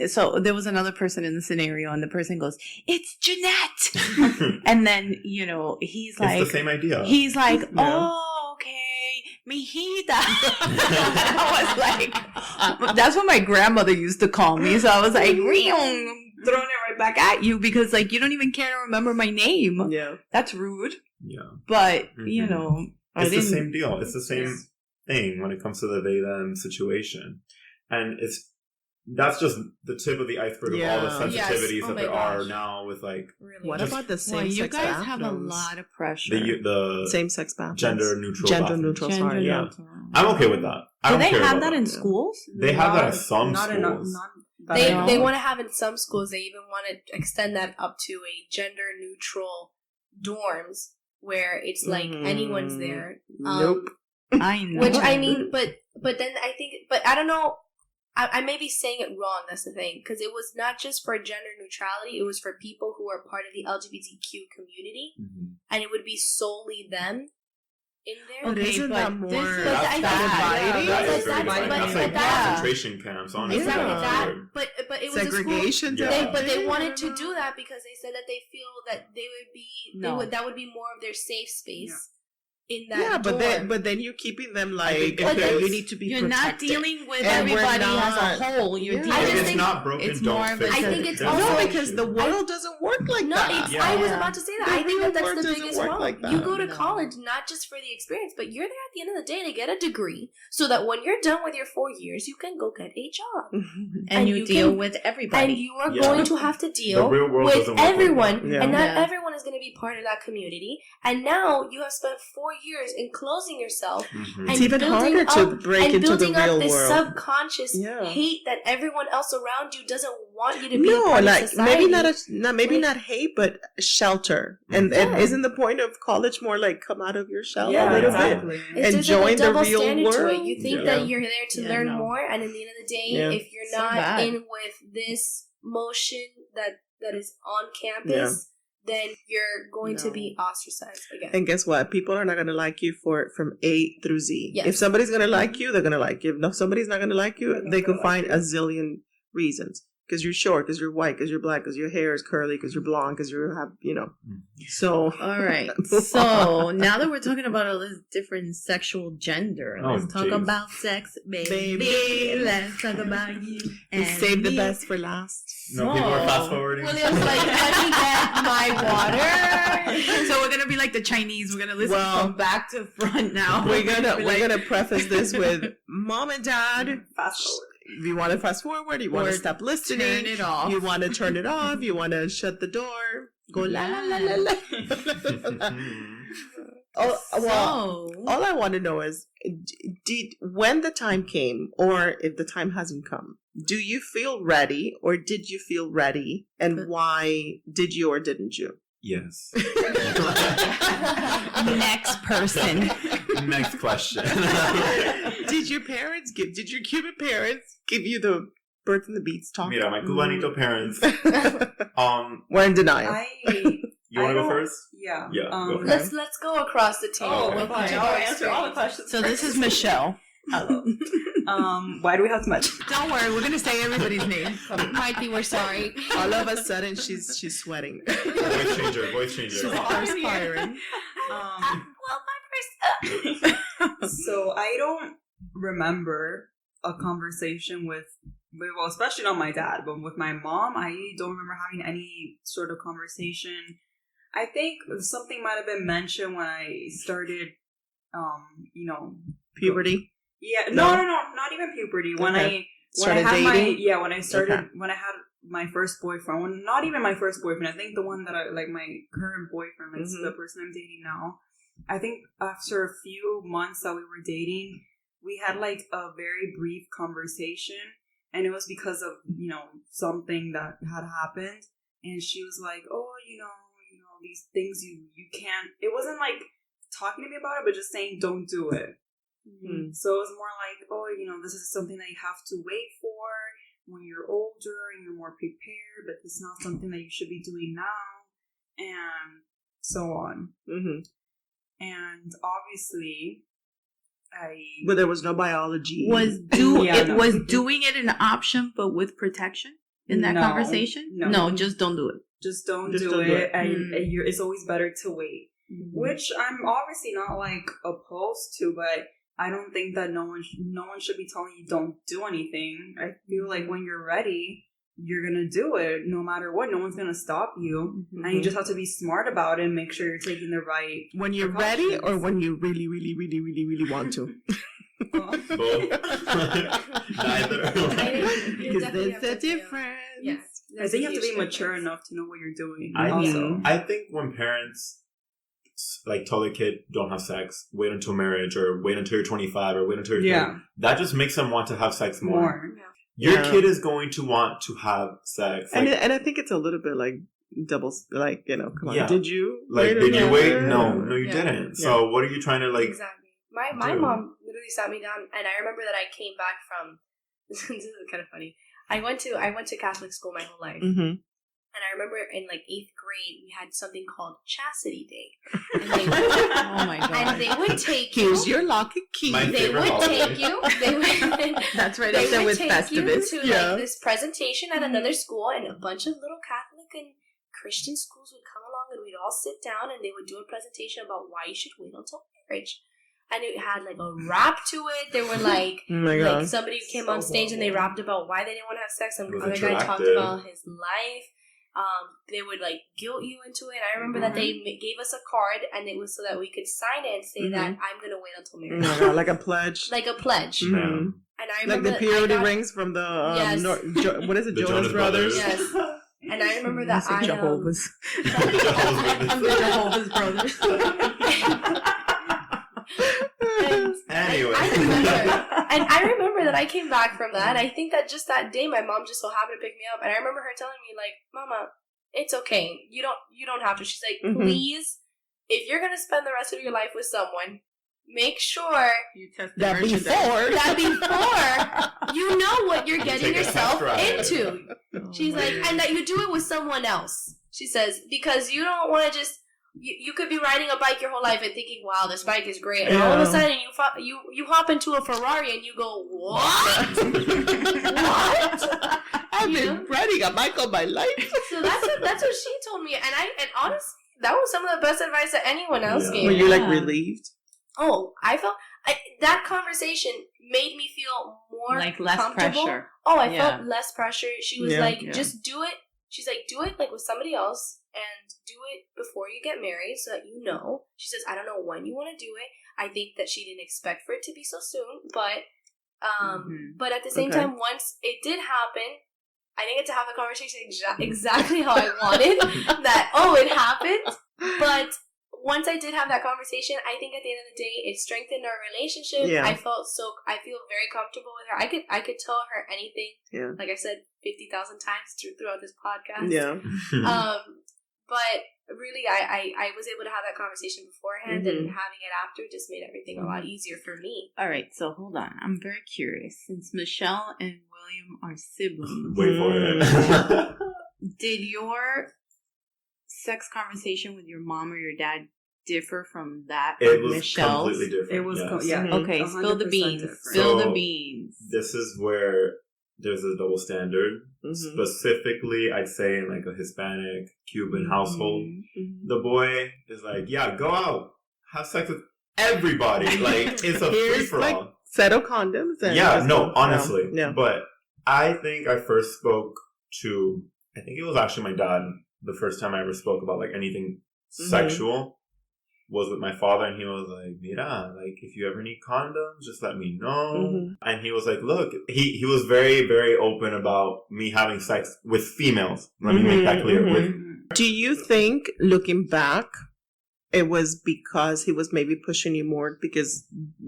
so there was another person in the scenario, and the person goes, "It's Jeanette," and then he's It's like, the same idea. he's like, Yeah. "Oh, okay, mijita." And I was like, that's what my grandmother used to call me. So I was like, "Reong," throwing it right back at you because like you don't even care to remember my name. Yeah. That's rude. yeah. But Mhm. I It's the didn't. same deal. It's the same thing when it comes to the they them situation. And that's just the tip of the iceberg of all the Yeah. sensitivities Yes. Oh that my there are gosh. now with like Really. What Just- about the Well, same you sex guys have a bathrooms? lot of pressure. the Same sex bathrooms. gender neutral. Gender bathrooms. neutral. Gender Sorry, yeah. neutral. I'm okay with that. I Do don't they care have about that in that. schools? They have that Not- in some not schools. enough- not that They enough. they want to have in some schools. They even want to extend that up to a gender neutral dorms where it's like anyone's there. Nope. I know. Which I mean, but then I think, but I don't know. I may be saying it wrong. That's the thing, because it was not just for gender neutrality. It was for people who are part of the LGBTQ community, Mhm. and it would be solely them in there. But isn't that more this is But I think bad. dividing? That is But very that's- dividing. but- That's but like that- concentration camps, honestly. Exactly Yeah. that. Weird. But it was a school. Segregation. Yeah. But they wanted to do that because they said that they feel that they would be No. that would be more of their safe space in that. Yeah, but dorm. then you're keeping them I think like if okay, it's- you need to be You're protected. not dealing with And we're everybody as a not- whole. You're Yeah. dealing I If just it's think not broken, it's don't more of fix a- I it. think it's There's also- No, no because issue. the world doesn't work like No, that. it's, Yeah. I was about to say that. The I think real that's world the doesn't biggest work wrong. like You that. go to No. college not just for the experience, but you're there at the end of the day to get a degree, so that when you're done with your 4 years, you can go get a job, Mhm. And you you deal can- with everybody. and you are Yeah. going to have to deal real world with doesn't work like everyone, that. Yeah. and not Yeah. everyone is going to be part of that community. And now you have spent 4 years enclosing yourself. Mhm. And It's even building harder to up- break and into the building up real this world. subconscious Yeah. hate that everyone else around you doesn't want you to be a No, part like of society. maybe Like- not hate, but shelter. And Yeah. isn't the point of college more like come out of your shell Yeah, a little bit? exactly. It's just Enjoy like a the double real standard to it. world. You think Yeah. that you're there to Yeah, learn no. more, and at the end of the day, Yeah. if you're So not bad. in with this motion that is on campus, then you're going to No. be ostracized again. And guess what? People are not going to like you from A through Z. Yes. If somebody's going to like you, they're going to like you. If somebody's not going to like you, They're not they gonna can like find a zillion reasons. Because you're short, because you're white, because you're black, because your hair is curly, because you're blonde, because you have, So. All right. Move So on. now that we're talking about all this different sexual gender, Oh, let's talk jeez. about sex, baby. Baby. Let's talk about you. We and save the me. best for last. No, people are Small. fast forwarding. William's like, let me get my water. So we're gonna be like the Chinese. We're gonna listen Well, from back to front now. We're Be gonna like- preface this with Mom and Dad. Fast forward. If you want to fast forward, you want Or to stop listening, turn it off. you want to turn it off, you want to shut the door, go la la la la la. Mhm. Oh, well, So, all I want to know is, did when the time came, or if the time hasn't come, do you feel ready, or did you feel ready, and why did you or didn't you? Yes. next person. Next question. Did your Cuban parents give you the birds and the beats talk? Mira, my cubanito parents. We're in denial. You want to go don't- first? Yeah. Yeah, go for it. Let's go across the table. Oh, Okay. fine. I'll answer all the questions. So this is first. Michelle. Hello. Why do we have so much? Don't worry, we're gonna say everybody's name. Mighty, we're sorry. All of a sudden, she's sweating. Voice changer. Voice changer. She's perspiring. Well, my first. So I don't remember a conversation with, well, especially not my dad, but with my mom, I don't remember having any sort of conversation. I think something might have been mentioned when I started, Puberty. Yeah, No? no, not even puberty. When Okay. I Started had dating? when I started Okay. when I had my first boyfriend, not even my first boyfriend. I think the one that I like, my current boyfriend, like Mhm. the person I'm dating now. I think after a few months that we were dating, we had like a very brief conversation, and it was because of something that had happened, and she was like, "Oh, these things you can't." It wasn't like talking to me about it, but just saying, "Don't do it." Mm. So it was more like, "Oh, this is something that you have to wait for when you're older and you're more prepared, but it's not something that you should be doing now," and so on. Mm-hmm. And obviously, But there was no biology. Was doing it an option, but with protection in that No. conversation? No. Just don't do it. just don't Just do don't it, do it. and it's always better to wait. Which I'm obviously not like opposed to, but I don't think that no one should be telling you don't do anything. I feel like when you're ready, you're gonna do it no matter what. No one's gonna stop you, and you just have to be smart about it and make sure you're taking the right. When you're ready, or when you really, really, really, really, really want to. Both. Neither. Because there's a difference. Yes. I think you have to be mature enough to know what you're doing. I also, I think when parents like tell their kid don't have sex, wait until marriage, or wait until you're 25, or wait until you're 30, that just makes them want to have sex more. Your Yeah. kid is going to want to have sex. And, Like, and I think it's a little bit like doubles, like, come on. Yeah. Did you? did you or wait? not? No, you Yeah. didn't. So what are you trying to like? Exactly. My do. mom literally sat me down, and I remember that I came back from. This is kind of funny. I went to Catholic school my whole life, Mm-hmm. and I remember in like 8th grade we had something called Chastity Day, and Oh my god. and they would take you. Here's your lock and key. My They favorite would holiday. take you. They would. That's right They up there would with take Festivus. you to Yeah. like this presentation at another school, and a bunch of little Catholic and Christian schools would come along, and we'd all sit down, and they would do a presentation about why you should wait until marriage. And it had like a rap to it. There were like, Oh my like god. somebody came on stage and they rapped about why they didn't want to have sex. Some It was other guy talked interactive. about his life. they would like guilt you into it. I remember that they gave us a card, and it was so that we could sign it and say that I'm gonna wait until Oh marriage, my God, like a pledge. like a pledge. Mhm. And I Like remember the purity I got, rings from the Yes. what is it, The Jonas Jonas Brothers? Yes. And I remember that I Jehovah's. I'm the Jehovah's Brothers. Anyway. I remember that I came back from that. I think that just that day, my mom just so happened to pick me up, and I remember her telling me like, "Mama, it's okay. You don't have to." She's like, "Please, if you're gonna spend the rest of your life with someone, make sure You test the That merchandise. before you know what you're getting take a test yourself drive. into." She's like, and that you do it with someone else. She says, because you don't want to just. You could be riding a bike your whole life and thinking, "Wow, this bike is great," and all of a sudden you hop into a Ferrari and you go, "What? What? I've been riding a bike all my life. So that's what she told me, and honestly, that was some of the best advice that anyone else gave Were me. you like relieved? Oh, I felt that conversation made me feel more Like less comfortable. pressure. Oh, I Yeah. felt less pressure. She was Yeah. like, Yeah. just do it. She's like, do it like with somebody else, and do it before you get married so that you know. She says, I don't know when you want to do it. I think that she didn't expect for it to be so soon, but but at the same Okay. time, once it did happen, I didn't get to have the conversation exactly how I wanted. That it happened, but once I did have that conversation, I think at the end of the day, it strengthened our relationship. Yeah. I feel very comfortable with her. I could tell her anything. Yeah. Like I said 50,000 times throughout this podcast. Yeah. But really, I was able to have that conversation beforehand, and having it after just made everything a lot easier for me. All right, so hold on. I'm very curious. Since Michelle and William are siblings, Wait for it. did your sex conversation with your mom or your dad differ from that It of was Michelle's? completely different. It was, yes. yeah. Okay, spill the 100% beans. different. Spill the So- beans. This is where there's a double standard. Mhm. Specifically, I'd say in like a Hispanic, Cuban household, Mhm. the boy is like, yeah, go out, have sex with everybody. Like, it's a free Here's for like all. set of condoms. And Yeah, just no, go. honestly. Yeah. But I think I first spoke to, I think it was actually my dad, the first time I ever spoke about like anything sexual was with my father, and he was like, mira, like if you ever need condoms, just let me know. Mhm. And he was like, look, he was very, very open about me having sex with females. Let me make that clear. Mhm. With Do you think, looking back, it was because he was maybe pushing you more because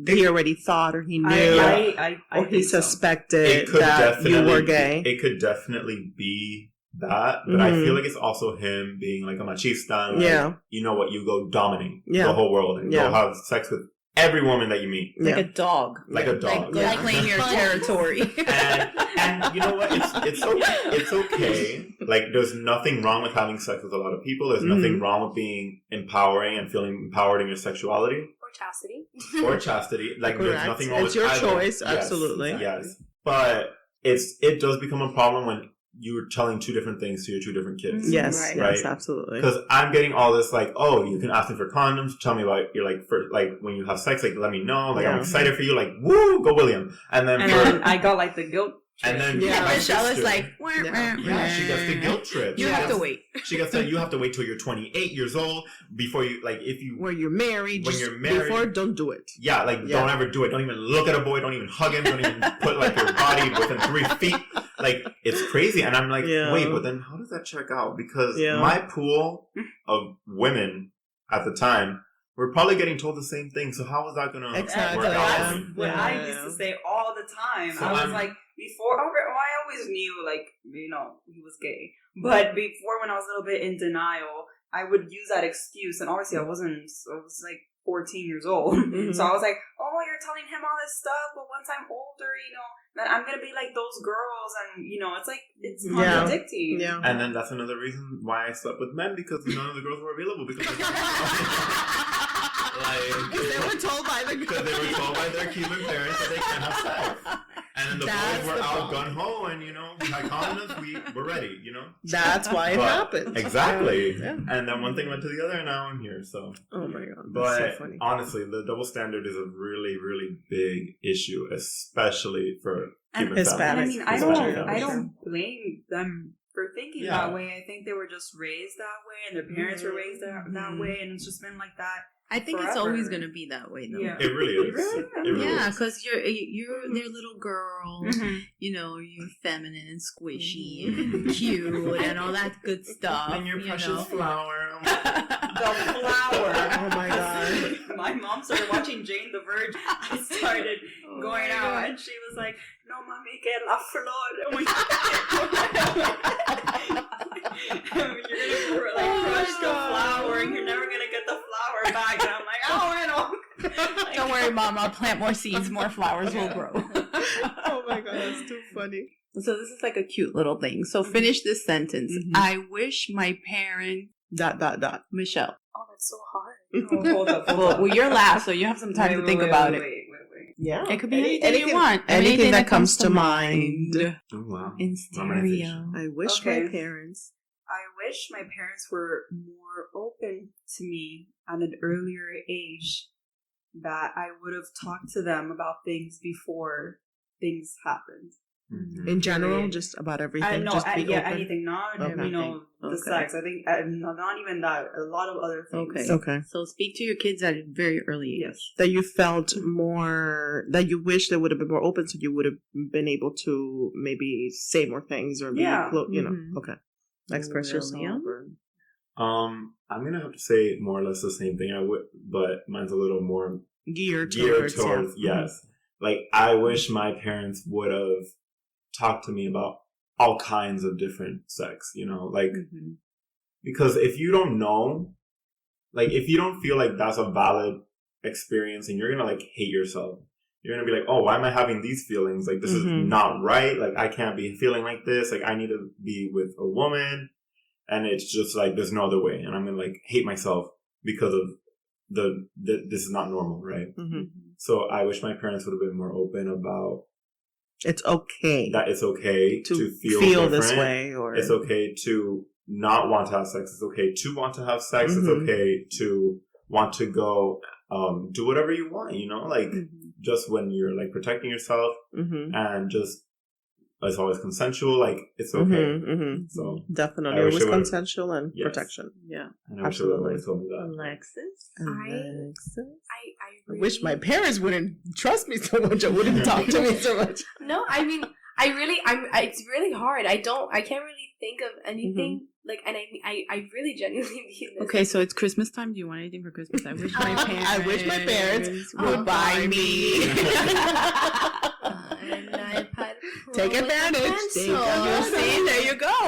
he already thought or he knew I or he think so. suspected it could that definitely you were gay? It could definitely be that, but I Mhm. feel like it's also him being like a machista. And like, Yeah. you know what? You go dominate Yeah. the whole world and Yeah. go have sex with every woman that you meet, Like a dog. like a dog. Go Yeah. claim your territory. And you know what? It's okay. Like, there's nothing wrong with having sex with a lot of people. There's nothing wrong with being empowering and feeling empowered in your sexuality Or chastity. or chastity. Like, there's Correct. nothing wrong It's with your either. choice, Yes, absolutely. Yes, but it does become a problem when you're telling two different things to your two different kids. Yes, Right. yes, Right. absolutely. Because I'm getting all this like, oh, you can ask me for condoms. Tell me about your like for like when you have sex. Like, let me know. Like, I'm Yeah. excited for you. Like, woo, go William. And then And for then I got like the guilt. and then Yeah. my Michelle is sister- like, wah, Yeah. wah, yeah, she gets the wah. guilt trip. You She have to gets- wait. She gets that you have to wait till you're 28 years old before you like if you When you're married, When just you're married- before, don't do it. yeah like Yeah. don't ever do it. Don't even look at a boy. Don't even hug him. Don't even put like your body within 3 feet. Like, it's crazy. And I'm like, Yeah. wait, but then how does that check out? Because Yeah. my pool of women at the time were probably getting told the same thing. So how was that going to Exactly, work out yeah. for me? What I Yeah. used to say all the time. So I was I'm- like, before, I always knew, like, you know, he was gay. But before, when I was a little bit in denial, I would use that excuse. And obviously, I was like 14 years old. Mhm. So I was like, oh, you're telling him all this stuff. But once I'm older, you know, then I'm going to be like those girls. And, you know, it's like, it's Yeah. contradicting. Yeah. And then that's another reason why I slept with men, because none of the girls were available because Because they were told by the because they were told by their Cuban parents that they can't have sex. And then the That's boys were the out problem. gun ho, and you know, we had condoms, we were ready, you know. That's why it But- happened. Exactly. Yeah. And then one thing led to the other, and now I'm here. So, Oh my god, that's but so funny. honestly, the double standard is a really, really big issue, especially for And Cuban Hispanic. I families. mean, Hispanic I families. don't blame them for thinking Yeah. that way. I think they were just raised that way, and their parents were raised that way, and it's just been like that. I think it's Forever. always gonna be that way, though. Yeah. It really is. Really? It really Yeah, is. because you're their little girl. Mhm. You know, you're feminine and squishy Mhm. and cute and all that good stuff. And your you precious know? flower. The flower. Oh my God. My mom started watching Jane the Virgin. I started Oh going my out, God. and she was like, "No, mami, que la flor." And we, you're gonna like crush the flower, and you're never gonna get the flower back. And I'm like, "Oh, I Don't worry, Mom. I'll plant more seeds. More flowers will grow. Oh my God, that's too funny. So this is like a cute little thing. So finish this sentence. Mhm. I wish my parent, Michelle. Oh, that's so hard. Oh, hold up. Well, you're last, so you have some time to think about it. Wait. Yeah. It could be anything you want. Anything that comes to mind. Oh, wow. In Romanization. stereo. I wish Okay. my parents. I wish my parents were more open to me at an earlier age, that I would have talked to them about things before things happened. Mhm. In general, Period. just about everything. No, just be yeah, open. anything, not Okay. the Okay. sex. I think not even that. A lot of other things. Okay. Okay. So speak to your kids at a very early age. Yes. That you felt more, that you wish they would have been more open, so you would have been able to maybe say more things or be, Yeah. you know, Mhm. okay. Express yourself. William? Or, I'm gonna have to say more or less the same thing. But mine's a little more geared geared towards, towards yes. Like I wish my parents would have talked to me about all kinds of different sex. You know, like Mhm. because if you don't know, like if you don't feel like that's a valid experience, and you're gonna like hate yourself. You're gonna be like, oh, why am I having these feelings? Like this is Mhm. not right. Like I can't be feeling like this. Like I need to be with a woman. And it's just like there's no other way, and I'm gonna like hate myself because of this is not normal, right? hmm So I wish my parents would have been more open about It's okay that. It's okay to feel this different. way, or It's okay to not want to have sex. It's okay to want to have sex. Mhm. It's okay to want to go do whatever you want. You know, like Mhm. just when you're like protecting yourself hmm and just it's always consensual. Like it's okay. So definitely, I it wish was it would've- consensual and Yes. protection. Yeah. and I wish they would have Absolutely. always told me that. Alexis? Alexis? I I wish my really- parents wouldn't trust me so much. I wouldn't talk to me so much. No, I mean, it's really hard. I can't really think of anything like, and I really genuinely mean this. Okay, so it's Christmas time. Do you want anything for Christmas? I wish my parents. I wish my parents would would buy me. An iPad Pro Take with a advantage. pencil. You see, there you go.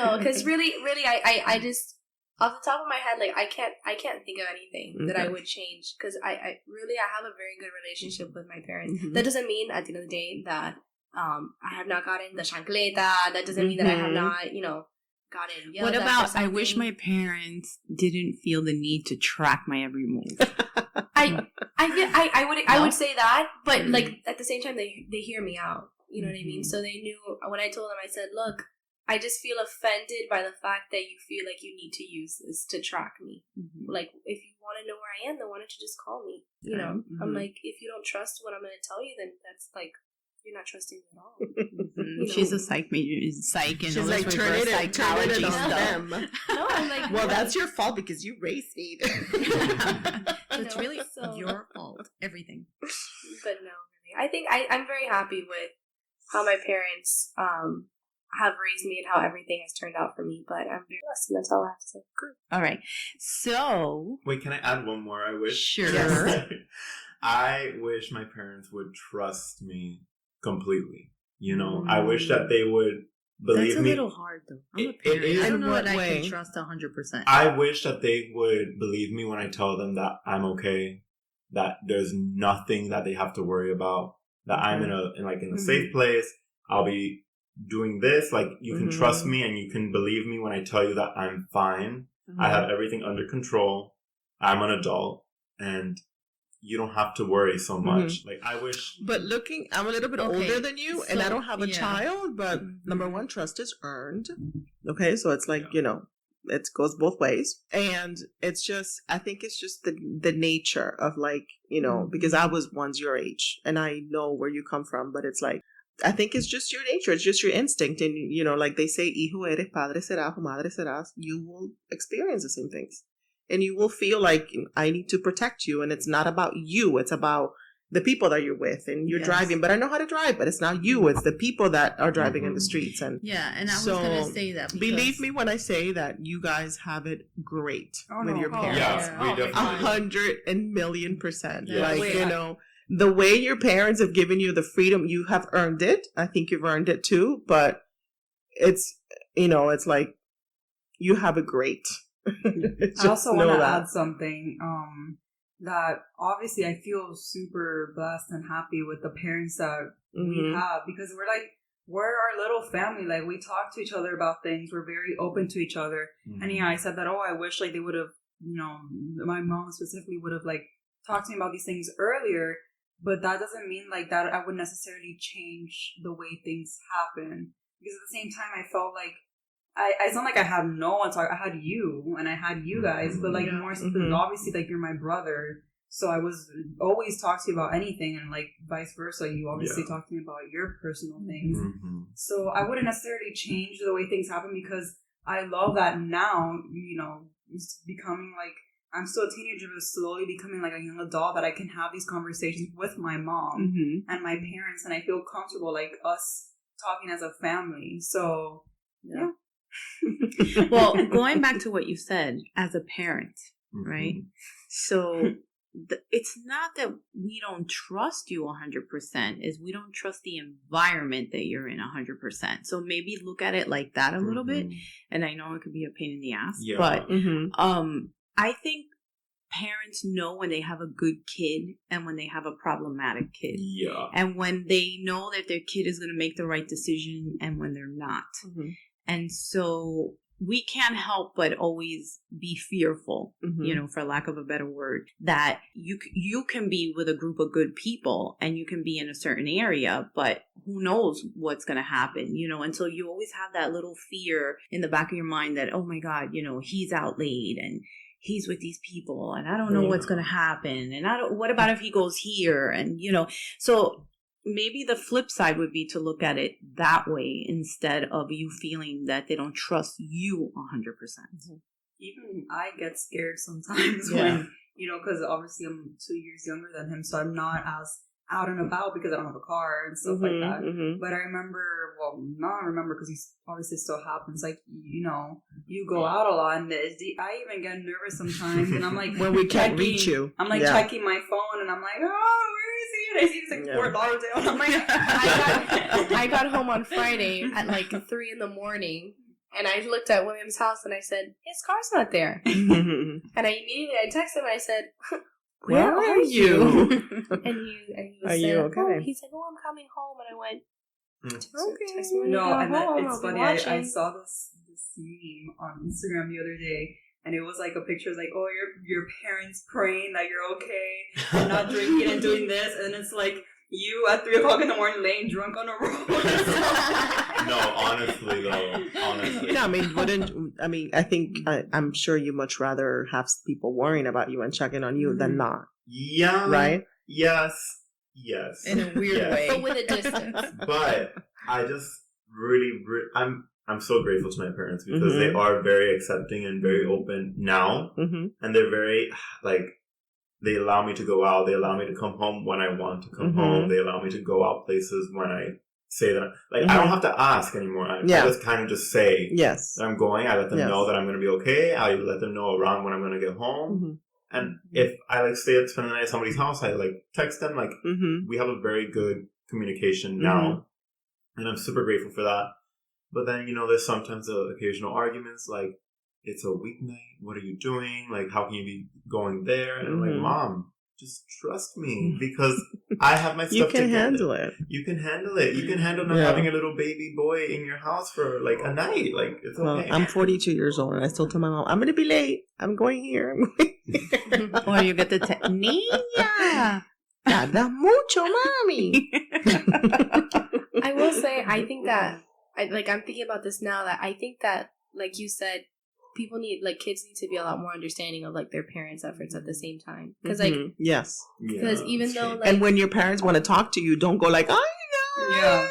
No, because really, I just off the top of my head, like I can't think of anything that I Okay. would change, because I have a very good relationship with my parents. Mhm. That doesn't mean at the end of the day that I have not gotten the chancleta. That doesn't mean that I have Mhm. not gotten yelled What at about for I wish something. my parents didn't feel the need to track my every move? I would say that, but Mhm. like at the same time they hear me out. You know what I mean? Mhm. So they knew when I told them. I said, "Look, I just feel offended by the fact that you feel like you need to use this to track me. Like, if you want to know where I am, then why don't you just call me? You know, I'm Mhm. like, if you don't trust what I'm going to tell you, then that's like you're not trusting me at all. Mhm. She's a psych major, psych, and She's all like, this turn reverse it psychology on stuff. them. No, I'm like, Well, what? that's your fault because you raised me. It's know, really so- your fault. Everything. But no, really. I think I'm very happy with how my parents have raised me and how everything has turned out for me. But I'm very blessed, and that's all I have to say. All right. So Wait, can I add one more? I wish. Sure. Yes. I wish my parents would trust me completely. You know, I wish that they would believe that's a me. little hard, though. I'm a It parent. is. I don't In know what that I way? can trust 100%. I wish that they would believe me when I tell them that I'm okay, that there's nothing that they have to worry about, that I'm in a safe place. I'll be doing this. Like you can trust me and you can believe me when I tell you that I'm fine. I have everything under control. I'm an adult and you don't have to worry so much. Like I wish. But I'm a little bit Okay, older than you, and I so, don't have a yeah. child, but Mhm. number one, trust is earned. Okay, so it's like, it goes both ways. And it's just, I think it's just the nature of like, because I was once your age and I know where you come from, but it's like, I think it's just your nature. It's just your instinct. And, you know, like they say, hijo eres, padre serás, o madre serás. You will experience the same things. And you will feel like I need to protect you. And it's not about you. It's about the people that you're with. And you're driving. But I know how to drive. But it's not you. It's the people that are driving in the streets. And and I was going to say that. Believe me when I say that you guys have it great with your parents. Yes, we definitely 100,000,000%. Yeah. Like, you know, the way your parents have given you the freedom, you have earned it. I think you've earned it too. But it's, you know, it's like you have it great. I also want to add something. That obviously I feel super blessed and happy with the parents that we have, because we're our little family. Like, we talk to each other about things. We're very open to each other. And yeah, I said that, I wish like they would have, you know, my mom specifically would have like talked to me about these things earlier, but that doesn't mean like that I would necessarily change the way things happen, because at the same time I felt like it's not like I had no one talk. I had you and I had you guys, but like more obviously like you're my brother, so I was always talk to you about anything, and like vice versa. You obviously talk to me about your personal things. So I wouldn't necessarily change the way things happen, because I love that now. You know, it's becoming like I'm still a teenager, but slowly becoming like a young adult, that I can have these conversations with my mom and my parents, and I feel comfortable like us talking as a family. So yeah. Well, going back to what you said as a parent, right? So it's not that we don't trust you 100%, is we don't trust the environment that you're in 100%. So maybe look at it like that a little bit. And I know it could be a pain in the ass, but I think parents know when they have a good kid and when they have a problematic kid. Yeah. And when they know that their kid is going to make the right decision and when they're not. And so we can't help but always be fearful, you know, for lack of a better word, that you can be with a group of good people and you can be in a certain area, but who knows what's going to happen, you know? And so you always have that little fear in the back of your mind that, oh my God, you know, he's out late and he's with these people and I don't know what's going to happen. And what about if he goes here? And, you know, so maybe the flip side would be to look at it that way instead of you feeling that they don't trust you 100%. Even I get scared sometimes when, you know, because obviously I'm 2 years younger than him, so I'm not as out and about because I don't have a car and stuff like that. But I remember, because he obviously still happens, like, you know, you go out a lot and I even get nervous sometimes and I'm like, when we can't reach you, I'm like checking my phone and I'm like, oh, where is he? And I see he's like Fort Lauderdale and I'm like, I got home on Friday at like 3 a.m. and I looked at William's house and I said, his car's not there. And I texted him and I said, where are you? and he was you okay? Oh, he said, I'm coming home. And I went, okay. No, and it's funny. I saw this meme on Instagram the other day, and it was like a picture like, oh, your parents praying that you're okay and not drinking and doing this, and it's like you at 3 o'clock in the morning laying drunk on a road. No, honestly though, I think I'm sure you much rather have people worrying about you and checking on you than not. Yeah. Right? Yes. In a weird way. But with a distance. But I just really I'm so grateful to my parents because they are very accepting and very open now. And they're very like, they allow me to go out. They allow me to come home when I want to come home. They allow me to go out places when I say that. Like, I don't have to ask anymore. I just kind of just say that I'm going. I let them know that I'm going to be okay. I let them know around when I'm going to get home. And if I like spend the night at somebody's house, I like text them. Like, we have a very good communication now. And I'm super grateful for that. But then, you know, there's sometimes occasional arguments like, it's a weeknight. What are you doing? Like, how can you be going there? And I'm like, Mom, just trust me because I have my stuff You can together. handle it. You can handle it. You can handle not having a little baby boy in your house for like a night. Like, it's okay. I'm 42 years old and I still tell my mom, I'm going to be late. I'm going here. Or you get the niña. Tarda mucho, mami. I will say, I think that, I'm thinking about this now, that I think that, like you said, kids need to be a lot more understanding of like their parents' efforts at the same time. Because yes. Because even though and when your parents want to talk to you, don't go like, oh, yeah.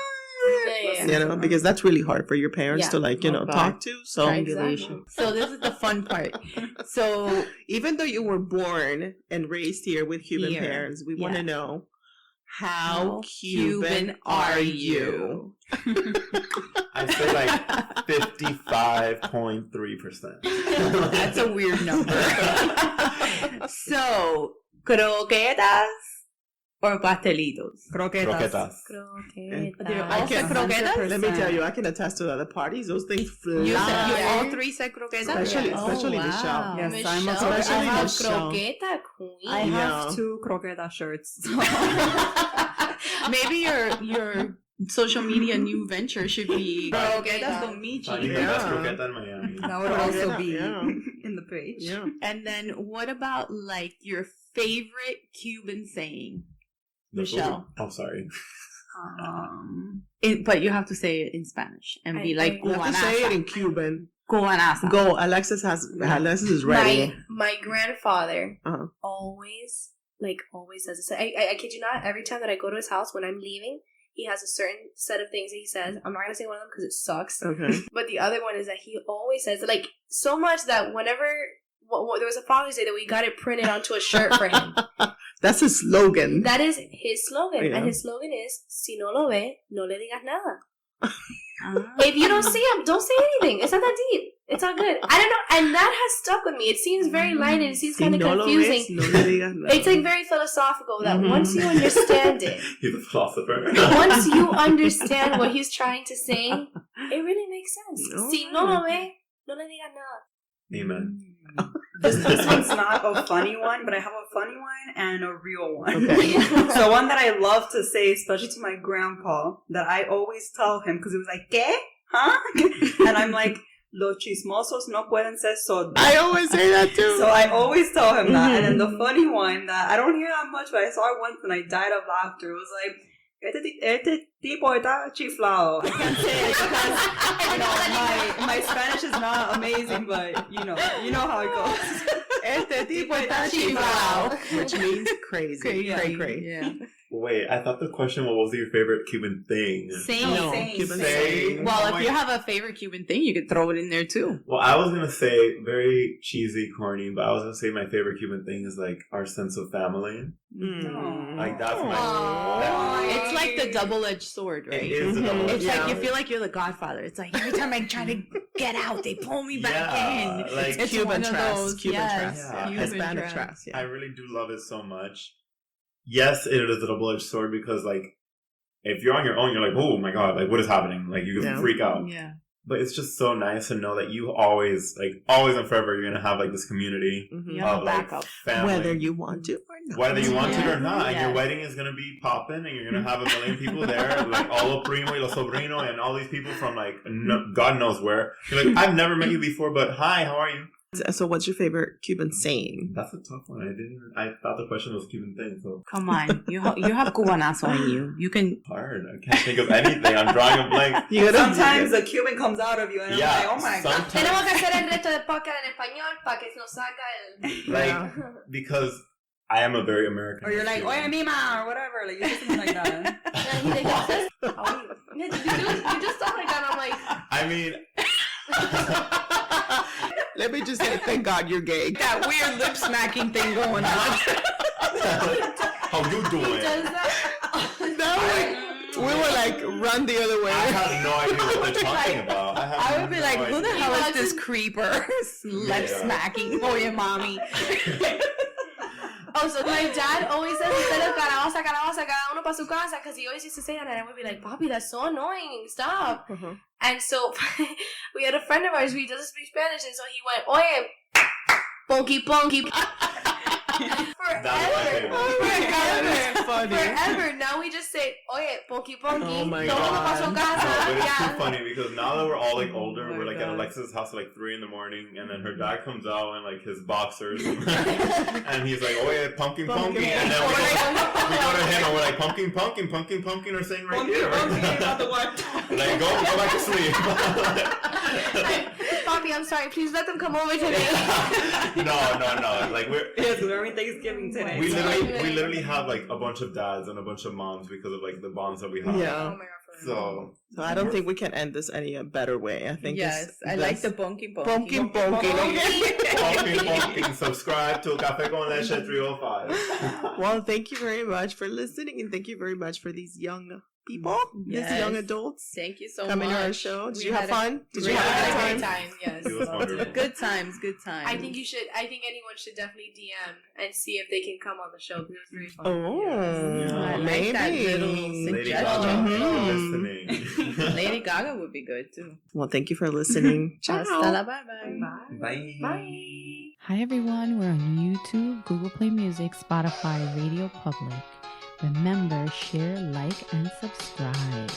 you know, because that's really hard for your parents Yeah. to like, you Oh, know, God. talk to. So Triangulation. So this is the fun part. So even though you were born and raised here with Cuban Here. parents, we want to Yeah. know how How Cuban Cuban are are you? I'd say like 55.3%. That's a weird number. So, croquetas or pastelitos? Croquetas. I can, croquetas? let me tell you, I can attest to the other parties. Those things fly. You said you Yeah. all three said croquetas? Especially Michelle. Yes, Michelle, I'm a Especially I have Michelle. croqueta queen. I have Yeah. 2 croqueta shirts. Maybe your social media new venture should be croquetas con Michi. Finding the best croqueta in Miami. That would also be Yeah. in the page. Yeah. And then what about like your favorite Cuban saying? The Michelle. food. Oh, sorry. But you have to say it in Spanish and be like You have to say it in Cuban. Cubanaza. Go. Alexis is ready. My grandfather Uh-huh. always says this. I kid you not. Every time that I go to his house when I'm leaving, he has a certain set of things that he says. I'm not gonna say one of them because it sucks. Okay. But the other one is that he always says, like, so much that whenever there was a Father's Day that we got it printed onto a shirt for him. That's his slogan. That is his slogan. Yeah. And his slogan is, si no lo ve, no le digas nada. Ah. If you don't see him, don't say anything. It's not that deep. It's all good. I don't know. And that has stuck with me. It seems very light and it seems Si kind of no lo confusing. ves, no le digas nada. It's like very philosophical that Mhm. once you understand it, He's a philosopher. once you understand what he's trying to say, it really makes sense. No. Si no lo ve, no le digas nada. Amen. This one's not a funny one, but I have a funny one and a real one. Okay. So one that I love to say, especially to my grandpa, that I always tell him because he was like, ¿Qué? Huh? And I'm like, los chismosos no pueden ser sordos. I always say that too. So I always tell him that. And then the funny one that I don't hear that much, but I saw it once and I died of laughter. It was like, este tipo está chiflado. I can't say it because, you know, my Spanish is not amazing, but you know how it goes. Este tipo está chiflado, which means crazy. Crazy. Yeah. Wait, I thought the question was, what was your favorite Cuban thing? Saying. No, Saying. Cuban Saying. saying. Well, Oh if my- you have a favorite Cuban thing, you could throw it in there too. Well, I was gonna say very cheesy, corny, but I was gonna say my favorite Cuban thing is like our sense of family. Mm. Like that's my. Aw. It's like the double-edged sword, right? It is a Mhm. double-edged It's like Yeah. you feel like you're the Godfather. It's like every time I try to get out, they pull me back Yeah, in. like It's Cuban one of trust, those, Cuban yes, trust, Yeah. Cuban Hispanic trust. trust. I Yeah. really do love it so much. Yes, it is a double-edged sword because like if you're on your own, you're like, oh my god, like what is happening? Like you can Yeah. freak out. Yeah. But it's just so nice to know that you always and forever, you're gonna have like this community Mhm. Yeah. of like backup. family. Whether you want to or not. Whether you want to or not, and your Yes. wedding is gonna be popping, and you're gonna have a million people there, like all los primo y los sobrino, and all these people from like God knows where. You're like, I've never met you before, but hi, how are you? So, what's your favorite Cuban saying? That's a tough one. I thought the question was Cuban thing, so Come on, you have Cubanazo in you. You can. hard. I can't think of anything. I'm drawing a blank. You gotta Sometimes the Cuban comes out of you, and Yeah, I'm like, oh my god. Tenemos sometimes que hacer el resto del podcast en español para que nos saca el... like Yeah. because I am a very American. Or you're like, oye, mima, or whatever. Like, you say something like that. And he like, "This- oh, you just sound like that. I'm like... I mean. Let me just say, thank God you're gay. That weird lip smacking thing going on. How you He doing? does that. No, we were like, run the other I way. have no idea what they're talking about. I would be like, who the idea. hell is Imagine- this creeper lip Yeah. smacking for your mommy? Oh, so my dad always says, instead of calabaza, cada uno para su casa, because he always used to say that, and I would be like, Papi, that's so annoying, stop. Uh-huh. And so we had a friend of ours who doesn't speak Spanish, and so he went, oye, ponky ponky. That's my favorite. That's funny. Forever. Now we just say, oye, ponky ponky. Oh my todo mundo pa' su God. casa. No, but it's Yeah. too funny because now that we're all like older, Oh my we're like at God. Alexa's house at like 3 a.m, and then her dad comes out in like his boxers, and he's like, "Oh yeah, pumpkin, pumpkin," and then we go to him and we're like, "Pumpkin, pumpkin, pumpkin, pumpkin," or saying right here, like go back to sleep. Papi, I'm sorry. Please let them come over today. no, like Yes, we're having Thanksgiving today. we literally have like a bunch of dads and a bunch of moms because of like the bonds that we have. Yeah. Oh my God, for So I don't think we can end this any better way. I think Yes, I like the bonking bonking. bonking bonking. Bonking, bonking. Subscribe to Café con Leche 305. Well, thank you very much for listening, and thank you very much for these young people, these young Yes. adults Thank you so coming much. to our show. Did We you have had a fun? Did you great have a good Great time? time, yes. It was wonderful. Good times, good times. I think anyone should definitely DM and see if they can come on the show because it was very fun. Oh, I like that maybe. little Lady suggestion. Gaga, Mhm. listening. Lady Gaga would be good too. Well, thank you for listening. Hasta Ciao. la bye-bye. Bye. Bye. Hi everyone, we're on YouTube, Google Play Music, Spotify, Radio Public. Remember, share, like, and subscribe.